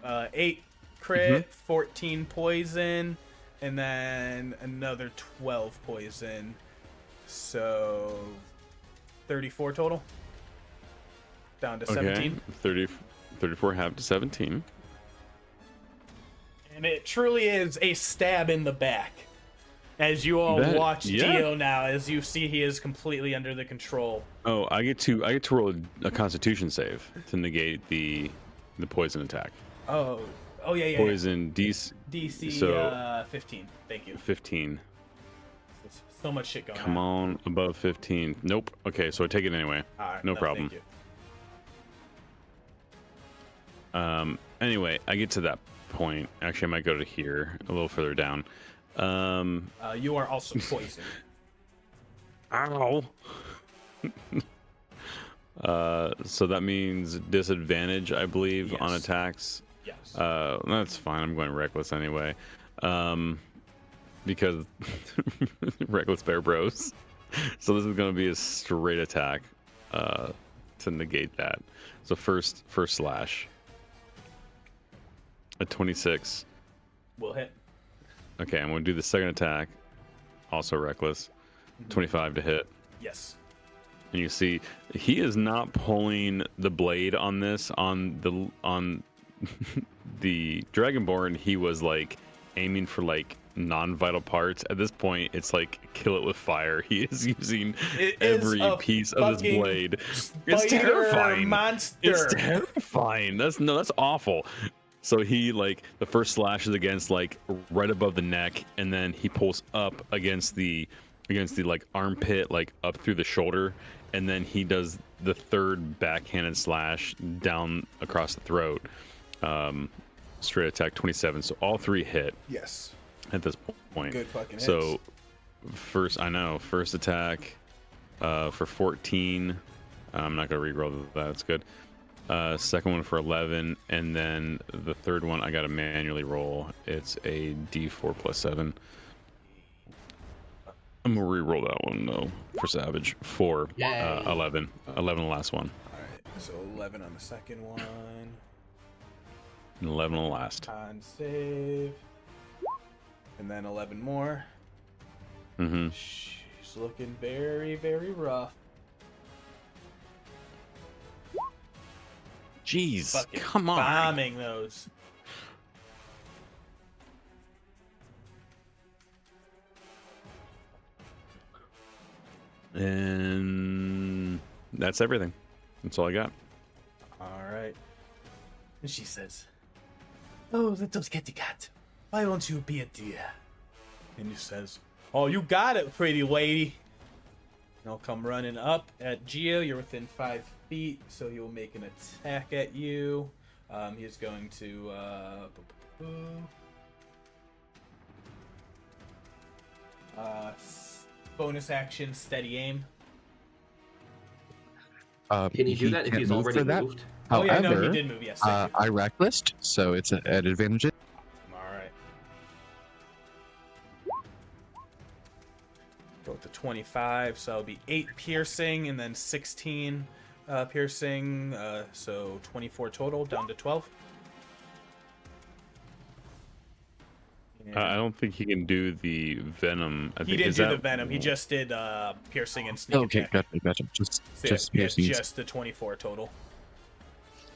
Speaker 1: 8 crit, 14 poison, and then another 12 poison. So 34 total. Down to 17.
Speaker 3: 34 half to 17.
Speaker 1: And it truly is a stab in the back. As you all
Speaker 3: That-
Speaker 1: watch
Speaker 3: yeah.
Speaker 1: Dio now, as you see he is completely under the control.
Speaker 3: Oh, I get to roll a Constitution save to negate the poison attack.
Speaker 1: Oh, yeah.
Speaker 3: Poison DC
Speaker 1: DC
Speaker 3: so-
Speaker 1: 15. Thank you.
Speaker 3: 15.
Speaker 1: So much shit going
Speaker 3: Come on, above 15. Nope. Okay, so I take it anyway.
Speaker 1: All right,
Speaker 3: No problem.
Speaker 1: Thank you.
Speaker 3: Anyway, I get to that point. Actually, I might go to here, a little further down.
Speaker 1: You are also poisoned.
Speaker 3: Ow. So that means disadvantage, I believe, on
Speaker 1: Yes.
Speaker 3: attacks.
Speaker 1: Yes.
Speaker 3: That's fine. I'm going reckless anyway. Because reckless bear bros. So this is going to be a straight attack to negate that. So first slash. A 26.
Speaker 1: Will hit.
Speaker 3: Okay, I'm going to do the second attack. Also reckless. 25 to hit.
Speaker 1: Yes.
Speaker 3: and you see he is not pulling the blade on this on the Dragonborn. He was like aiming for like non-vital parts. At this point, it's like kill it with fire. He is using every piece of this blade. It's terrifying.
Speaker 1: Monster.
Speaker 3: It's terrifying. That's awful. So he like the first slash is against like right above the neck, and then he pulls up against the like armpit, like up through the shoulder, and then he does the third backhanded slash down across the throat. Straight attack 27. So all three hit.
Speaker 1: Yes.
Speaker 3: At this point.
Speaker 1: Good fucking hits.
Speaker 3: So first attack for 14. I'm not gonna reroll that. That's good. Second one for 11, and then the third one I gotta manually roll. It's a D4 plus 7. I'm gonna reroll that one though for Savage for 11. 11 the last one.
Speaker 1: All right, so 11 on the second one.
Speaker 3: And 11 on the last.
Speaker 1: Con save, and then 11 more.
Speaker 3: Mm-hmm.
Speaker 1: She's looking very, very rough.
Speaker 3: Jeez,
Speaker 1: Fucking
Speaker 3: come on.
Speaker 1: bombing those.
Speaker 3: And that's everything. That's all I got.
Speaker 1: All right. And she says, "Oh, little kitty cat, why won't you be a dear?" And he says, "Oh, you got it, pretty lady." And I'll come running up at Geo. You're within 5 feet, so he will make an attack at you. He is going to bonus action, steady aim.
Speaker 4: Can he do that if
Speaker 2: can't
Speaker 4: he's
Speaker 2: move
Speaker 4: already
Speaker 2: for that.
Speaker 4: moved?
Speaker 1: Oh yeah, no, he
Speaker 2: However,
Speaker 1: did move. Yes. Thank you.
Speaker 2: I recklessed, so it's at advantage.
Speaker 1: All right. Go with the 25, so it'll be 8 piercing and then 16 piercing, so 24 total, down to 12.
Speaker 3: I don't think he can do the venom.
Speaker 1: He didn't do the venom. He just did piercing and sneak
Speaker 2: Okay,
Speaker 1: attack.
Speaker 2: gotcha. Just
Speaker 1: So
Speaker 2: piercing.
Speaker 1: just the 24 total.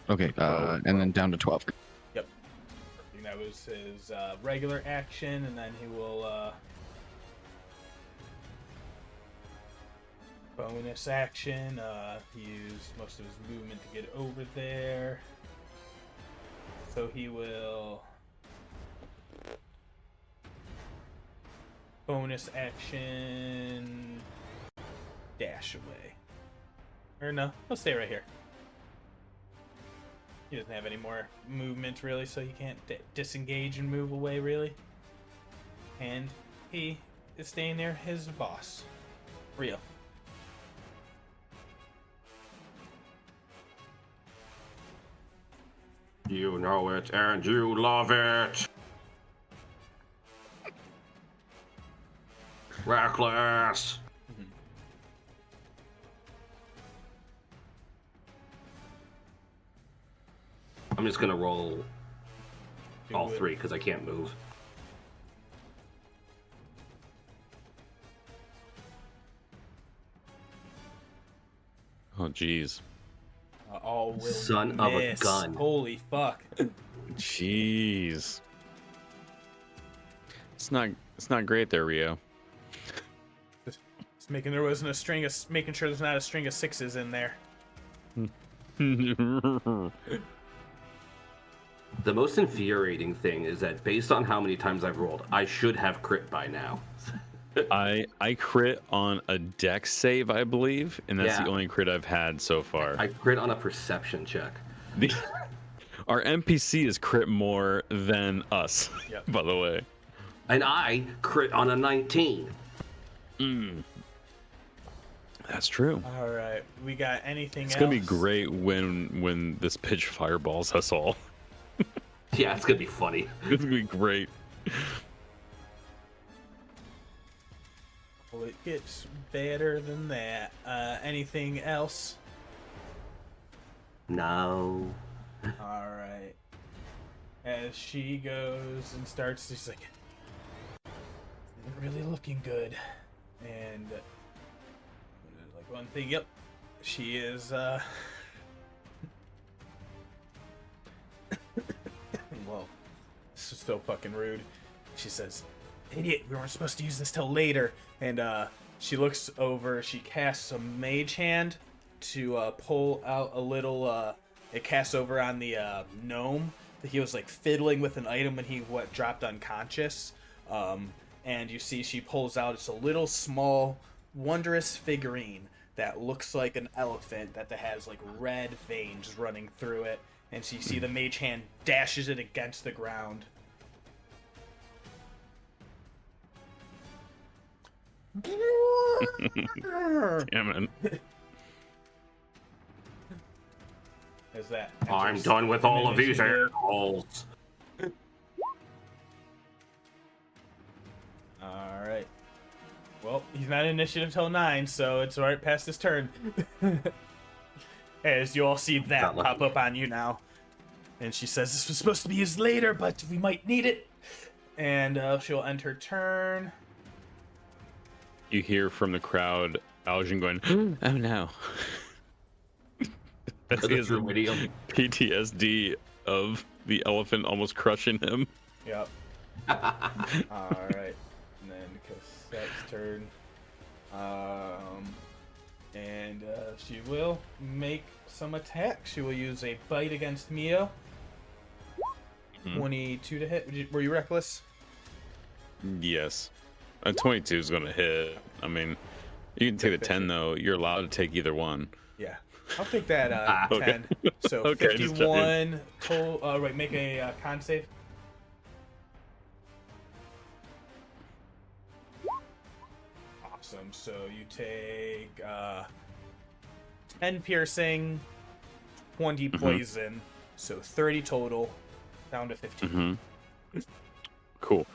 Speaker 2: Okay, and then down to 12.
Speaker 1: Yep. And that was his regular action, and then he will bonus action. He used most of his movement to get over there. So he will bonus action dash away. Or no, he'll stay right here. He doesn't have any more movement really, so he can't disengage and move away really. And he is staying near his boss, Rio.
Speaker 5: You know it and you love it. Reckless.
Speaker 4: I'm just gonna roll
Speaker 1: Do
Speaker 4: all
Speaker 1: it.
Speaker 4: 3 because I can't move.
Speaker 3: Oh, jeez.
Speaker 1: All will
Speaker 4: Son of a
Speaker 1: miss.
Speaker 4: gun.
Speaker 1: Holy fuck.
Speaker 3: Jeez. It's not great there, Rio.
Speaker 1: Just making there wasn't a string of making sure there's not a string of 6s in there.
Speaker 4: The most infuriating thing is that based on how many times I've rolled, I should have crit by now.
Speaker 3: I crit on a dex save, I believe, and that's
Speaker 4: Yeah.
Speaker 3: the only crit I've had so far.
Speaker 4: I crit on a perception check.
Speaker 3: Our NPC is crit more than us,
Speaker 1: Yep.
Speaker 3: by the way.
Speaker 4: And I crit on a 19.
Speaker 3: That's true.
Speaker 1: All right, we got anything
Speaker 3: It's
Speaker 1: else?
Speaker 3: gonna be great when this pitch fireballs us all.
Speaker 4: Yeah, it's gonna be funny.
Speaker 3: It's gonna be great.
Speaker 1: Well, it gets better than that. Anything else?
Speaker 4: No.
Speaker 1: All right. As she goes and starts, she's like, "Isn't really looking good." And like one thing, yep, She is, Whoa. This is so fucking rude. She says, "Idiot, we weren't supposed to use this till later." And, she looks over, she casts a mage hand to, pull out a little, it casts over on the, gnome. He was, like, fiddling with an item when he, dropped unconscious. And you see she pulls out, it's a little small, wondrous figurine that looks like an elephant that has, like, red veins running through it. And so you see the mage hand dashes it against the ground.
Speaker 3: Damn it.
Speaker 1: Is that?
Speaker 4: I'm done with all of these assholes.
Speaker 1: All right. Well, he's not in initiative till 9, so it's right past his turn. As you all see that pop up on you now. And she says, "This was supposed to be used later, but we might need it." And she'll end her turn.
Speaker 3: You hear from the crowd, Aljin going, "Oh no." As he has the PTSD of the elephant almost crushing him.
Speaker 1: Yep. Alright. And then Cassette's turn. And she will make some attacks. She will use a bite against Mio. 22 to hit. Were you reckless?
Speaker 3: Yes. 22 is going to hit. I mean, you can take the 10, though. You're allowed to take either one.
Speaker 1: Yeah. I'll take that 10.
Speaker 3: Okay.
Speaker 1: So
Speaker 3: Okay,
Speaker 1: 51 total. Right, make a con save. Awesome. So you take 10 piercing, 20 poison, so 30 total, down to 15.
Speaker 3: Cool.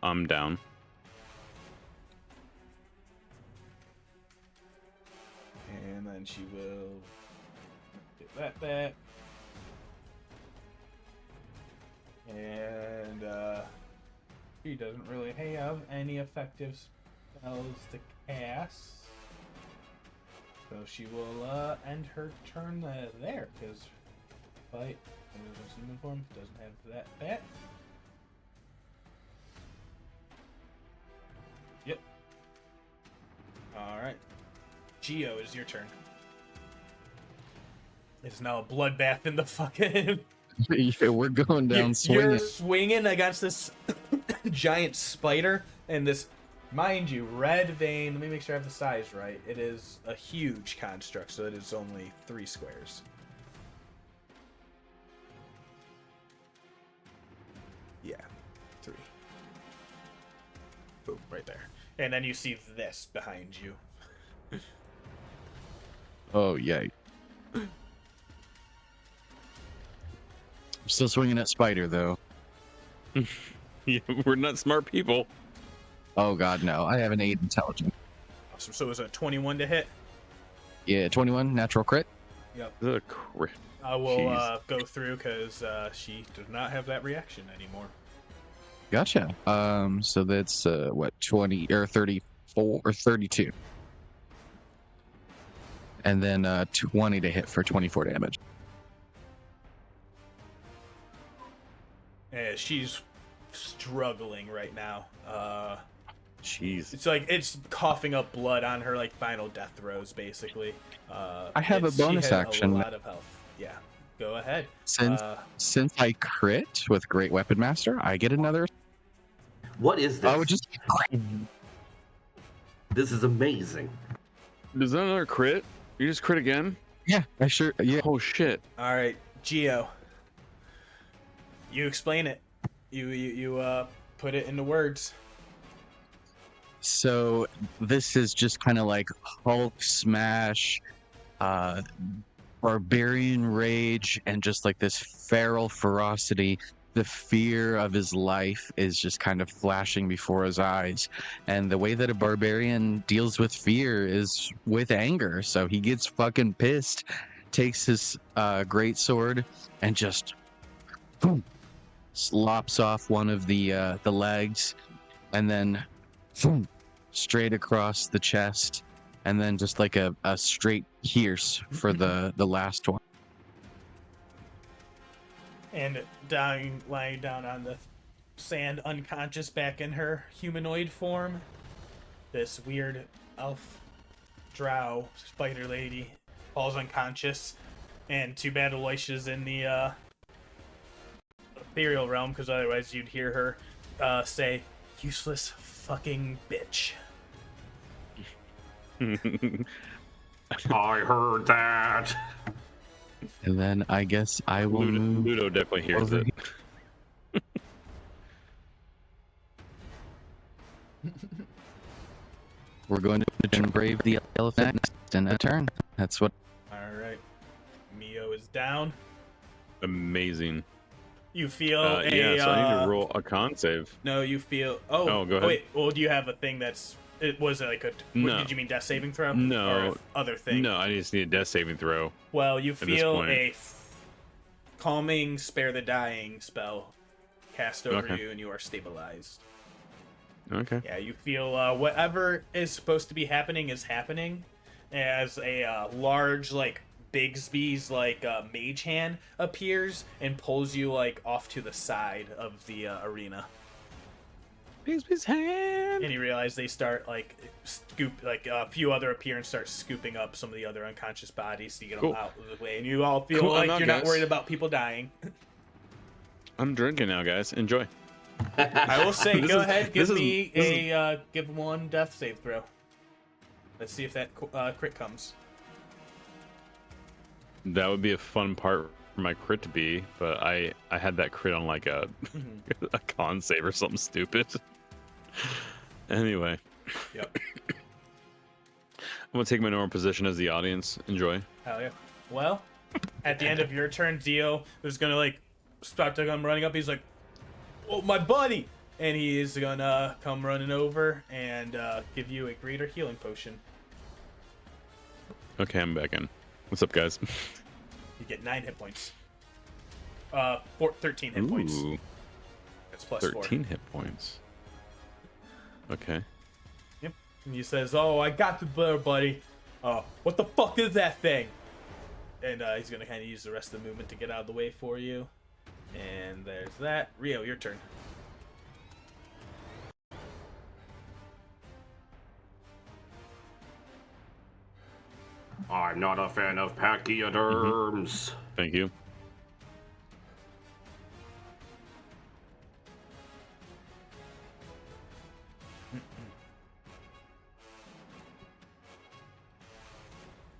Speaker 3: I'm down.
Speaker 1: And then she will get that back. And she doesn't really have any effective spells to cast. So she will end her turn there, because fight human form doesn't have that back. Yep. Alright. Geo, it is your turn. It's now a bloodbath in the fucking...
Speaker 2: Yeah, we're going down swinging.
Speaker 1: You're swinging against this giant spider, and this, mind you, red vein. Let me make sure I have the size right. It is a huge construct, so it is only 3 squares. Yeah, 3. Boom, right there. And then you see this behind you.
Speaker 2: Oh, yay. I'm still swinging at Spider, though.
Speaker 3: Yeah, we're not smart people.
Speaker 2: Oh, God, no. I have an 8 intelligence.
Speaker 1: Awesome. So it was a 21 to hit.
Speaker 2: Yeah, 21, natural crit.
Speaker 1: Yep.
Speaker 3: The crit.
Speaker 1: I will go through because she does not have that reaction anymore.
Speaker 2: Gotcha. So that's, 20 or 34 or 32. And then 20 to hit for 24 damage.
Speaker 1: She's struggling right now.
Speaker 3: Jeez.
Speaker 1: It's like it's coughing up blood on her like final death throes, basically.
Speaker 2: I have a bonus
Speaker 1: she has
Speaker 2: action.
Speaker 1: A lot of health. Yeah, go ahead.
Speaker 2: Since I crit with Great Weapon Master, I get another.
Speaker 4: What is this?
Speaker 2: I would just.
Speaker 4: This is amazing.
Speaker 3: Is that another crit? You just crit again?
Speaker 2: Yeah, I sure. Yeah.
Speaker 3: Oh shit.
Speaker 1: All right, Geo. You explain it. You put it into words.
Speaker 2: So this is just kind of like Hulk smash, barbarian rage, and just like this feral ferocity. The fear of his life is just kind of flashing before his eyes. And the way that a barbarian deals with fear is with anger. So he gets fucking pissed, takes his great sword, and just boom, lops off one of the legs, and then boom, straight across the chest, and then just like a straight pierce for the last one.
Speaker 1: And lying down on the sand, unconscious, back in her humanoid form, this weird elf drow spider lady falls unconscious, and too bad Aloysia's in the ethereal realm, because otherwise you'd hear her say, "Useless fucking bitch."
Speaker 5: I heard that.
Speaker 2: And then I guess I will move
Speaker 3: Ludo definitely hears
Speaker 2: over
Speaker 3: it.
Speaker 2: We're going to brave the elephant in a turn. That's what.
Speaker 1: All right, Mio is down.
Speaker 3: Amazing.
Speaker 1: You feel
Speaker 3: yeah, so I need to roll a con save.
Speaker 1: No, you feel.
Speaker 3: Oh, go ahead.
Speaker 1: Wait. Well, do you have a thing that's? It was like a.
Speaker 3: No.
Speaker 1: Did you mean death saving throw?
Speaker 3: No.
Speaker 1: Or other thing.
Speaker 3: No, I just need a death saving throw.
Speaker 1: Well, you
Speaker 3: this
Speaker 1: feel
Speaker 3: point.
Speaker 1: a calming, spare the dying spell cast over
Speaker 3: Okay.
Speaker 1: you, and you are stabilized.
Speaker 3: Okay.
Speaker 1: Yeah, you feel whatever is supposed to be happening is happening, as a large, like, Bigsby's, like, mage hand appears and pulls you, like, off to the side of the arena.
Speaker 3: Bigsby's hand.
Speaker 1: And you realize they start, like, a few other appear and start scooping up some of the other unconscious bodies to get them
Speaker 3: Cool.
Speaker 1: out of the way. And you all feel
Speaker 3: Cool,
Speaker 1: like
Speaker 3: I'm out,
Speaker 1: you're not
Speaker 3: guys.
Speaker 1: worried about people dying.
Speaker 3: I'm drinking now, guys. Enjoy.
Speaker 1: I will say,
Speaker 3: This
Speaker 1: go
Speaker 3: is-
Speaker 1: ahead,
Speaker 3: this
Speaker 1: give
Speaker 3: is-
Speaker 1: me
Speaker 3: this is-
Speaker 1: give one death save throw. Let's see if that crit comes.
Speaker 3: That would be a fun part for my crit to be, but I had that crit on like a a con save or something stupid. Anyway,
Speaker 1: Yep.
Speaker 3: I'm gonna take my normal position as the audience. Enjoy.
Speaker 1: Hell yeah. Well, at the end of your turn, Dio is gonna like start to come running up. He's like, "Oh, my buddy!" And he is gonna come running over and give you a greater healing potion.
Speaker 3: Okay, I'm back in. What's up, guys?
Speaker 1: You get 9 hit points. 13 hit points.
Speaker 3: Ooh,
Speaker 1: That's plus
Speaker 3: 13 hit points. Okay.
Speaker 1: 4. Yep. And he says, "Oh, I got the blur, buddy. What the fuck is that thing?" And he's gonna kind of use the rest of the movement to get out of the way for you. And there's that. Rio, your turn.
Speaker 5: I'm not a fan of pachyderms.
Speaker 3: Thank you.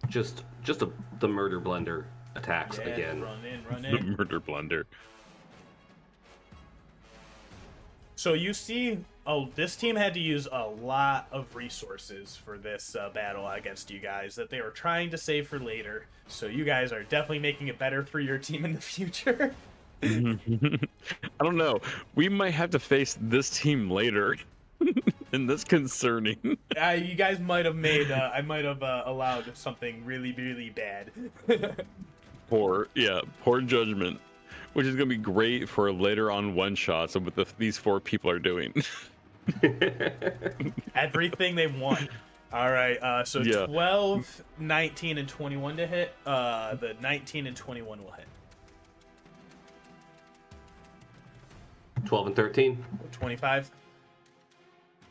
Speaker 4: Just the murder blender attacks
Speaker 1: Yeah,
Speaker 4: again.
Speaker 1: run in.
Speaker 3: The murder blunder.
Speaker 1: So you see, this team had to use a lot of resources for this battle against you guys that they were trying to save for later. So you guys are definitely making it better for your team in the future.
Speaker 3: I don't know. We might have to face this team later, and that's concerning.
Speaker 1: You guys might have made. I might have allowed something really, really bad.
Speaker 3: Poor judgment, which is gonna be great for later on one shots of what these 4 people are doing.
Speaker 1: Everything they want. All right. So
Speaker 3: Yeah.
Speaker 1: 12, 19, and 21 to hit. The 19 and 21 will hit.
Speaker 4: 12 and 13.
Speaker 1: 25.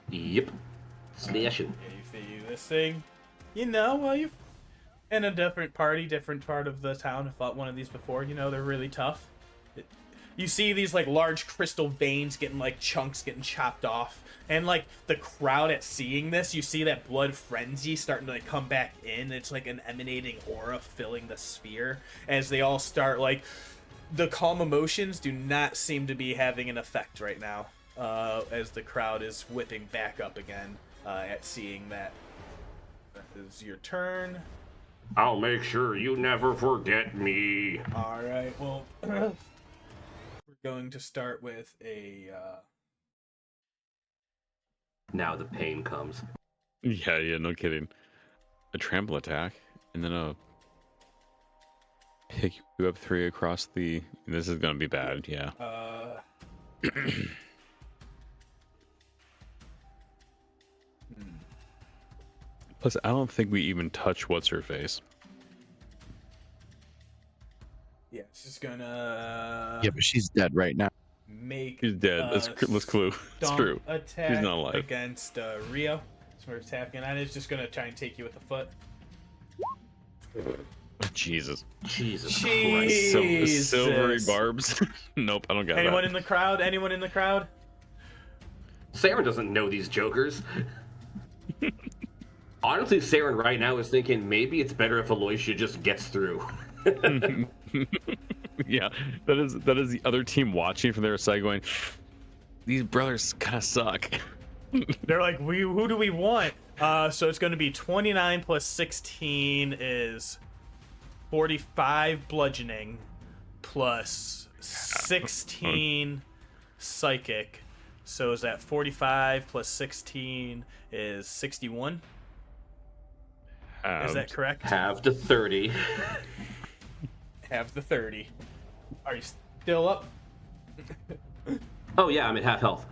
Speaker 4: Yep. Smashing.
Speaker 1: Yeah, you see this thing. You know, well, you've in a different part of the town. Have fought one of these before. You know, they're really tough. You see these like large crystal veins getting like chunks getting chopped off, and like the crowd at seeing this, you see that blood frenzy starting to like come back in. It's like an emanating aura filling the sphere as they all start like. The calm emotions do not seem to be having an effect right now, as the crowd is whipping back up again at seeing that. That is your turn.
Speaker 5: I'll make sure you never forget me.
Speaker 1: All right. Well, we're going to start with a.
Speaker 4: Now the pain comes.
Speaker 3: Yeah, no kidding. A trample attack, and then a pick you up 3 across the. This is gonna be bad. Yeah. Plus, I don't think we even touch what's her face.
Speaker 1: Yeah, it's just gonna
Speaker 2: Yeah, but she's dead right now.
Speaker 1: make
Speaker 3: She's dead. Let's clue. It's
Speaker 1: stomp
Speaker 3: true.
Speaker 1: attack
Speaker 3: She's not alive.
Speaker 1: against Rio. So we're attacking, and it's just gonna try and take you with the foot.
Speaker 3: Jesus.
Speaker 4: Jesus Christ.
Speaker 1: Jesus.
Speaker 3: Silvery barbs. Nope, I don't got
Speaker 1: Anyone
Speaker 3: that.
Speaker 1: in the crowd? Anyone in the crowd?
Speaker 4: Saeryn doesn't know these jokers. Honestly, Saeryn right now is thinking maybe it's better if Aloysia just gets through.
Speaker 3: Yeah, that is the other team watching from their side going, these brothers kind of suck.
Speaker 1: They're like, who do we want? So it's going to be 29 plus 16 is 45 bludgeoning plus 16 psychic. So is that 45 plus 16 is 61? Is that correct?
Speaker 4: Have the 30.
Speaker 1: Have the 30. Are you still up?
Speaker 4: Oh yeah, I'm at half health.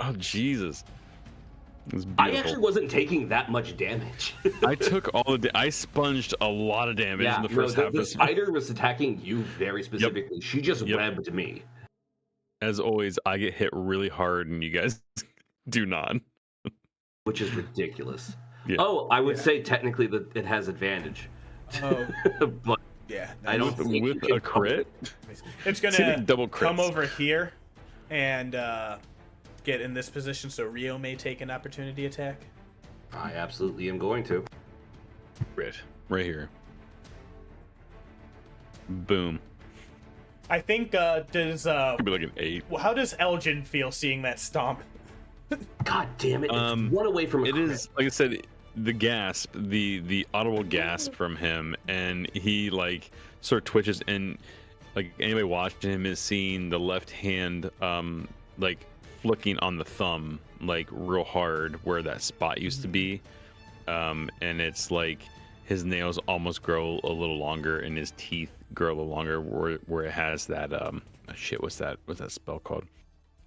Speaker 3: Oh, Jesus. It's
Speaker 4: I
Speaker 3: beautiful.
Speaker 4: actually wasn't taking that much damage.
Speaker 3: I took all the I sponged a lot of damage in the first half.
Speaker 4: The
Speaker 3: of
Speaker 4: spider was attacking you very specifically. She just webbed me.
Speaker 3: As always, I get hit really hard and you guys do not.
Speaker 4: Which is ridiculous.
Speaker 3: Yeah.
Speaker 4: Oh, I would say technically that it has advantage.
Speaker 1: Oh,
Speaker 4: But
Speaker 1: yeah.
Speaker 4: I don't think
Speaker 3: With
Speaker 4: you can
Speaker 3: a crit?
Speaker 1: It's
Speaker 3: See,
Speaker 1: gonna
Speaker 3: double crits.
Speaker 1: come over here and get in this position, so Rio may take an opportunity attack.
Speaker 4: I absolutely am going to.
Speaker 3: Crit. Right here. Boom.
Speaker 1: I think
Speaker 3: Could be like an 8.
Speaker 1: how does Aljin feel seeing that stomp?
Speaker 4: God damn it! It's one away from a
Speaker 3: It
Speaker 4: crit.
Speaker 3: is, like I said, the gasp, the audible gasp from him, and he like sort of twitches, and like anybody watching him is seeing the left hand like flicking on the thumb like real hard where that spot used to be, and it's like his nails almost grow a little longer and his teeth grow a little longer where it has that shit, what's that spell called?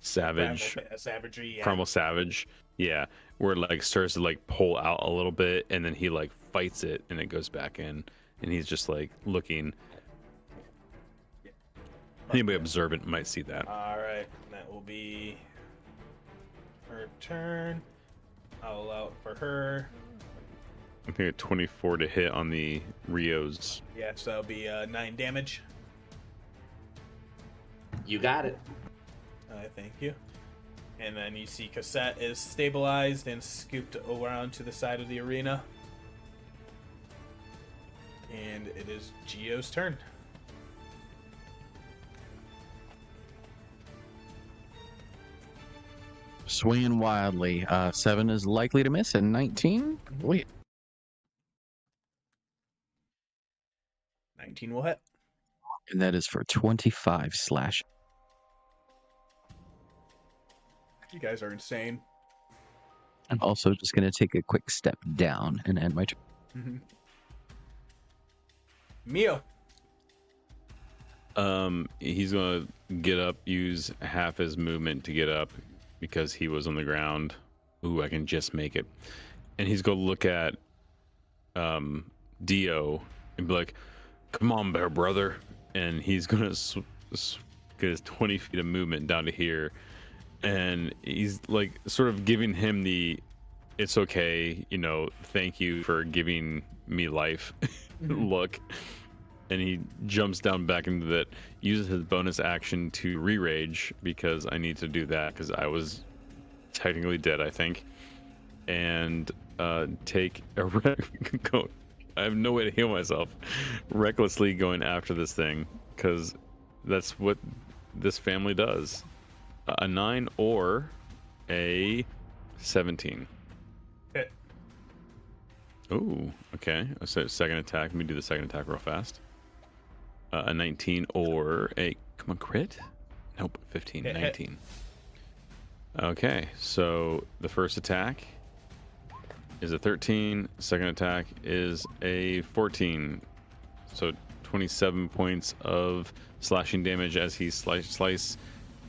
Speaker 1: Savagery, yeah.
Speaker 3: Primal Savage, yeah, where it like starts to like pull out a little bit, and then he like fights it, and it goes back in, and he's just like looking. Anybody observant might see that.
Speaker 1: All right, that will be her turn. I'll allow it for her.
Speaker 3: I think a 24 to hit on the Rios.
Speaker 1: Yeah, so that'll be 9 damage.
Speaker 4: You got it.
Speaker 1: Thank you. And then you see Cassette is stabilized and scooped around to the side of the arena. And it is Gio's turn.
Speaker 2: Swinging wildly. 7 is likely to miss, and 19? Wait.
Speaker 1: 19 will hit.
Speaker 2: And that is for 25 slash.
Speaker 1: You guys are insane.
Speaker 2: I'm also just going to take a quick step down and end my turn.
Speaker 1: Mm-hmm. Mio.
Speaker 3: He's gonna get up, use half his movement to get up because he was on the ground. Ooh, I can just make it. And he's gonna look at Dio and be like, "Come on, bear brother," and he's gonna get his 20 feet of movement down to here, and he's like sort of giving him the "it's okay, you know, thank you for giving me life" look. And he jumps down back into that, uses his bonus action to re-rage because I need to do that because I was technically dead, I think. And take a go. I have no way to heal myself. Recklessly going after this thing because that's what this family does. A 9 or a 17.
Speaker 1: Hit.
Speaker 3: Ooh, okay. So second attack. Let me do the second attack real fast. A 19 or a, come on, crit? Nope, 15,
Speaker 1: Hit.
Speaker 3: 19. Okay, so the first attack is a 13. Second attack is a 14. So 27 points of slashing damage as he slice.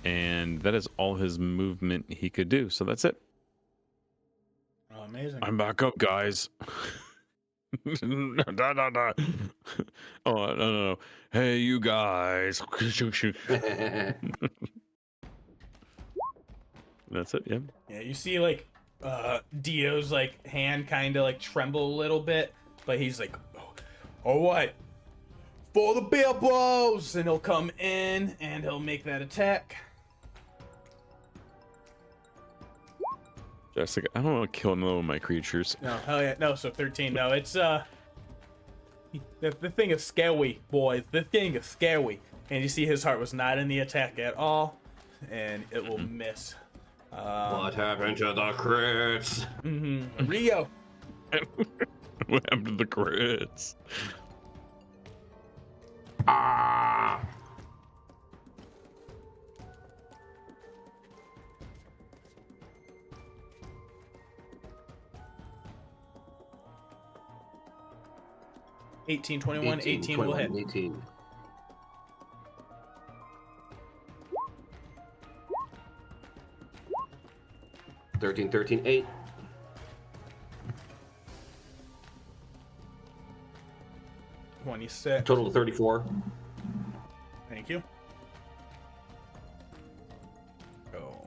Speaker 3: And that is all his movement he could do. So that's it.
Speaker 1: Oh, amazing.
Speaker 3: I'm back up, guys. Da. Oh, no. Hey, you guys. That's it, yeah.
Speaker 1: Yeah, you see like Dio's like hand kind of like tremble a little bit, but he's like, "Oh, what? For the bear blows!" And he'll come in and he'll make that attack.
Speaker 3: Jessica, I don't want to kill another one of my creatures.
Speaker 1: No, hell yeah, no. So 13. No, it's the thing is scary, boys. The thing is scary. And you see his heart was not in the attack at all, and it will miss.
Speaker 4: What happened to the crits?
Speaker 1: Rio.
Speaker 3: What happened to the crits?
Speaker 4: Ah!
Speaker 1: $18, 21, 18 will hit.
Speaker 4: 18. $13, 8.
Speaker 1: $26.
Speaker 4: Total of 34.
Speaker 1: Thank you. Go.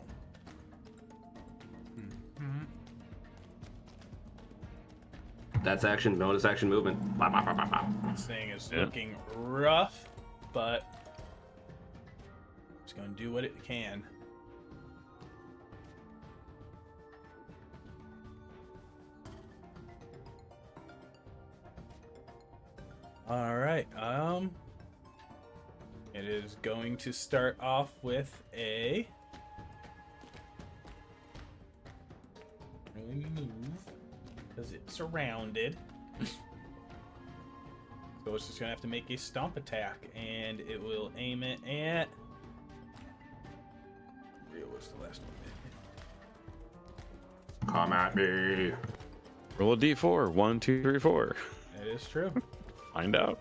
Speaker 4: That's action, bonus action movement. Bop, bop, bop, bop, bop.
Speaker 1: This thing is looking rough, but it's going to do what it can. All right. It is going to start off with a really move because it's surrounded. So it's just gonna have to make a stomp attack, and it will aim it at. Real was the last one.
Speaker 5: Come at me.
Speaker 3: Roll a d4. 1, 2, 3, 4.
Speaker 1: That is true.
Speaker 3: Find out.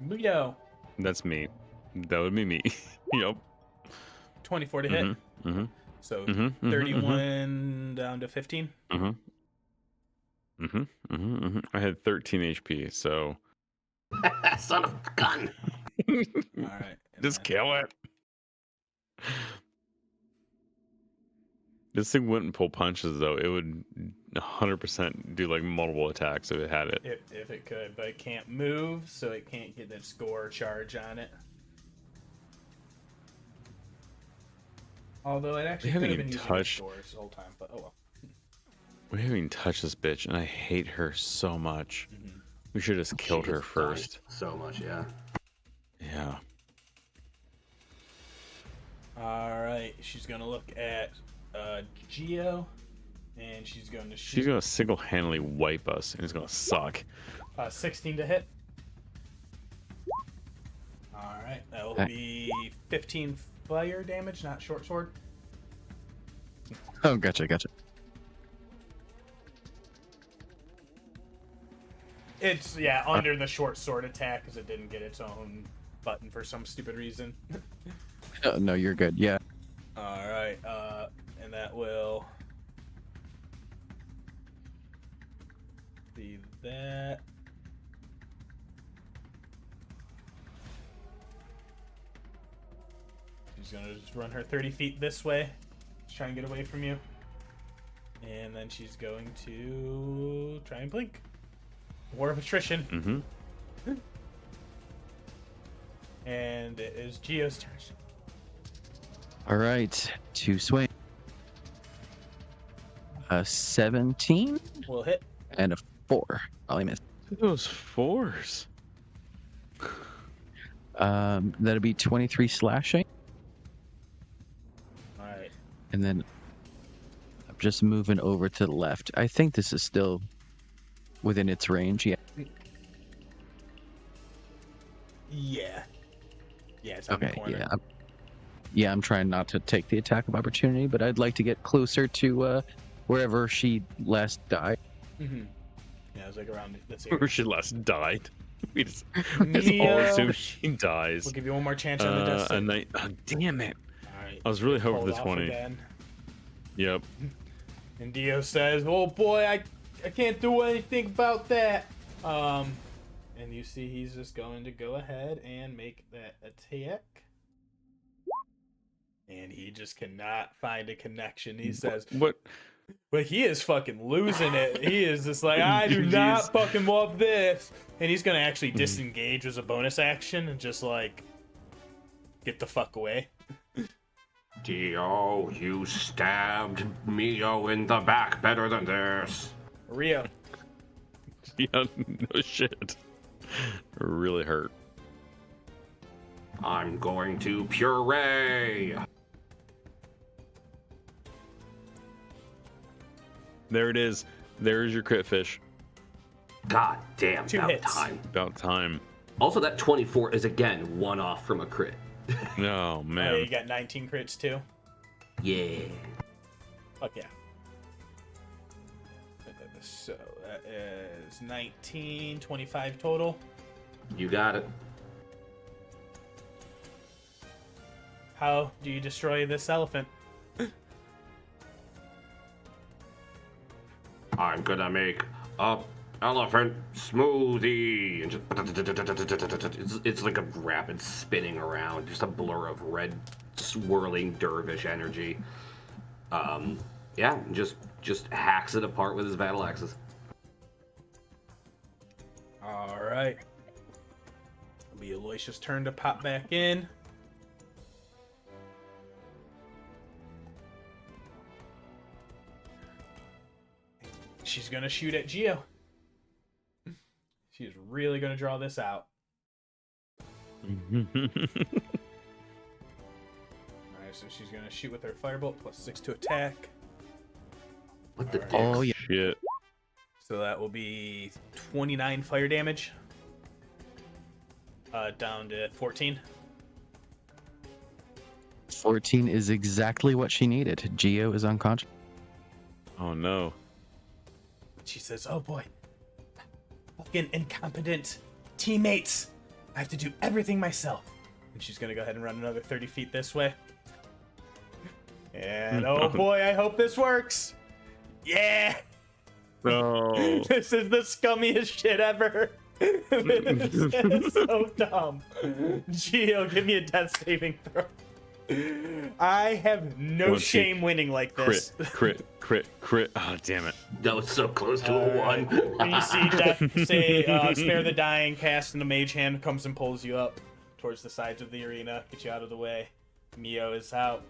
Speaker 1: Ludo.
Speaker 3: That's me. That would be me. Yep.
Speaker 1: 24 to hit.
Speaker 3: Mm-hmm.
Speaker 1: So
Speaker 3: Mm-hmm.
Speaker 1: 31 down to 15.
Speaker 3: I had 13 HP, so.
Speaker 4: Son of a gun.
Speaker 1: All right.
Speaker 3: Just kill it. This thing wouldn't pull punches, though. It would 100% do like multiple attacks if it had it.
Speaker 1: If it could, but it can't move, so it can't get that score charge on it. Although it actually could have been using its scores the whole time, but oh well.
Speaker 3: We haven't even touched this bitch, and I hate her so much. We should have just killed her first.
Speaker 4: So much, yeah.
Speaker 3: Yeah.
Speaker 1: All right, she's gonna look at Geo, and she's going to shoot.
Speaker 3: She's gonna single-handedly wipe us, and it's gonna suck.
Speaker 1: 16 to hit. All right, that will be 15 fire damage, not short sword.
Speaker 2: Oh, gotcha.
Speaker 1: It's under the short sword attack because it didn't get its own button for some stupid reason.
Speaker 2: No, you're good. Yeah.
Speaker 1: All right, and that will be that. She's gonna just run her 30 feet this way, just try and get away from you, and then she's going to try and blink. War of attrition. And it is Geo's turn.
Speaker 2: All right. 2 swing. 17
Speaker 1: Will hit.
Speaker 2: and a 4. I missed.
Speaker 3: Those 4s.
Speaker 2: That'll be 23 slashing,
Speaker 1: All right.
Speaker 2: and then I'm just moving over to the left. I think this is still within its range. Yeah.
Speaker 1: Yeah. Yeah, it's on the
Speaker 2: Okay.
Speaker 1: corner.
Speaker 2: Yeah. I'm trying not to take the attack of opportunity, but I'd like to get closer to wherever she last died.
Speaker 1: Mm-hmm. Yeah, it was like around this
Speaker 3: Where
Speaker 1: area.
Speaker 3: she last died. We just
Speaker 1: Neo.
Speaker 3: all assume she dies.
Speaker 1: We'll give you one more chance on the death
Speaker 3: A
Speaker 1: save.
Speaker 3: night. Oh, damn it!
Speaker 1: All right.
Speaker 3: I was really hoping
Speaker 1: Hold
Speaker 3: for the
Speaker 1: off
Speaker 3: 20.
Speaker 1: again.
Speaker 3: Yep.
Speaker 1: And Dio says, "Oh boy, I can't do anything about that." And you see he's just going to go ahead and make that attack. And he just cannot find a connection. He says,
Speaker 3: What?
Speaker 1: but he is fucking losing it. He is just like, I do
Speaker 3: He's-
Speaker 1: not fucking love this. And he's going to actually disengage as a bonus action and just like get the fuck away.
Speaker 5: Dio, you stabbed Mio in the back better than this.
Speaker 1: Rio.
Speaker 3: Yeah, no shit. Really hurt.
Speaker 5: I'm going to puree.
Speaker 3: There it is. There's your crit fish.
Speaker 5: God damn,
Speaker 1: 2
Speaker 5: about
Speaker 1: hits.
Speaker 5: time.
Speaker 3: About time.
Speaker 4: Also, that 24 is again one off from a crit.
Speaker 3: Oh,
Speaker 1: Oh,
Speaker 3: man.
Speaker 1: you got 19 crits too?
Speaker 4: Yeah.
Speaker 1: Fuck yeah. So that is 19, 25 total.
Speaker 4: You got it.
Speaker 1: How do you destroy this elephant?
Speaker 5: I'm gonna make a elephant smoothie and just
Speaker 4: It's like a rapid spinning around, just a blur of red swirling dervish energy. Yeah, just hacks it apart with his battle axes.
Speaker 1: All right. It'll be Aloysius' turn to pop back in. She's gonna shoot at Geo. She's really gonna draw this out. Alright, so she's gonna shoot with her firebolt plus 6 to attack.
Speaker 4: What the
Speaker 1: Alright.
Speaker 4: dicks?
Speaker 2: Oh, yeah.
Speaker 3: Shit.
Speaker 1: So that will be 29 fire damage. Down to 14.
Speaker 2: 14 is exactly what she needed. Geo is unconscious.
Speaker 3: Oh, no.
Speaker 1: She says, "Oh boy, fucking incompetent teammates. I have to do everything myself." And she's gonna go ahead and run another 30 feet this way. And oh boy, I hope this works. Yeah,
Speaker 3: No.
Speaker 1: this is the scummiest shit ever. This is so dumb. Geo, give me a death saving throw. I have no
Speaker 3: Once you
Speaker 1: shame winning like this.
Speaker 3: Crit. Oh, damn it.
Speaker 4: That was so close to a 1.
Speaker 1: When you see Death say, spare the dying, cast, and the mage hand comes and pulls you up towards the sides of the arena, get you out of the way. Mio is out.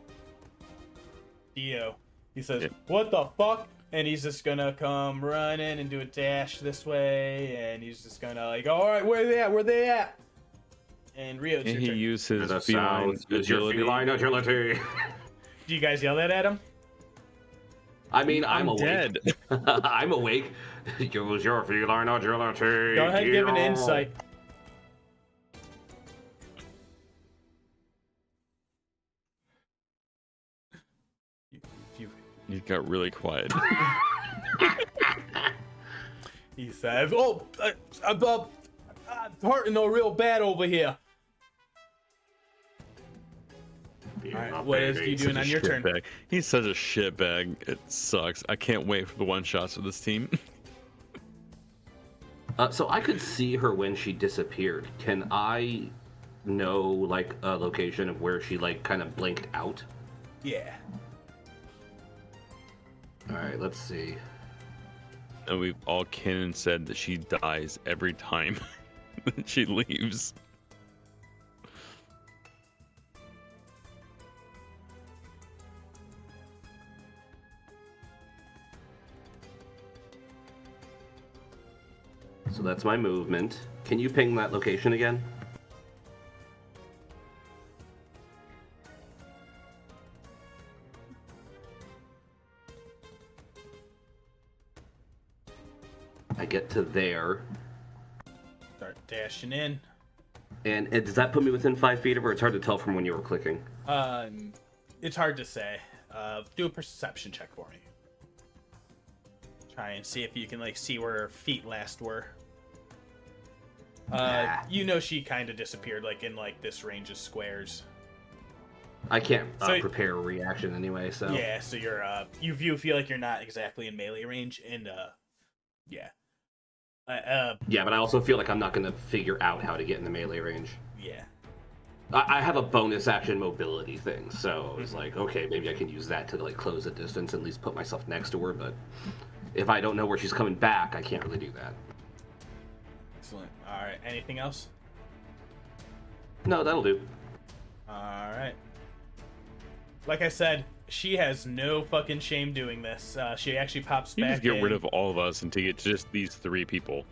Speaker 1: Dio, he says, "What the fuck?" And he's just gonna come running and do a dash this way, and he's just gonna like, "All right, where they at? Where they at?" And Rio, it's
Speaker 3: Can
Speaker 1: your
Speaker 3: he
Speaker 1: turn.
Speaker 3: use his
Speaker 5: the
Speaker 3: feline
Speaker 5: sounds is your
Speaker 3: agility?
Speaker 5: feline agility.
Speaker 1: Do you guys yell that at him?
Speaker 4: I mean, I'm awake.
Speaker 3: dead.
Speaker 4: I'm awake.
Speaker 5: Use your feline agility.
Speaker 1: Go ahead and give an
Speaker 5: Dio.
Speaker 1: insight.
Speaker 3: He got really quiet.
Speaker 1: He says, "Oh, I'm hurting no real bad over here."
Speaker 5: Being
Speaker 1: Alright,
Speaker 5: a
Speaker 1: what is
Speaker 5: baby.
Speaker 1: you doing on your turn?
Speaker 3: Shitbag. He's such a shitbag. It sucks. I can't wait for the one shots with this team.
Speaker 4: So I could see her when she disappeared. Can I know like a location of where she like kind of blinked out?
Speaker 1: Yeah.
Speaker 4: All right, let's see.
Speaker 3: And we've all canon said that she dies every time that she leaves.
Speaker 4: So that's my movement. Can you ping that location again? I get to there.
Speaker 1: Start dashing in.
Speaker 4: And does that put me within 5 feet of her? It's hard to tell from when you were clicking.
Speaker 1: It's hard to say. Do a perception check for me. Try and see if you can like see where her feet last were. You know she kind of disappeared like in like this range of squares.
Speaker 4: I can't
Speaker 1: So-
Speaker 4: prepare a reaction anyway, so.
Speaker 1: Yeah, so you're you feel like you're not exactly in melee range, and yeah.
Speaker 4: Yeah, but I also feel like I'm not going to figure out how to get in the melee range.
Speaker 1: Yeah.
Speaker 4: I have a bonus action mobility thing, so I was like, okay, maybe I can use that to like close the distance and at least put myself next to her. But if I don't know where she's coming back, I can't really do that.
Speaker 1: Excellent. All right. Anything else?
Speaker 4: No, that'll do.
Speaker 1: All right. Like I said, she has no fucking shame doing this. She actually pops
Speaker 3: You
Speaker 1: back
Speaker 3: just get
Speaker 1: in.
Speaker 3: rid of all of us and to get just these 3 people.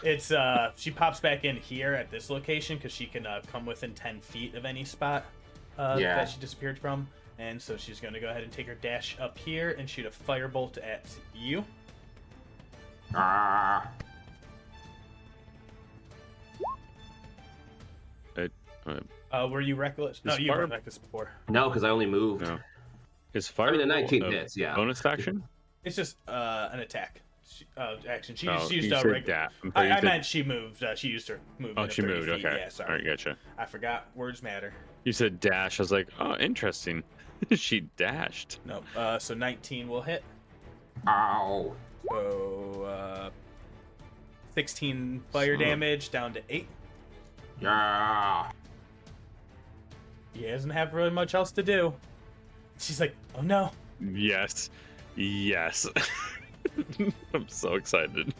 Speaker 1: It's she pops back in here at this location because she can come within 10 feet of any spot that she disappeared from, and so she's going to go ahead and take her dash up here and shoot a firebolt at you.
Speaker 4: Ah.
Speaker 1: Were you reckless? No,
Speaker 3: Is
Speaker 1: you
Speaker 3: fire-
Speaker 1: weren't reckless before.
Speaker 4: No, because I only moved.
Speaker 3: No. Is fire
Speaker 4: I mean, a 19
Speaker 3: a
Speaker 4: hits, yeah.
Speaker 3: bonus action?
Speaker 1: It's just an attack action. She
Speaker 3: Oh,
Speaker 1: used
Speaker 3: you
Speaker 1: a
Speaker 3: said
Speaker 1: regular.
Speaker 3: that. I'm sorry, you
Speaker 1: I
Speaker 3: said-
Speaker 1: meant she moved. She used her movement.
Speaker 3: Oh,
Speaker 1: of
Speaker 3: she
Speaker 1: 30
Speaker 3: moved.
Speaker 1: feet.
Speaker 3: Okay.
Speaker 1: Yeah, sorry.
Speaker 3: All right, gotcha.
Speaker 1: I forgot. Words matter.
Speaker 3: You said dash. I was like, oh, interesting. She dashed.
Speaker 1: No. So 19 will hit.
Speaker 4: Ow.
Speaker 1: So 16 fire
Speaker 4: Son.
Speaker 1: damage down to 8.
Speaker 4: Yeah.
Speaker 1: He doesn't have really much else to do. She's like, oh no.
Speaker 3: Yes. Yes. I'm so excited.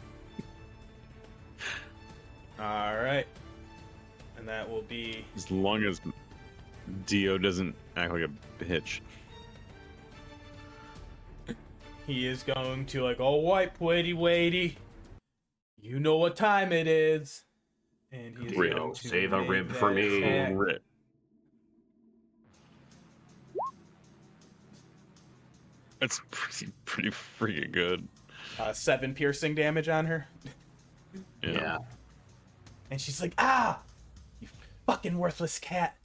Speaker 1: All right. And that will be
Speaker 3: As long as Dio doesn't act like a bitch.
Speaker 1: he is going to like, oh wipe, waity. You know what time it is. And he is
Speaker 3: Rib.
Speaker 1: going to
Speaker 4: Save a
Speaker 1: make
Speaker 4: rib
Speaker 1: that
Speaker 4: for me.
Speaker 1: attack.
Speaker 3: Rip. That's pretty freaking good.
Speaker 1: 7 piercing damage on her.
Speaker 4: Yeah.
Speaker 1: And she's like, ah, you fucking worthless cat.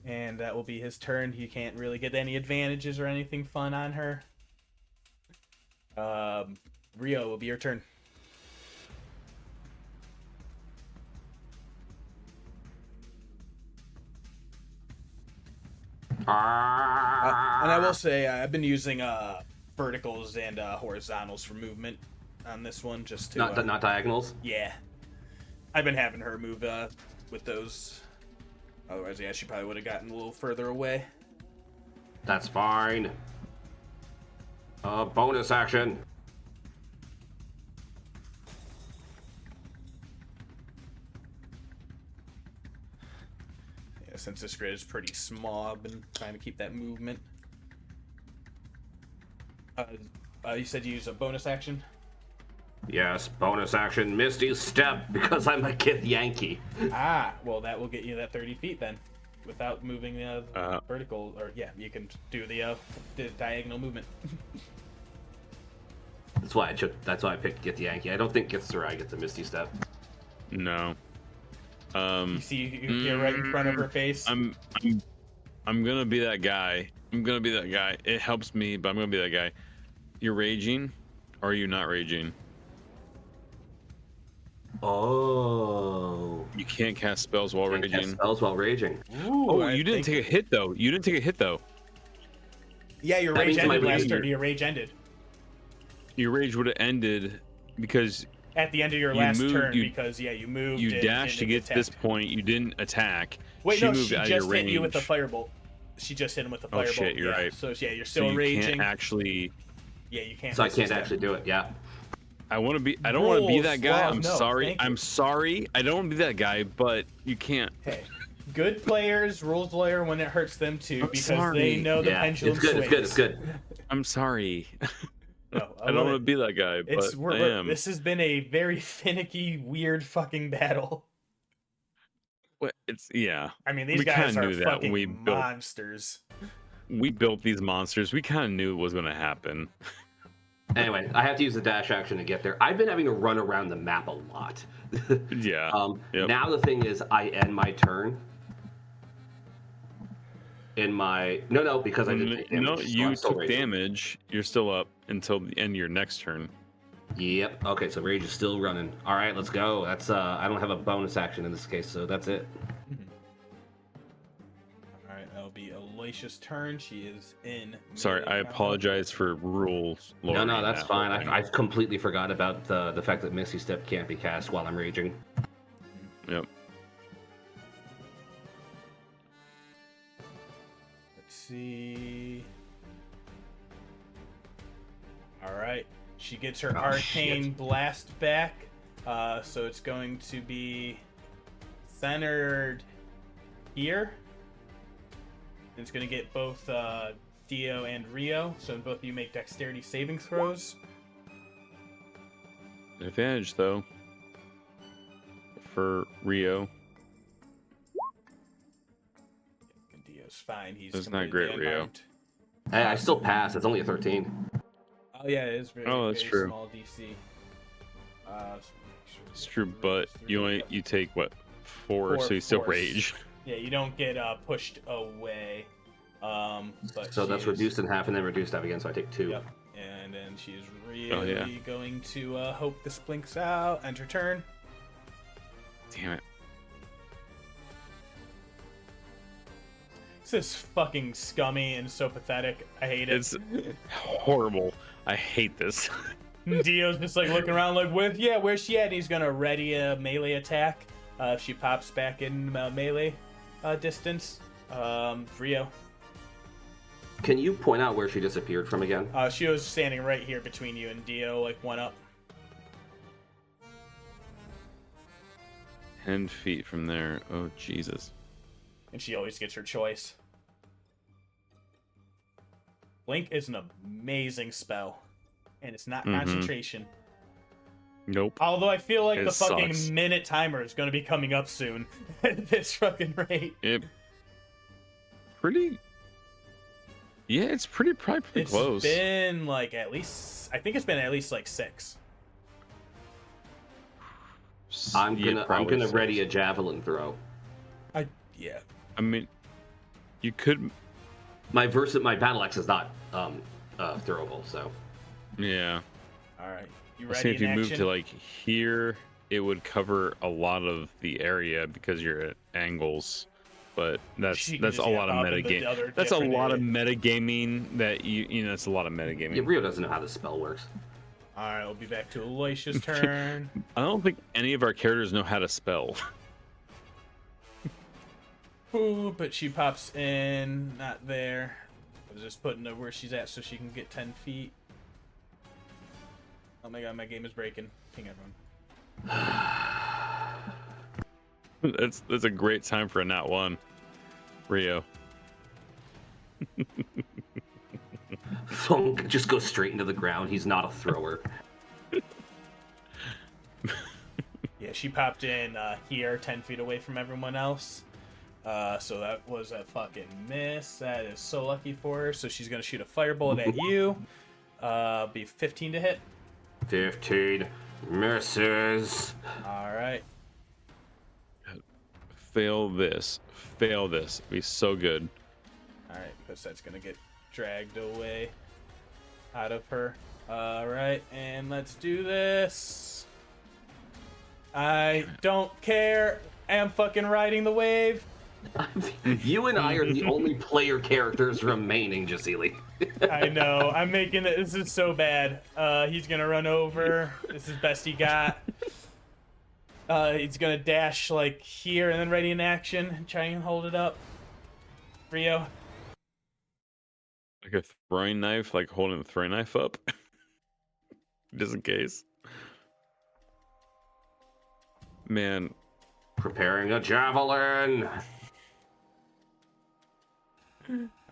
Speaker 1: And that will be his turn. He can't really get any advantages or anything fun on her. Rio, will be your turn. And I will say, I've been using verticals and horizontals for movement on this one, just to
Speaker 4: Not diagonals.
Speaker 1: yeah. I've been having her move with those. Otherwise, yeah, she probably would have gotten a little further away.
Speaker 4: That's fine. Bonus action.
Speaker 1: Yeah, since this grid is pretty small, I've been trying to keep that movement. You said you use a bonus action?
Speaker 4: Yes, bonus action. Misty step because I'm a Gith Yankee.
Speaker 1: Well, that will get you that 30 feet then. Without moving the vertical, or yeah, you can do the diagonal movement.
Speaker 4: That's why I picked Gith Yankee. I don't think Gith Sarai gets a Misty step.
Speaker 3: No.
Speaker 1: You see, you're right in front of her face.
Speaker 3: I'm gonna be that guy. It helps me, but I'm gonna be that guy. You're raging, or are you not raging?
Speaker 4: Oh.
Speaker 3: You can't cast spells while
Speaker 4: Can't
Speaker 3: raging.
Speaker 4: cast spells while raging.
Speaker 1: Ooh,
Speaker 3: Oh,
Speaker 1: I
Speaker 3: you didn't
Speaker 1: think-
Speaker 3: take a hit though.
Speaker 1: Yeah, your
Speaker 4: That
Speaker 1: rage
Speaker 4: means my
Speaker 1: ended last
Speaker 4: rage-
Speaker 1: turn. Your rage ended
Speaker 3: Your rage would have ended because
Speaker 1: at the end of your
Speaker 3: You
Speaker 1: last
Speaker 3: moved-
Speaker 1: turn
Speaker 3: you-
Speaker 1: because you moved.
Speaker 3: you
Speaker 1: and
Speaker 3: dashed to
Speaker 1: didn't
Speaker 3: get to this
Speaker 1: attack.
Speaker 3: point. You didn't attack.
Speaker 1: Wait,
Speaker 3: she
Speaker 1: no,
Speaker 3: moved
Speaker 1: she
Speaker 3: out of
Speaker 1: just
Speaker 3: your
Speaker 1: hit you with the
Speaker 3: range.
Speaker 1: firebolt. She just hit him with the
Speaker 3: Oh,
Speaker 1: firebolt.
Speaker 3: shit, you're
Speaker 1: yeah.
Speaker 3: right.
Speaker 1: So yeah, you're
Speaker 3: So
Speaker 1: still
Speaker 3: you
Speaker 1: raging.
Speaker 3: can't actually.
Speaker 1: Yeah, you can't.
Speaker 4: So I
Speaker 1: miss
Speaker 4: can't
Speaker 1: this
Speaker 4: actually do it. Yeah.
Speaker 3: I want to be. I don't want to be
Speaker 1: Rules,
Speaker 3: that guy.
Speaker 1: laws,
Speaker 3: I'm
Speaker 1: no,
Speaker 3: sorry.
Speaker 1: thank you.
Speaker 3: I'm sorry. I don't want to be that guy, but you can't.
Speaker 1: Hey, good players rules lawyer when it hurts them too,
Speaker 3: I'm
Speaker 1: because
Speaker 3: sorry.
Speaker 1: they know the
Speaker 4: Yeah.
Speaker 1: pendulum
Speaker 4: It's good. It's good. It's
Speaker 1: swings.
Speaker 4: good.
Speaker 3: I'm sorry.
Speaker 1: No,
Speaker 3: I don't want to be that guy, but I am.
Speaker 1: This has been a very finicky, weird fucking battle.
Speaker 3: Well, it's yeah.
Speaker 1: I mean, these
Speaker 3: We
Speaker 1: guys
Speaker 3: kinda
Speaker 1: are
Speaker 3: knew that when
Speaker 1: fucking
Speaker 3: we built-
Speaker 1: monsters.
Speaker 3: We built these monsters. We kind of knew it was going to happen.
Speaker 4: Anyway, I have to use the dash action to get there. I've been having to run around the map a lot.
Speaker 3: Yeah. Yep.
Speaker 4: Now the thing is, I end my turn. In my no, because I didn't take damage.
Speaker 3: No,
Speaker 4: so
Speaker 3: you
Speaker 4: I'm still
Speaker 3: took
Speaker 4: raging.
Speaker 3: damage. You're still up until the end of your next turn.
Speaker 4: Yep. Okay, so rage is still running. All right, let's go. That's I don't have a bonus action in this case, so that's it.
Speaker 1: All right, be Alicia's turn. She is in.
Speaker 3: Sorry, I apologize for rules.
Speaker 4: No,
Speaker 3: lowering
Speaker 4: that's
Speaker 3: that
Speaker 4: fine.
Speaker 3: whole thing.
Speaker 4: I've completely forgot about the fact that Misty Step can't be cast while I'm raging.
Speaker 3: Yep.
Speaker 1: Let's see. All right. She gets her arcane blast back. So it's going to be centered here. It's going to get both Dio and Rio. So both of you make dexterity saving throws.
Speaker 3: Advantage though for Rio.
Speaker 1: And Dio's fine. He's
Speaker 3: That's not
Speaker 1: completely
Speaker 3: great, Rio.
Speaker 1: unharmed.
Speaker 4: Hey, I still pass. It's only a 13.
Speaker 1: Oh yeah, it is very,
Speaker 3: that's
Speaker 1: very
Speaker 3: true.
Speaker 1: small DC. So make sure
Speaker 3: It's true, but you take what 4, so you still
Speaker 1: force.
Speaker 3: rage.
Speaker 1: Yeah, you don't get pushed away. But
Speaker 4: So
Speaker 1: she
Speaker 4: that's
Speaker 1: is-
Speaker 4: reduced in half and then reduced half again, so I take 2.
Speaker 1: Yep. And then she's really
Speaker 3: Oh, yeah.
Speaker 1: going to hope this blinks out. End her turn.
Speaker 3: Damn it.
Speaker 1: This is fucking scummy and so pathetic. I hate it.
Speaker 3: It's horrible. I hate this.
Speaker 1: Dio's just like looking around like, where's she at? And he's gonna ready a melee attack. If she pops back in melee distance. Rio.
Speaker 4: Can you point out where she disappeared from again?
Speaker 1: She was standing right here between you and Dio, like one up.
Speaker 3: 10 feet from there. Oh, Jesus.
Speaker 1: And she always gets her choice. Blink is an amazing spell. And it's not concentration.
Speaker 3: Nope.
Speaker 1: Although I feel like
Speaker 3: It
Speaker 1: the fucking
Speaker 3: sucks.
Speaker 1: minute timer is going to be coming up soon at this fucking rate.
Speaker 3: It pretty. Yeah, it's probably pretty
Speaker 1: It's
Speaker 3: close.
Speaker 1: been like at least, I think it's been at least like 6.
Speaker 4: I'm
Speaker 3: Yeah,
Speaker 4: gonna
Speaker 3: probably
Speaker 4: ready
Speaker 3: 6.
Speaker 4: a javelin throw.
Speaker 1: Yeah.
Speaker 3: I mean, you could.
Speaker 4: My battle axe is not throwable, so
Speaker 3: Yeah.
Speaker 1: All right. You
Speaker 3: I
Speaker 1: ready
Speaker 3: think if
Speaker 1: in
Speaker 3: you move
Speaker 1: action?
Speaker 3: to like here, it would cover a lot of the area because you're at angles. But that's
Speaker 1: She can
Speaker 3: that's a
Speaker 1: just,
Speaker 3: lot of
Speaker 1: pop in the
Speaker 3: metagame.
Speaker 1: other
Speaker 3: That's a
Speaker 1: different
Speaker 3: lot of
Speaker 1: area.
Speaker 3: metagaming that you know. It's a lot of metagaming.
Speaker 4: yeah, Rio doesn't know how this spell works.
Speaker 1: All right, we'll be back to Alicia's turn.
Speaker 3: I don't think any of our characters know how to spell.
Speaker 1: Ooh, but she pops in, not there. I was just putting her where she's at so she can get 10 feet. Oh my god, my game is breaking. Ping everyone.
Speaker 3: That's a great time for a nat 1, Rio.
Speaker 4: Funk just goes straight into the ground. He's not a thrower.
Speaker 1: Yeah, she popped in here, 10 feet away from everyone else. So that was a fucking miss. That is so lucky for her. So she's going to shoot a firebolt at you. Be 15 to hit.
Speaker 4: 15 misses.
Speaker 1: All right.
Speaker 3: Fail this. Fail this. Be so good.
Speaker 1: All right, because that's going to get dragged away out of her. All right, and let's do this. I don't care. I'm fucking riding the wave.
Speaker 4: You and I are the only player characters remaining, Jasili.
Speaker 1: I know. I'm making it. This is so bad. He's gonna run over. This is best he got. He's gonna dash like here and then ready in action and try and hold it up. Rio.
Speaker 3: Like a throwing knife, like holding the throwing knife up. Just in case. Man,
Speaker 4: Preparing a javelin.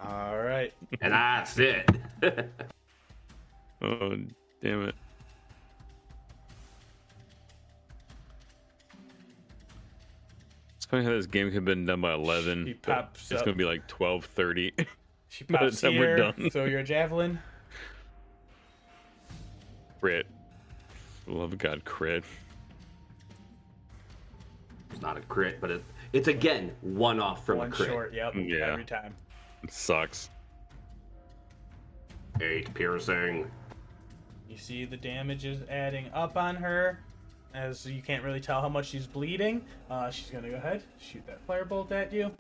Speaker 1: All right.
Speaker 4: And that's it.
Speaker 3: oh damn it. It's funny how this game could have been done by 11.
Speaker 1: He
Speaker 3: but
Speaker 1: pops
Speaker 3: it's
Speaker 1: up.
Speaker 3: gonna be like 12:30.
Speaker 1: She
Speaker 3: By the
Speaker 1: pops
Speaker 3: time we're
Speaker 1: here.
Speaker 3: done.
Speaker 1: Throw your javelin.
Speaker 3: Crit. Love God, crit.
Speaker 4: It's not a crit, but it's again one off from
Speaker 1: One
Speaker 4: a crit.
Speaker 1: short. Yep.
Speaker 3: Yeah.
Speaker 1: Every time.
Speaker 3: It sucks.
Speaker 4: 8 piercing.
Speaker 1: You see the damage is adding up on her. As you can't really tell how much she's bleeding. She's gonna go ahead, shoot that firebolt at you.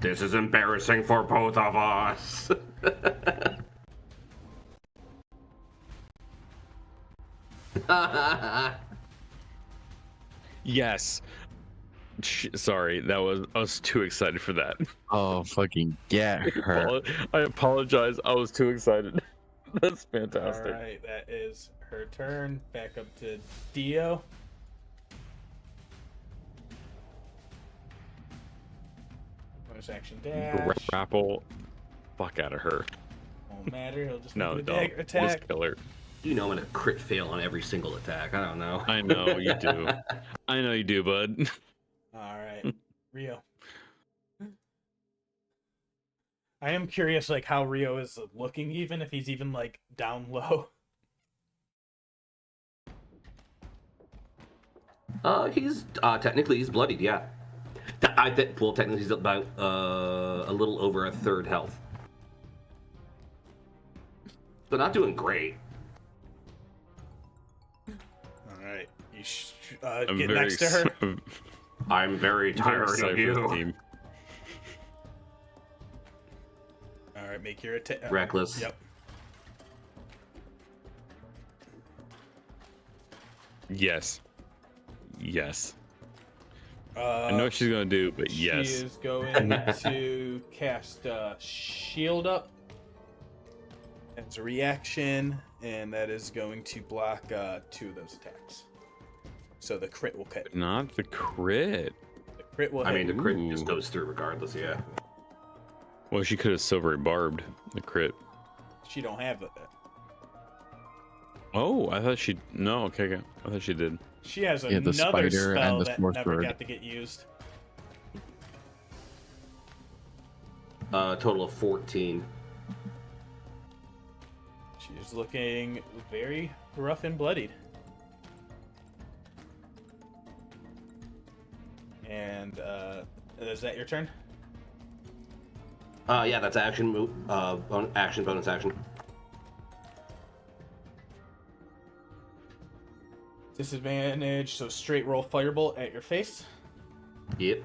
Speaker 4: This is embarrassing for both of us.
Speaker 3: Yes. Sorry, I was too excited for that.
Speaker 2: Oh, fucking get her.
Speaker 3: I apologize. I was too excited. That's fantastic.
Speaker 1: All right, that is her turn. Back up to Dio. Bonus action dash.
Speaker 3: Grapple. Fuck out of her.
Speaker 1: Won't matter. He'll just
Speaker 3: No,
Speaker 1: make a
Speaker 3: don't.
Speaker 1: dagger attack.
Speaker 3: Just kill her.
Speaker 4: You know I'm gonna crit fail on every single attack. I don't know.
Speaker 3: I know you do. I know you do, bud.
Speaker 1: All right, Rio. I am curious, like how Rio is looking, even if he's even like down low.
Speaker 4: He's technically he's bloodied. Yeah. Well, technically he's about a little over a third health. So not doing great.
Speaker 1: All right, you
Speaker 3: I'm
Speaker 1: get
Speaker 3: very
Speaker 1: next to her.
Speaker 4: I'm very tired
Speaker 3: excited
Speaker 4: of
Speaker 3: for this
Speaker 4: you.
Speaker 3: team.
Speaker 1: All right, make your attack.
Speaker 4: Reckless.
Speaker 1: Yep.
Speaker 3: Yes. Yes.
Speaker 1: I
Speaker 3: I know what she's gonna do, but yes.
Speaker 1: She is going to cast Shield Up as a reaction, and that is going to block 2 of those attacks. So the crit will hit.
Speaker 3: Not the crit.
Speaker 1: The crit will hit.
Speaker 4: I mean, the crit
Speaker 3: Ooh.
Speaker 4: just goes through regardless. Yeah.
Speaker 3: Well, she could have silvery barbed the crit.
Speaker 1: She don't have it.
Speaker 3: Oh, I thought she. No, okay. I thought she did.
Speaker 1: She has
Speaker 2: Yeah, the
Speaker 1: another
Speaker 2: spider and
Speaker 1: spell
Speaker 2: the
Speaker 1: that
Speaker 2: sword
Speaker 1: never
Speaker 2: sword.
Speaker 1: got to get used.
Speaker 4: Total of 14.
Speaker 1: She's looking very rough and bloodied. And is that your turn?
Speaker 4: Yeah, that's action move. Action bonus action.
Speaker 1: Disadvantage, so straight roll firebolt at your face.
Speaker 4: Yep.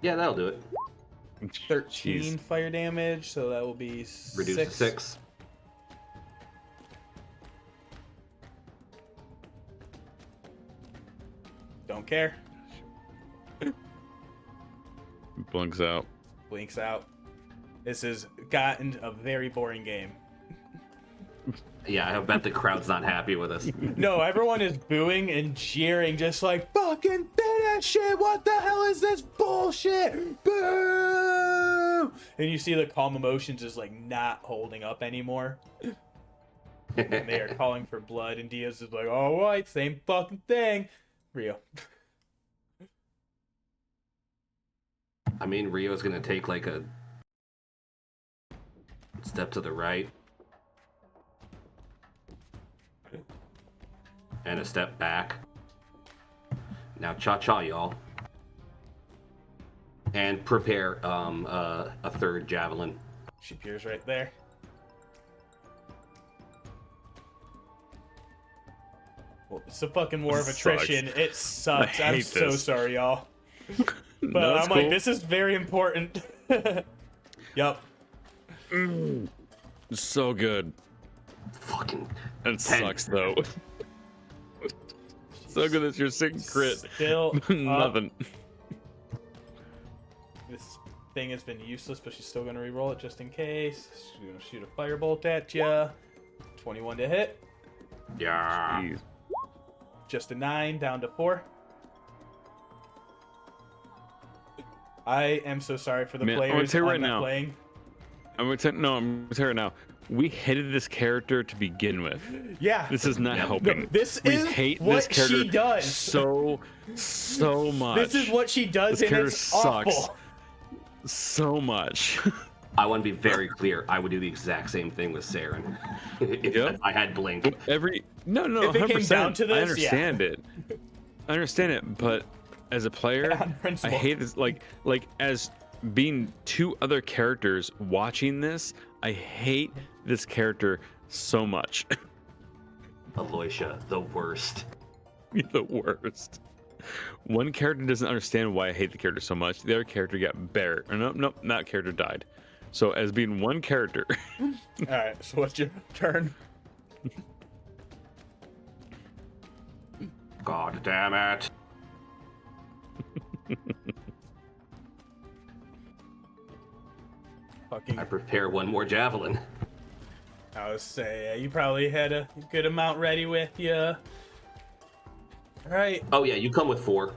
Speaker 4: Yeah, that'll do it.
Speaker 1: 13
Speaker 3: Jeez.
Speaker 1: fire damage, so that will be
Speaker 4: Reduce to 6.
Speaker 1: Don't care.
Speaker 3: Blinks out.
Speaker 1: Blinks out. This has gotten a very boring game.
Speaker 4: Yeah, I bet the crowd's not happy with us.
Speaker 1: No, everyone is booing and cheering, just like, fucking do that shit! What the hell is this bullshit? Boo! And you see the calm emotions is like not holding up anymore. And they are calling for blood, and Diaz is like, alright, same fucking thing. Rio.
Speaker 4: I mean, Rio's gonna take like a step to the right. And a step back. Now cha-cha, y'all. And prepare a third javelin.
Speaker 1: She appears right there. Well, it's a fucking war of
Speaker 3: Sucks.
Speaker 1: attrition. It sucks.
Speaker 3: I
Speaker 1: I'm
Speaker 3: hate
Speaker 1: so
Speaker 3: this.
Speaker 1: sorry, y'all. But
Speaker 3: No,
Speaker 1: I'm
Speaker 3: it's
Speaker 1: like,
Speaker 3: cool.
Speaker 1: this is very important. Yup.
Speaker 3: So good.
Speaker 4: Fucking
Speaker 3: That
Speaker 4: 10.
Speaker 3: sucks though. So good that your second crit.
Speaker 1: Still up.
Speaker 3: Nothing.
Speaker 1: This thing has been useless, but she's still going to re-roll it just in case. She's going to shoot a firebolt at ya. 21 to hit.
Speaker 4: yeah.
Speaker 3: Jeez.
Speaker 1: Just a 9, down to 4. I am so sorry for the
Speaker 3: Man, I wanna
Speaker 1: players
Speaker 3: tell you right
Speaker 1: I'm not
Speaker 3: now.
Speaker 1: playing.
Speaker 3: I'm gonna tell you right now. We hated this character to begin with.
Speaker 1: Yeah.
Speaker 3: This is not
Speaker 4: Yeah.
Speaker 3: helping.
Speaker 1: No, this
Speaker 3: we
Speaker 1: is
Speaker 3: hate
Speaker 1: what
Speaker 3: this character
Speaker 1: she does.
Speaker 3: so much.
Speaker 1: This is what she does,
Speaker 3: This
Speaker 1: and
Speaker 3: character
Speaker 1: it's
Speaker 3: sucks.
Speaker 1: awful.
Speaker 3: so much.
Speaker 4: I want to be very clear. I would do the exact same thing with Saeryn. If
Speaker 3: Yep.
Speaker 4: I had Blink.
Speaker 3: No,
Speaker 1: If it came
Speaker 3: 100%.
Speaker 1: down to
Speaker 3: I
Speaker 1: this,
Speaker 3: understand it. I understand it, but as a player,
Speaker 1: On
Speaker 3: I
Speaker 1: principle.
Speaker 3: hate this. Like as being 2 other characters watching this, I hate this character so much.
Speaker 4: Aloysia, the worst.
Speaker 3: You're the worst. One character doesn't understand why I hate the character so much. The other character got buried. Or nope, that character died. So as being one character.
Speaker 1: All right, so what's your turn?
Speaker 4: God damn it.
Speaker 1: Fucking.
Speaker 4: I prepare one more javelin.
Speaker 1: I would say you probably had a good amount ready with you. All right.
Speaker 4: Oh yeah, you come with 4.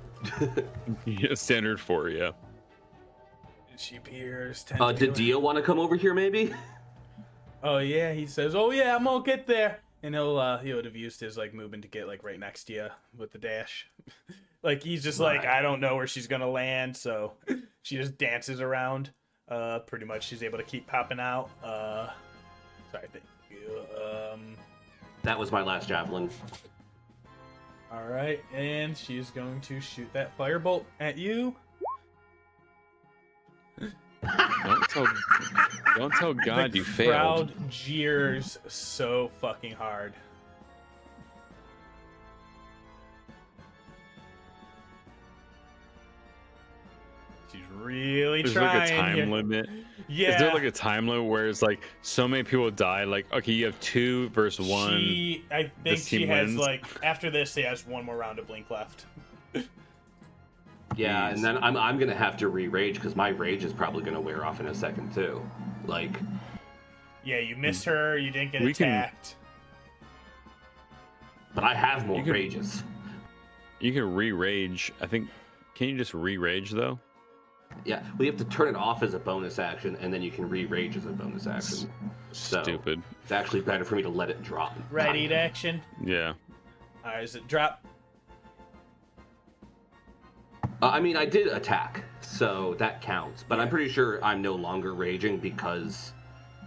Speaker 3: Yeah, standard 4, yeah.
Speaker 1: She appears. 10
Speaker 4: Did Dio want to come over here maybe?
Speaker 1: Oh yeah, he says, "Oh yeah, I'm gonna get there," and he would have used his like movement to get like right next to you with the dash. Like he's just like, I don't know where she's gonna land, so she just dances around. Pretty much, she's able to keep popping out. Sorry, thank you.
Speaker 4: That was my last javelin.
Speaker 1: All right, and she's going to shoot that firebolt at you.
Speaker 3: Don't tell God you failed.
Speaker 1: The crowd jeers so fucking hard. She's really
Speaker 3: There's
Speaker 1: trying.
Speaker 3: like a time limit.
Speaker 1: Yeah.
Speaker 3: Is there like a time limit where it's like so many people die? Like, okay, you have 2 versus 1.
Speaker 1: I think
Speaker 3: This
Speaker 1: she
Speaker 3: team
Speaker 1: has
Speaker 3: wins?
Speaker 1: like after this, she has one more round of blink left.
Speaker 4: Yeah,
Speaker 3: Jeez.
Speaker 4: and then I'm gonna have to re-rage because my rage is probably gonna wear off in a second too. Like,
Speaker 1: Yeah, you missed her. You didn't get
Speaker 3: We can-
Speaker 1: attacked.
Speaker 4: but I have more
Speaker 3: You could-
Speaker 4: rages.
Speaker 3: You can re-rage. I think. Can you just re-rage though?
Speaker 4: Yeah, we have to turn it off as a bonus action, and then you can re-rage as a bonus action. So
Speaker 3: Stupid.
Speaker 4: it's actually better for me to let it drop.
Speaker 1: Ready to action.
Speaker 3: Yeah.
Speaker 1: All right, does it drop?
Speaker 4: I mean, I did attack, so that counts. But I'm pretty sure I'm no longer raging because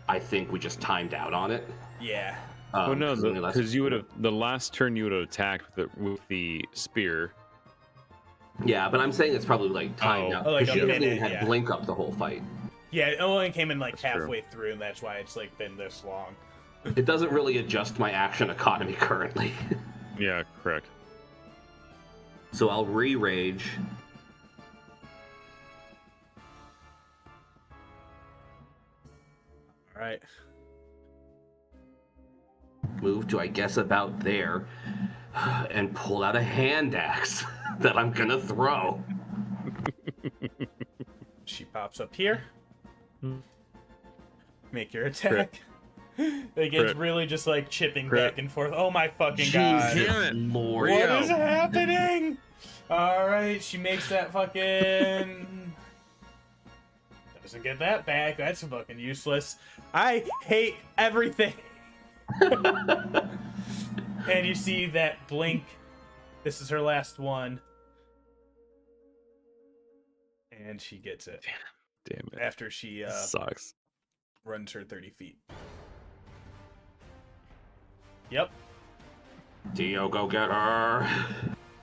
Speaker 4: I think we just timed out on it.
Speaker 1: Yeah.
Speaker 3: Oh no,
Speaker 4: 'cause only last-
Speaker 3: because you would have the last turn you would have attacked with the spear.
Speaker 4: Yeah, but I'm saying it's probably like timed
Speaker 3: Oh.
Speaker 4: out
Speaker 1: Oh, like
Speaker 4: because
Speaker 1: a
Speaker 4: she hasn't
Speaker 1: minute,
Speaker 4: even had
Speaker 1: yeah.
Speaker 4: blink up the whole fight.
Speaker 1: Yeah, it only came in like
Speaker 3: That's true.
Speaker 1: halfway through, and that's why it's like been this long.
Speaker 4: It doesn't really adjust my action economy currently.
Speaker 3: Yeah, correct.
Speaker 4: So I'll re-rage.
Speaker 1: All right.
Speaker 4: Move to, I guess, about there. And pull out a hand axe that I'm gonna throw.
Speaker 1: She pops up here. Make your attack. Like it's
Speaker 3: Crit.
Speaker 1: really just like chipping
Speaker 3: Crit.
Speaker 1: back and forth. Oh my fucking god.
Speaker 4: Jesus Lord.
Speaker 1: What is happening? Alright, she makes that fucking... Doesn't get that back. That's fucking useless. I hate everything. And you see that blink. This is her last one. And she gets it.
Speaker 3: Damn it.
Speaker 1: After she
Speaker 3: Sucks.
Speaker 1: runs her 30 feet. Yep.
Speaker 4: Dio, go get her.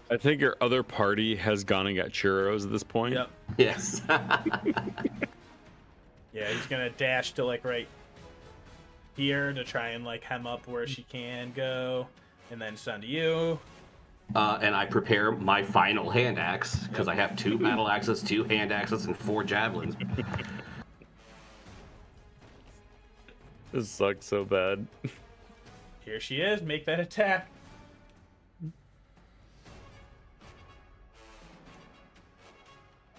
Speaker 3: I think your other party has gone and got churros at this point.
Speaker 1: Yep.
Speaker 4: Yes.
Speaker 1: Yeah, he's gonna dash to like right here to try and like hem up where she can go, and then send to you.
Speaker 4: And I prepare my final hand axe because I have 2 battle axes, 2 hand axes, and 4 javelins.
Speaker 3: This sucks so bad.
Speaker 1: Here she is. Make that attack.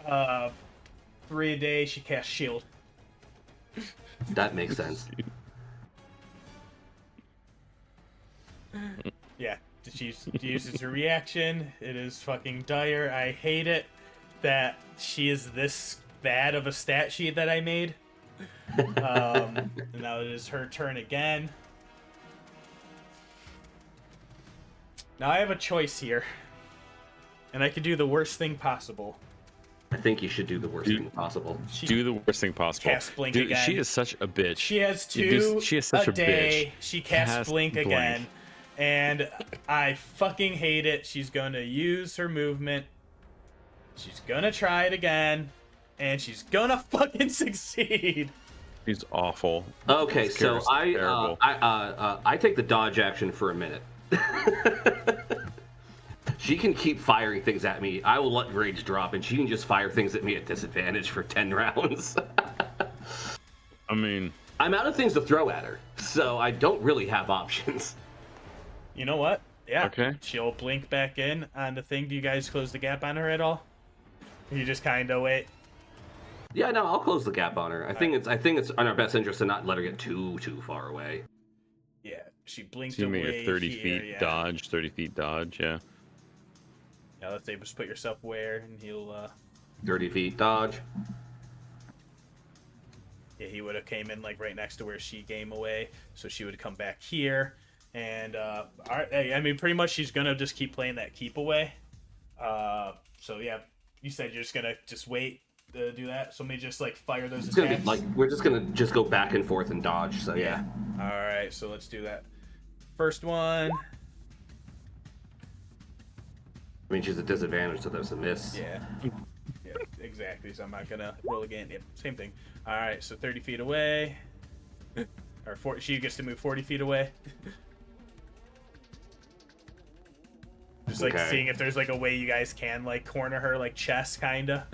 Speaker 1: Uh, 3 a day. She casts shield.
Speaker 4: That makes sense.
Speaker 1: Yeah, she uses her reaction. It is fucking dire. I hate it that she is this bad of a stat sheet that I made. And now it is her turn again. Now I have a choice here. And I could do the worst thing possible.
Speaker 4: I think you should do the worst thing possible.
Speaker 1: She
Speaker 3: Do the worst thing possible.
Speaker 1: Cast blink
Speaker 3: Dude,
Speaker 1: again.
Speaker 3: she is such a bitch.
Speaker 1: She has
Speaker 3: She is such a
Speaker 1: day.
Speaker 3: bitch.
Speaker 1: She casts
Speaker 3: Cast
Speaker 1: blink
Speaker 3: blink.
Speaker 1: again. And I fucking hate it. She's going to use her movement. She's going to try it again. And she's going to fucking succeed.
Speaker 3: She's awful.
Speaker 4: Okay,
Speaker 3: This
Speaker 4: so
Speaker 3: character's terrible.
Speaker 4: I take the dodge action for a minute. She can keep firing things at me. I will let rage drop, and she can just fire things at me at disadvantage for 10 rounds.
Speaker 3: I mean,
Speaker 4: I'm out of things to throw at her, so I don't really have options.
Speaker 1: You know what? Yeah.
Speaker 3: Okay.
Speaker 1: She'll blink back in on the thing. Do you guys close the gap on her at all? You just kind of wait.
Speaker 4: Yeah, no, I'll close the gap on her. I think it's in our best interest to not let her get too far away.
Speaker 1: Yeah, she blinked
Speaker 3: so you
Speaker 1: away.
Speaker 3: make a 30
Speaker 1: here,
Speaker 3: feet
Speaker 1: yeah.
Speaker 3: dodge, 30 feet dodge, yeah.
Speaker 1: Yeah, let's say just put yourself where, and he'll.
Speaker 4: 30 feet dodge.
Speaker 1: Yeah, he would have came in like right next to where she came away, so she would come back here, and all right, I mean, pretty much she's gonna just keep playing that keep away. So yeah, you said you're just gonna just wait to do that. So maybe just like fire those
Speaker 4: It's gonna
Speaker 1: attacks.
Speaker 4: be like we're just gonna go back and forth and dodge. So yeah.
Speaker 1: All right, so let's do that. First one.
Speaker 4: I mean, she's a disadvantage, so there's a miss.
Speaker 1: Yeah. Yeah, exactly. So I'm not gonna roll again. Yep, same thing. All right, so 30 feet away, or 40, she gets to move 40 feet away. Just like seeing if there's like a way you guys can like corner her, like chess kinda.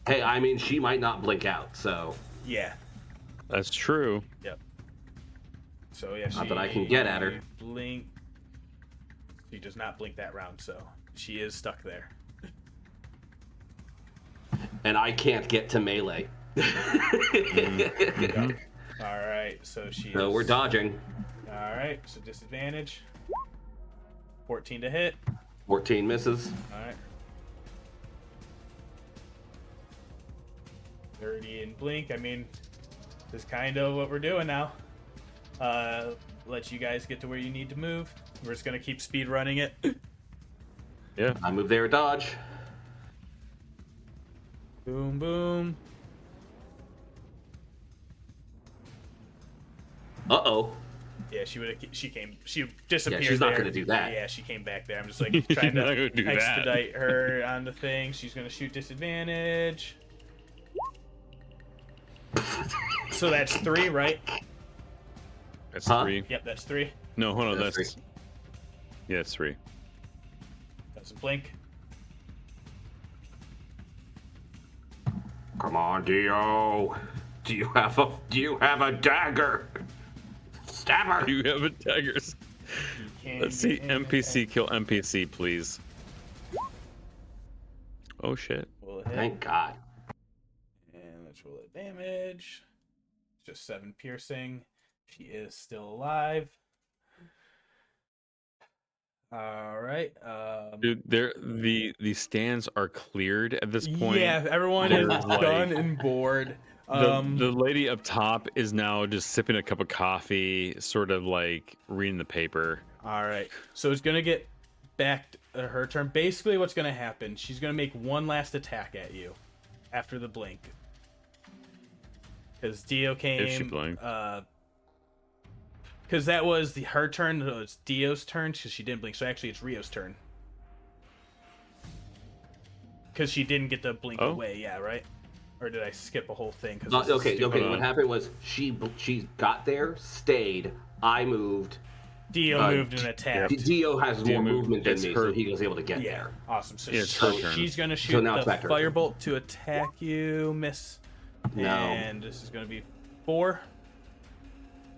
Speaker 4: Hey, I mean, she might not blink out, so.
Speaker 1: Yeah.
Speaker 3: That's true.
Speaker 1: Yep. So yeah,
Speaker 4: Not that I can get at her.
Speaker 1: Blink. She does not blink that round, so she is stuck there.
Speaker 4: And I can't get to melee.
Speaker 1: Yep. All right, so she.
Speaker 4: So we're dodging.
Speaker 1: All right, so disadvantage. 14 to hit.
Speaker 4: 14 misses.
Speaker 1: All right. 30 and blink. I mean, this is kind of what we're doing now. Let you guys get to where you need to move. We're just gonna keep speed running it.
Speaker 3: Yeah.
Speaker 4: I move there, dodge.
Speaker 1: Boom, boom.
Speaker 4: Uh-oh.
Speaker 1: Yeah, she disappeared.
Speaker 4: Yeah, she's not
Speaker 1: there.
Speaker 4: gonna do that.
Speaker 1: Yeah, she came back there. I'm just like trying
Speaker 3: not
Speaker 1: to
Speaker 3: gonna do that.
Speaker 1: expedite her on the thing. She's gonna shoot disadvantage. So that's 3, right?
Speaker 3: That's
Speaker 4: Huh?
Speaker 3: 3.
Speaker 1: Yep, that's 3.
Speaker 3: No, hold on.
Speaker 4: That's
Speaker 3: That's. Yeah, it's 3.
Speaker 1: That's a blink.
Speaker 5: Come on, Dio. Do you have a dagger? Stab her.
Speaker 3: You have a daggers.
Speaker 1: Can't
Speaker 3: Let's see.
Speaker 1: get in
Speaker 3: NPC kill NPC, please. Oh shit.
Speaker 1: Roll a hit.
Speaker 4: Thank God.
Speaker 1: And let's roll a damage. Just 7 piercing. She is still alive. All right.
Speaker 3: Dude, the stands are cleared at this point.
Speaker 1: Yeah, everyone is
Speaker 3: They're like-
Speaker 1: done and bored.
Speaker 3: The lady up top is now just sipping a cup of coffee, sort of like reading the paper.
Speaker 1: All right. So it's gonna get back to her turn. Basically, what's gonna happen? She's gonna make one last attack at you after the blink. Because Dio came.
Speaker 3: If she blinked.
Speaker 1: Because that was her turn. No, it's Dio's turn because she didn't blink. So actually, it's Rio's turn. Because she didn't get to blink away. Yeah, right. Or did I skip a whole thing?
Speaker 4: Okay.
Speaker 3: Hold
Speaker 4: What
Speaker 3: on.
Speaker 4: happened was she got there, stayed. I moved.
Speaker 1: Dio moved and attacked.
Speaker 4: Dio has
Speaker 3: Dio
Speaker 4: more
Speaker 3: moved.
Speaker 4: movement than
Speaker 3: It's
Speaker 4: me,
Speaker 3: her-
Speaker 4: so he was able to get
Speaker 1: Yeah,
Speaker 4: there.
Speaker 1: awesome. So,
Speaker 3: Yeah, it's her turn.
Speaker 1: she's gonna
Speaker 4: So
Speaker 1: shoot
Speaker 4: now it's
Speaker 1: the
Speaker 4: back to her turn.
Speaker 1: firebolt to attack you, miss.
Speaker 4: No.
Speaker 1: And this is gonna be 4.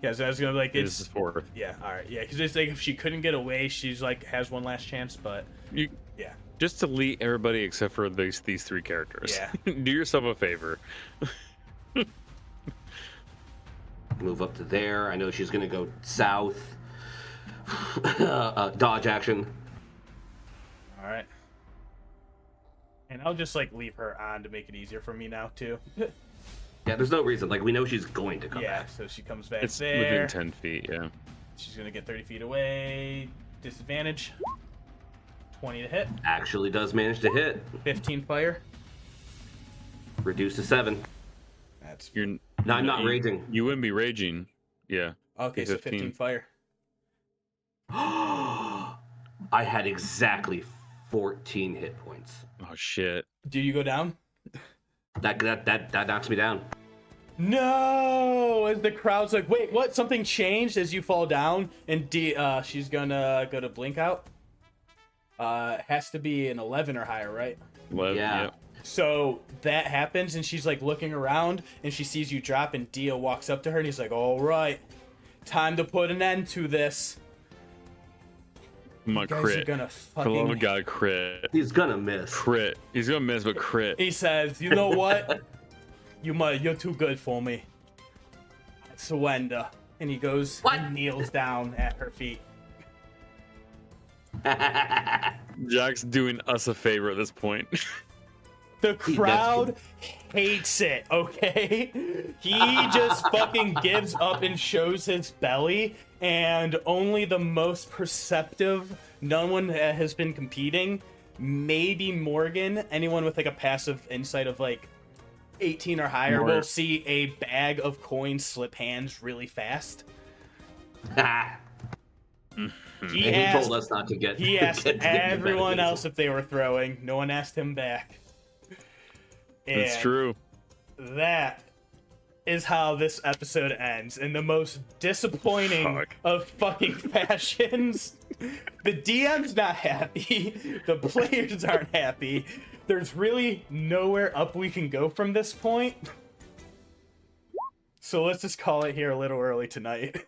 Speaker 1: Yeah, so I was gonna be like
Speaker 3: This is 4.
Speaker 1: Yeah, all right, yeah, because it's like if she couldn't get away, she's like has one last chance, but
Speaker 3: You
Speaker 1: yeah,
Speaker 3: just delete everybody except for these 3 characters.
Speaker 1: Yeah.
Speaker 3: Do yourself a favor.
Speaker 4: Move up to there. I know she's gonna go south. Dodge action.
Speaker 1: all right. And I'll just like leave her on to make it easier for me now too.
Speaker 4: Yeah, there's no reason. Like we know she's going to come
Speaker 1: Yeah,
Speaker 4: back.
Speaker 1: so she comes back
Speaker 3: It's
Speaker 1: there.
Speaker 3: within 10 feet. Yeah.
Speaker 1: She's gonna get 30 feet away. Disadvantage. 20 to hit.
Speaker 4: Actually, does manage to hit.
Speaker 1: 15 fire.
Speaker 4: Reduce to 7.
Speaker 1: That's
Speaker 3: You're.
Speaker 4: No, I'm not raging.
Speaker 3: You wouldn't be raging. Yeah.
Speaker 1: okay. So 15 fire.
Speaker 4: I had exactly 14 hit points.
Speaker 3: Oh shit.
Speaker 1: Do you go down?
Speaker 4: That knocks me down.
Speaker 1: No! As the crowd's like, wait, what? Something changed as you fall down, and she's gonna go to blink out. Has to be an 11 or higher, right?
Speaker 4: Yeah.
Speaker 3: Yep.
Speaker 1: So that happens, and she's like looking around, and she sees you drop, and Dio walks up to her, and he's like, "All right, time to put an end to this."
Speaker 3: My
Speaker 1: You guys are
Speaker 3: crit.
Speaker 1: gonna
Speaker 3: For the love
Speaker 1: fucking.
Speaker 3: of God, crit.
Speaker 4: He's gonna miss.
Speaker 3: Crit. He's gonna miss, but crit.
Speaker 1: He says, "You know what? You're too good for me. I surrender." And he goes and kneels down at her feet.
Speaker 3: Jack's doing us a favor at this point.
Speaker 1: The crowd hates it, okay? He just fucking gives up and shows his belly, and only the most perceptive, no one that has been competing, maybe Morgen, anyone with like a passive insight of like 18 or higher, will see a bag of coins slip hands really fast. He
Speaker 4: told us not to get.
Speaker 1: He asked
Speaker 4: get
Speaker 1: everyone else if they were throwing. No one asked him back.
Speaker 3: It's
Speaker 1: And
Speaker 3: true.
Speaker 1: that is how this episode ends in the most disappointing of fucking fashions. The DM's not happy. The players aren't happy. There's really nowhere up we can go from this point. So let's just call it here a little early tonight.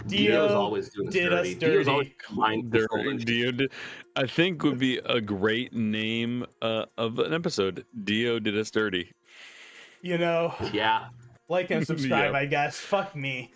Speaker 4: Dio's always doing
Speaker 1: did
Speaker 4: dirty.
Speaker 1: us dirty.
Speaker 4: Dio's always kind
Speaker 3: Dio I think would be a great name of an episode. Dio did us dirty.
Speaker 1: You know,
Speaker 4: Yeah.
Speaker 1: like and subscribe,
Speaker 3: Yep.
Speaker 1: I guess. Fuck me.